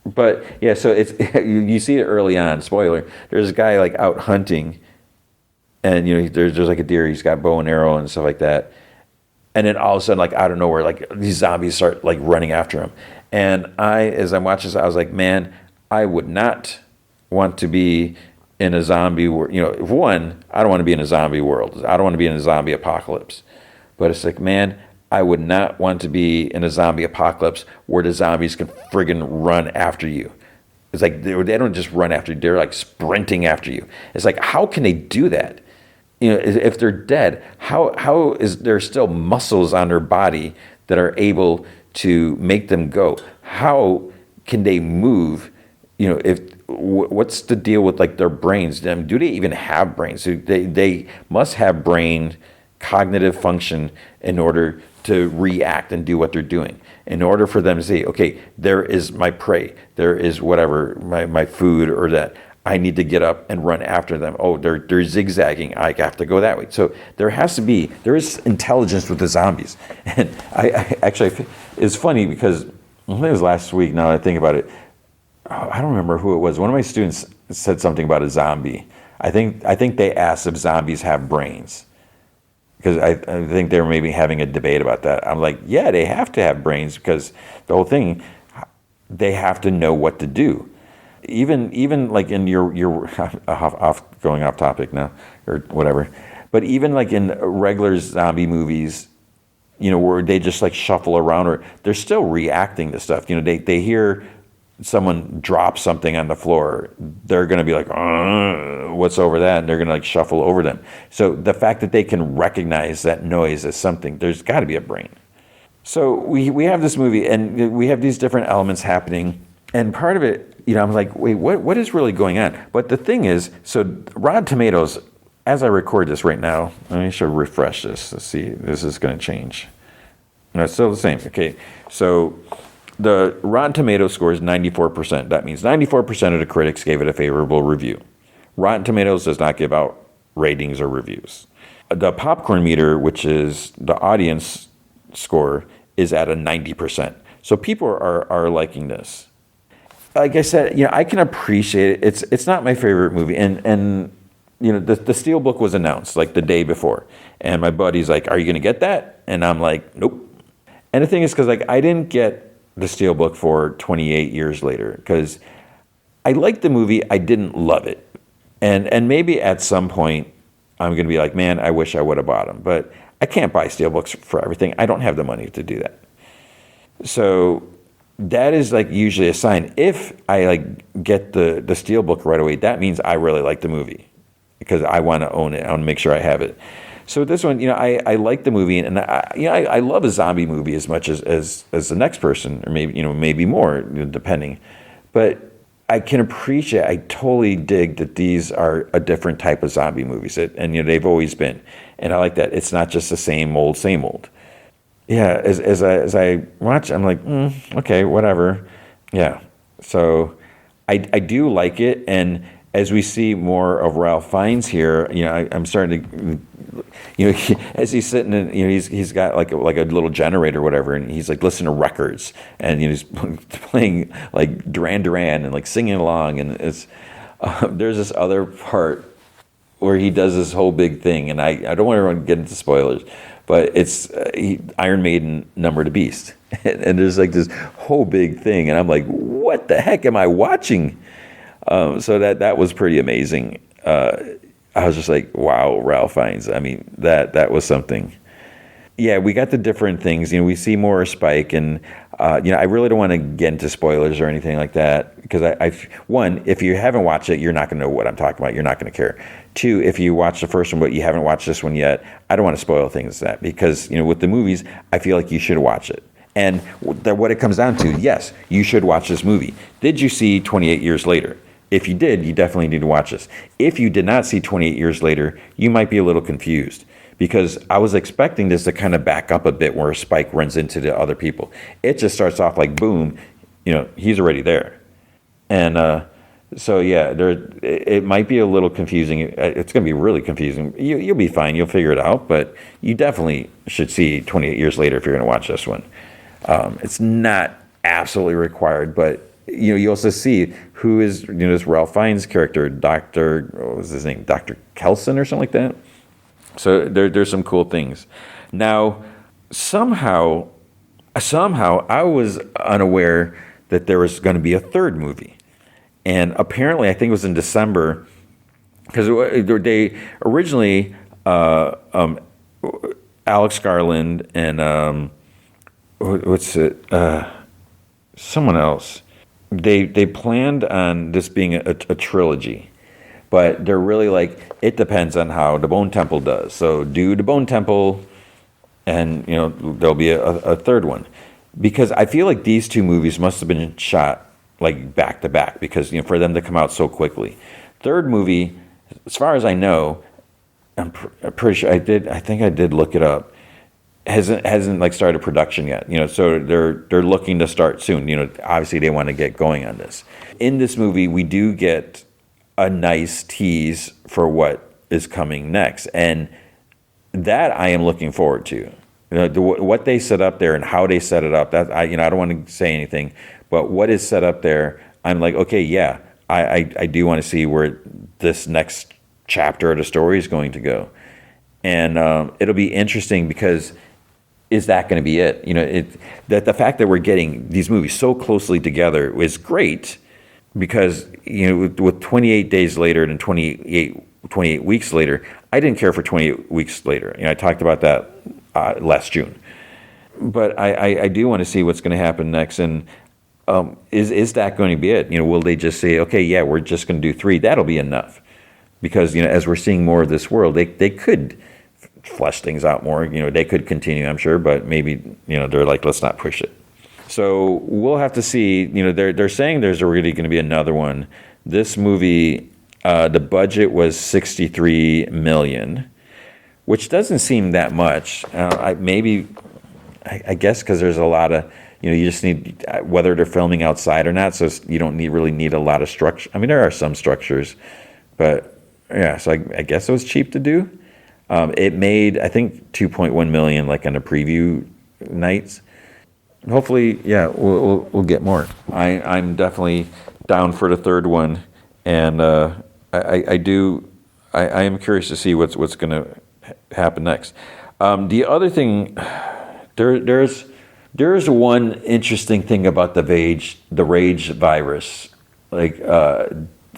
But yeah, so it's you see it early on. Spoiler: there's a guy like out hunting. And there's like a deer. He's got bow and arrow and stuff like that. And then all of a sudden, like out of nowhere, like these zombies start like running after him. And as I'm watching this, I was like, man, I would not want to be in a zombie world. One, I don't want to be in a zombie world. I don't want to be in a zombie apocalypse. But it's like, man, I would not want to be in a zombie apocalypse where the zombies can friggin' run after you. It's like they don't just run after you, they're like sprinting after you. It's like, how can they do that? If they're dead, how is there still muscles on their body that are able to make them go? How can they move? If what's the deal with like their brains? Do they even have brains? They must have brain cognitive function in order to react and do what they're doing. In order for them to say, okay, there is my prey, there is whatever, my food or that. I need to get up and run after them. Oh, they're zigzagging. I have to go that way. So there is intelligence with the zombies. And I actually, it's funny because I think it was last week, now that I think about it, I don't remember who it was. One of my students said something about a zombie. I think they asked if zombies have brains. Because I think they were maybe having a debate about that. I'm like, yeah, they have to have brains because the whole thing, they have to know what to do. Even like in your going off topic now or whatever, but even like in regular zombie movies, where they just like shuffle around or they're still reacting to stuff. They hear someone drop something on the floor, they're going to be like, what's over that? And they're going to like shuffle over them. So the fact that they can recognize that noise as something, there's got to be a brain. So we have this movie and we have these different elements happening. And part of it, I'm like, wait, what is really going on? But the thing is, so Rotten Tomatoes, as I record this right now, I should refresh this. Let's see, this is going to change. No, it's still the same. Okay, so the Rotten Tomatoes score is 94%. That means 94% of the critics gave it a favorable review. Rotten Tomatoes does not give out ratings or reviews. The popcorn meter, which is the audience score, is at a 90%. So people are liking this. Like I said, I can appreciate it. It's not my favorite movie, and the Steelbook was announced like the day before, and my buddy's like, "Are you gonna get that?" And I'm like, "Nope." And the thing is, because like I didn't get the Steelbook for 28 years later, because I liked the movie, I didn't love it, and maybe at some point I'm gonna be like, "Man, I wish I would have bought them," but I can't buy Steelbooks for everything. I don't have the money to do that. So that is like usually a sign. If I like get the Steelbook right away, that means I really like the movie because I want to own it. I want to make sure I have it. So this one, I like the movie, and I love a zombie movie as much as the next person, or maybe more, depending. But I can appreciate. I totally dig that these are a different type of zombie movies, and they've always been, and I like that it's not just the same old, same old. Yeah, as I watch, I'm like, okay, whatever. Yeah, so I do like it, and as we see more of Ralph Fiennes here, I'm starting to, as he's sitting in, he's got like a little generator or whatever, and he's like listening to records, and he's playing like Duran Duran and like singing along, and it's there's this other part where he does this whole big thing, and I don't want everyone to get into spoilers. But it's Iron Maiden, Number the Beast. And there's like this whole big thing. And I'm like, what the heck am I watching? So that was pretty amazing. I was just like, wow, Ralph Fiennes. I mean, that was something. Yeah, we got the different things. We see more Spike, and I really don't want to get into spoilers or anything like that because one, if you haven't watched it, you're not going to know what I'm talking about. You're not going to care. Two, if you watch the first one but you haven't watched this one yet, I don't want to spoil things that because with the movies, I feel like you should watch it. And what it comes down to, yes, you should watch this movie. Did you see 28 Years Later? If you did, you definitely need to watch this. If you did not see 28 Years Later, you might be a little confused. Because I was expecting this to kind of back up a bit where Spike runs into the other people. It just starts off like, boom, he's already there. And so, yeah, it might be a little confusing. It's going to be really confusing. You'll be fine. You'll figure it out. But you definitely should see 28 Years Later if you're going to watch this one. It's not absolutely required, but you also see who is this Ralph Fiennes character, what was his name, Dr. Kelson or something like that. So there's some cool things. Now, somehow I was unaware that there was going to be a third movie. And apparently, I think it was in December, because they originally, Alex Garland and what's it? Someone else. They planned on this being a trilogy, but they're really like, it depends on how the Bone Temple does. So do the Bone Temple, and there'll be a third one, because I feel like these two movies must have been shot like back to back, because for them to come out so quickly. Third movie, as far as I know, I'm pretty sure I think I did look it up. Hasn't like started production yet, so they're looking to start soon. Obviously they want to get going on this. In this movie, we do get a nice tease for what is coming next, and that I am looking forward to. What they set up there and how they set it up. That I don't want to say anything, but what is set up there, I'm like, okay, yeah, I do want to see where this next chapter of the story is going to go, and it'll be interesting because. Is that going to be it? That the fact that we're getting these movies so closely together is great, because with 28 days later and 28 weeks later, I didn't care for 28 weeks later. I talked about that last June, but I do want to see what's going to happen next, and is that going to be it? Will they just say, okay, yeah, we're just going to do 3? That'll be enough, because as we're seeing more of this world, they could flesh things out more. They could continue, I'm sure, but maybe they're like, let's not push it. So we'll have to see. They're saying there's really going to be another one. This movie, the budget was $63 million, which doesn't seem that much. I guess because there's a lot of you just need, whether they're filming outside or not, so you don't really need a lot of structure. I mean, there are some structures, but yeah. So I guess it was cheap to do. It made, I think, $2.1 million like on the preview nights. Hopefully, yeah, we'll get more. I'm definitely down for the third one, and I am curious to see what's going to happen next. The other thing, there's one interesting thing about the rage virus, like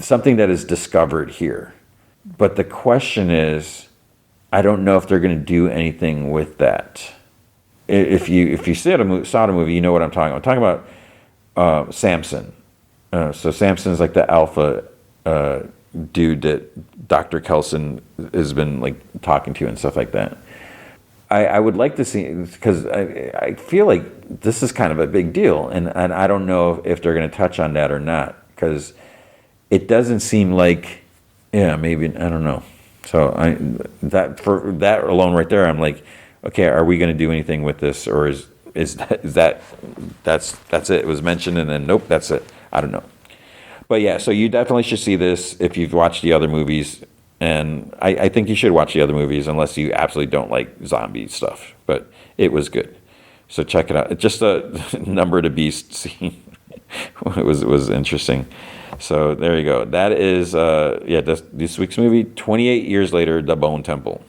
something that is discovered here. But the question is, I don't know if they're going to do anything with that. If you saw the movie, you know what I'm talking about. I'm talking about Samson. So Samson's like the alpha dude that Dr. Kelson has been like talking to and stuff like that. I would like to see, because I feel like this is kind of a big deal, and I don't know if they're going to touch on that or not, because it doesn't seem like, maybe, I don't know. So for that alone right there, I'm like, okay, are we going to do anything with this, or is that's it? It was mentioned, and then nope, that's it. I don't know. But yeah, so you definitely should see this if you've watched the other movies, and I think you should watch the other movies unless you absolutely don't like zombie stuff. But it was good, so check it out. It's just a Number of the Beast scene. It was interesting. So there you go. That is, this week's movie, 28 years later, The Bone Temple.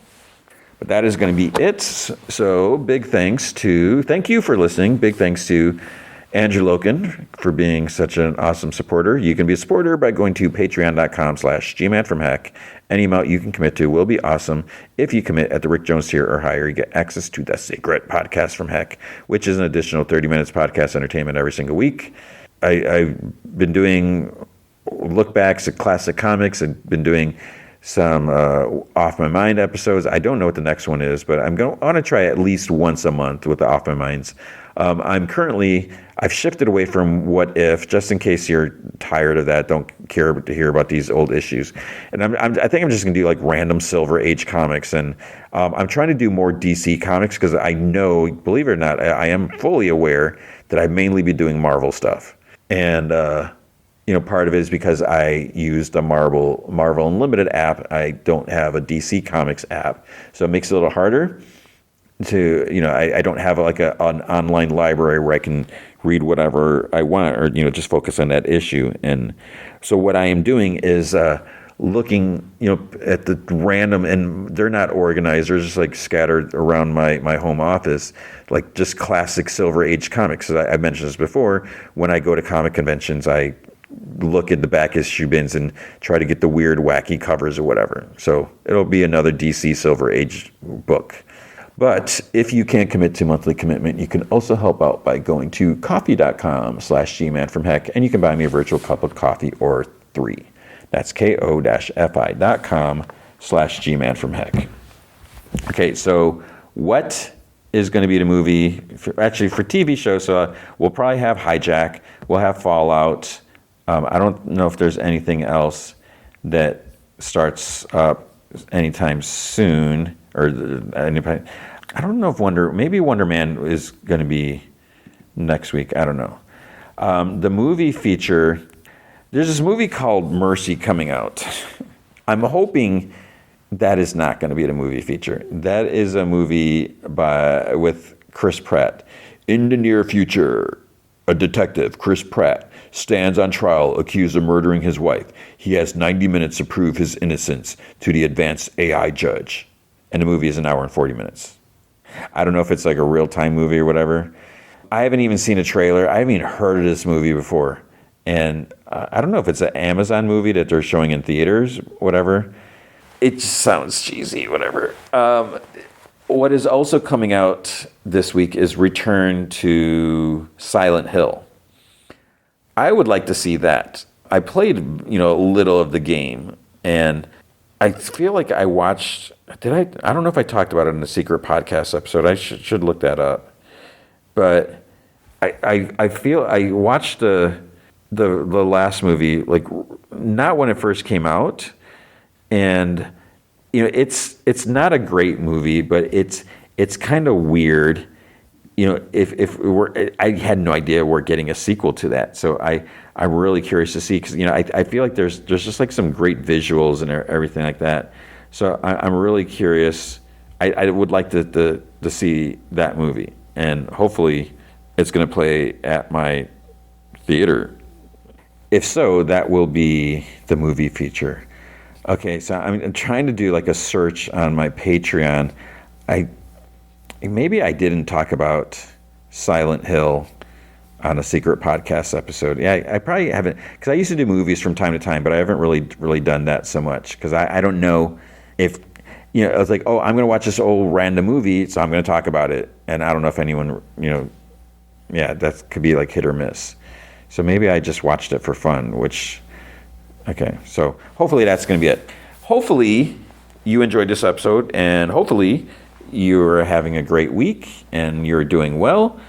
But that is going to be it. So thank you for listening. Big thanks to Andrew Loken for being such an awesome supporter. You can be a supporter by going to patreon.com/gmanfromheck. Any amount you can commit to will be awesome. If you commit at the Rick Jones tier or higher, you get access to the Secret Podcast from Heck, which is an additional 30 minutes podcast entertainment every single week. I've been doing look backs at classic comics. I've been doing some Off My Mind episodes. I don't know what the next one is, but I'm going to try at least once a month with the Off My Minds. I've shifted away from What If, just in case you're tired of that, don't care to hear about these old issues. And I think I'm just going to do like random Silver Age comics. And I'm trying to do more DC comics, because I know, believe it or not, I am fully aware that I've mainly been doing Marvel stuff. And, part of it is because I use the Marvel Unlimited app. I don't have a DC Comics app. So it makes it a little harder to, I don't have like an online library where I can read whatever I want, or, just focus on that issue. And so what I am doing is looking, at the random, and they're not organized, they're just like scattered around my home office, like just classic Silver Age comics. I mentioned this before. When I go to comic conventions, I look at the back issue bins and try to get the weird, wacky covers or whatever. So it'll be another DC Silver Age book. But if you can't commit to monthly commitment, you can also help out by going to coffee.com/gmanfromheck, and you can buy me a virtual cup of coffee or 3. That's ko-fi.com/gmanfromheck. Okay, so what is going to be the movie, for TV shows? So we'll probably have Hijack, we'll have Fallout. I don't know if there's anything else that starts up anytime soon, or I don't know if maybe Wonder Man is going to be next week. I don't know. The movie feature, there's this movie called Mercy coming out. I'm hoping that is not going to be the movie feature. That is a movie with Chris Pratt. In the near future, a detective, Chris Pratt, stands on trial accused of murdering his wife. He has 90 minutes to prove his innocence to the advanced AI judge. And the movie is an hour and 40 minutes. I don't know if it's like a real-time movie or whatever. I haven't even seen a trailer. I haven't even heard of this movie before. And I don't know if it's an Amazon movie that they're showing in theaters, whatever. It just sounds cheesy, whatever. What is also coming out this week is Return to Silent Hill. I would like to see that. I played, a little of the game, and I feel like I watched. I don't know if I talked about it in the Secret Podcast episode. I should look that up. But I feel I watched the last movie, like, not when it first came out, and it's not a great movie, but it's kind of weird. I had no idea we're getting a sequel to that, so I'm really curious to see, because I feel like there's just like some great visuals and everything like that. So I'm really curious. I would like to see that movie, and hopefully it's going to play at my theater. If so, that will be the movie feature. Okay, so I'm trying to do like a search on my Patreon. Maybe I didn't talk about Silent Hill on a Secret Podcast episode. Yeah, I probably haven't, because I used to do movies from time to time, but I haven't really done that so much, because I don't know if, I was like, oh, I'm going to watch this old random movie, so I'm going to talk about it. And I don't know if anyone, that could be like hit or miss. So maybe I just watched it for fun, okay, so hopefully that's going to be it. Hopefully you enjoyed this episode, and hopefully you're having a great week and you're doing well.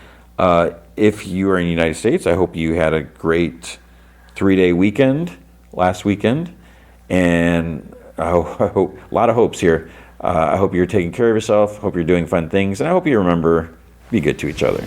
If you are in the United States, I hope you had a great 3-day weekend last weekend, and I hope a lot of hopes here. I hope you're taking care of yourself, hope you're doing fun things, and I hope you remember, be good to each other.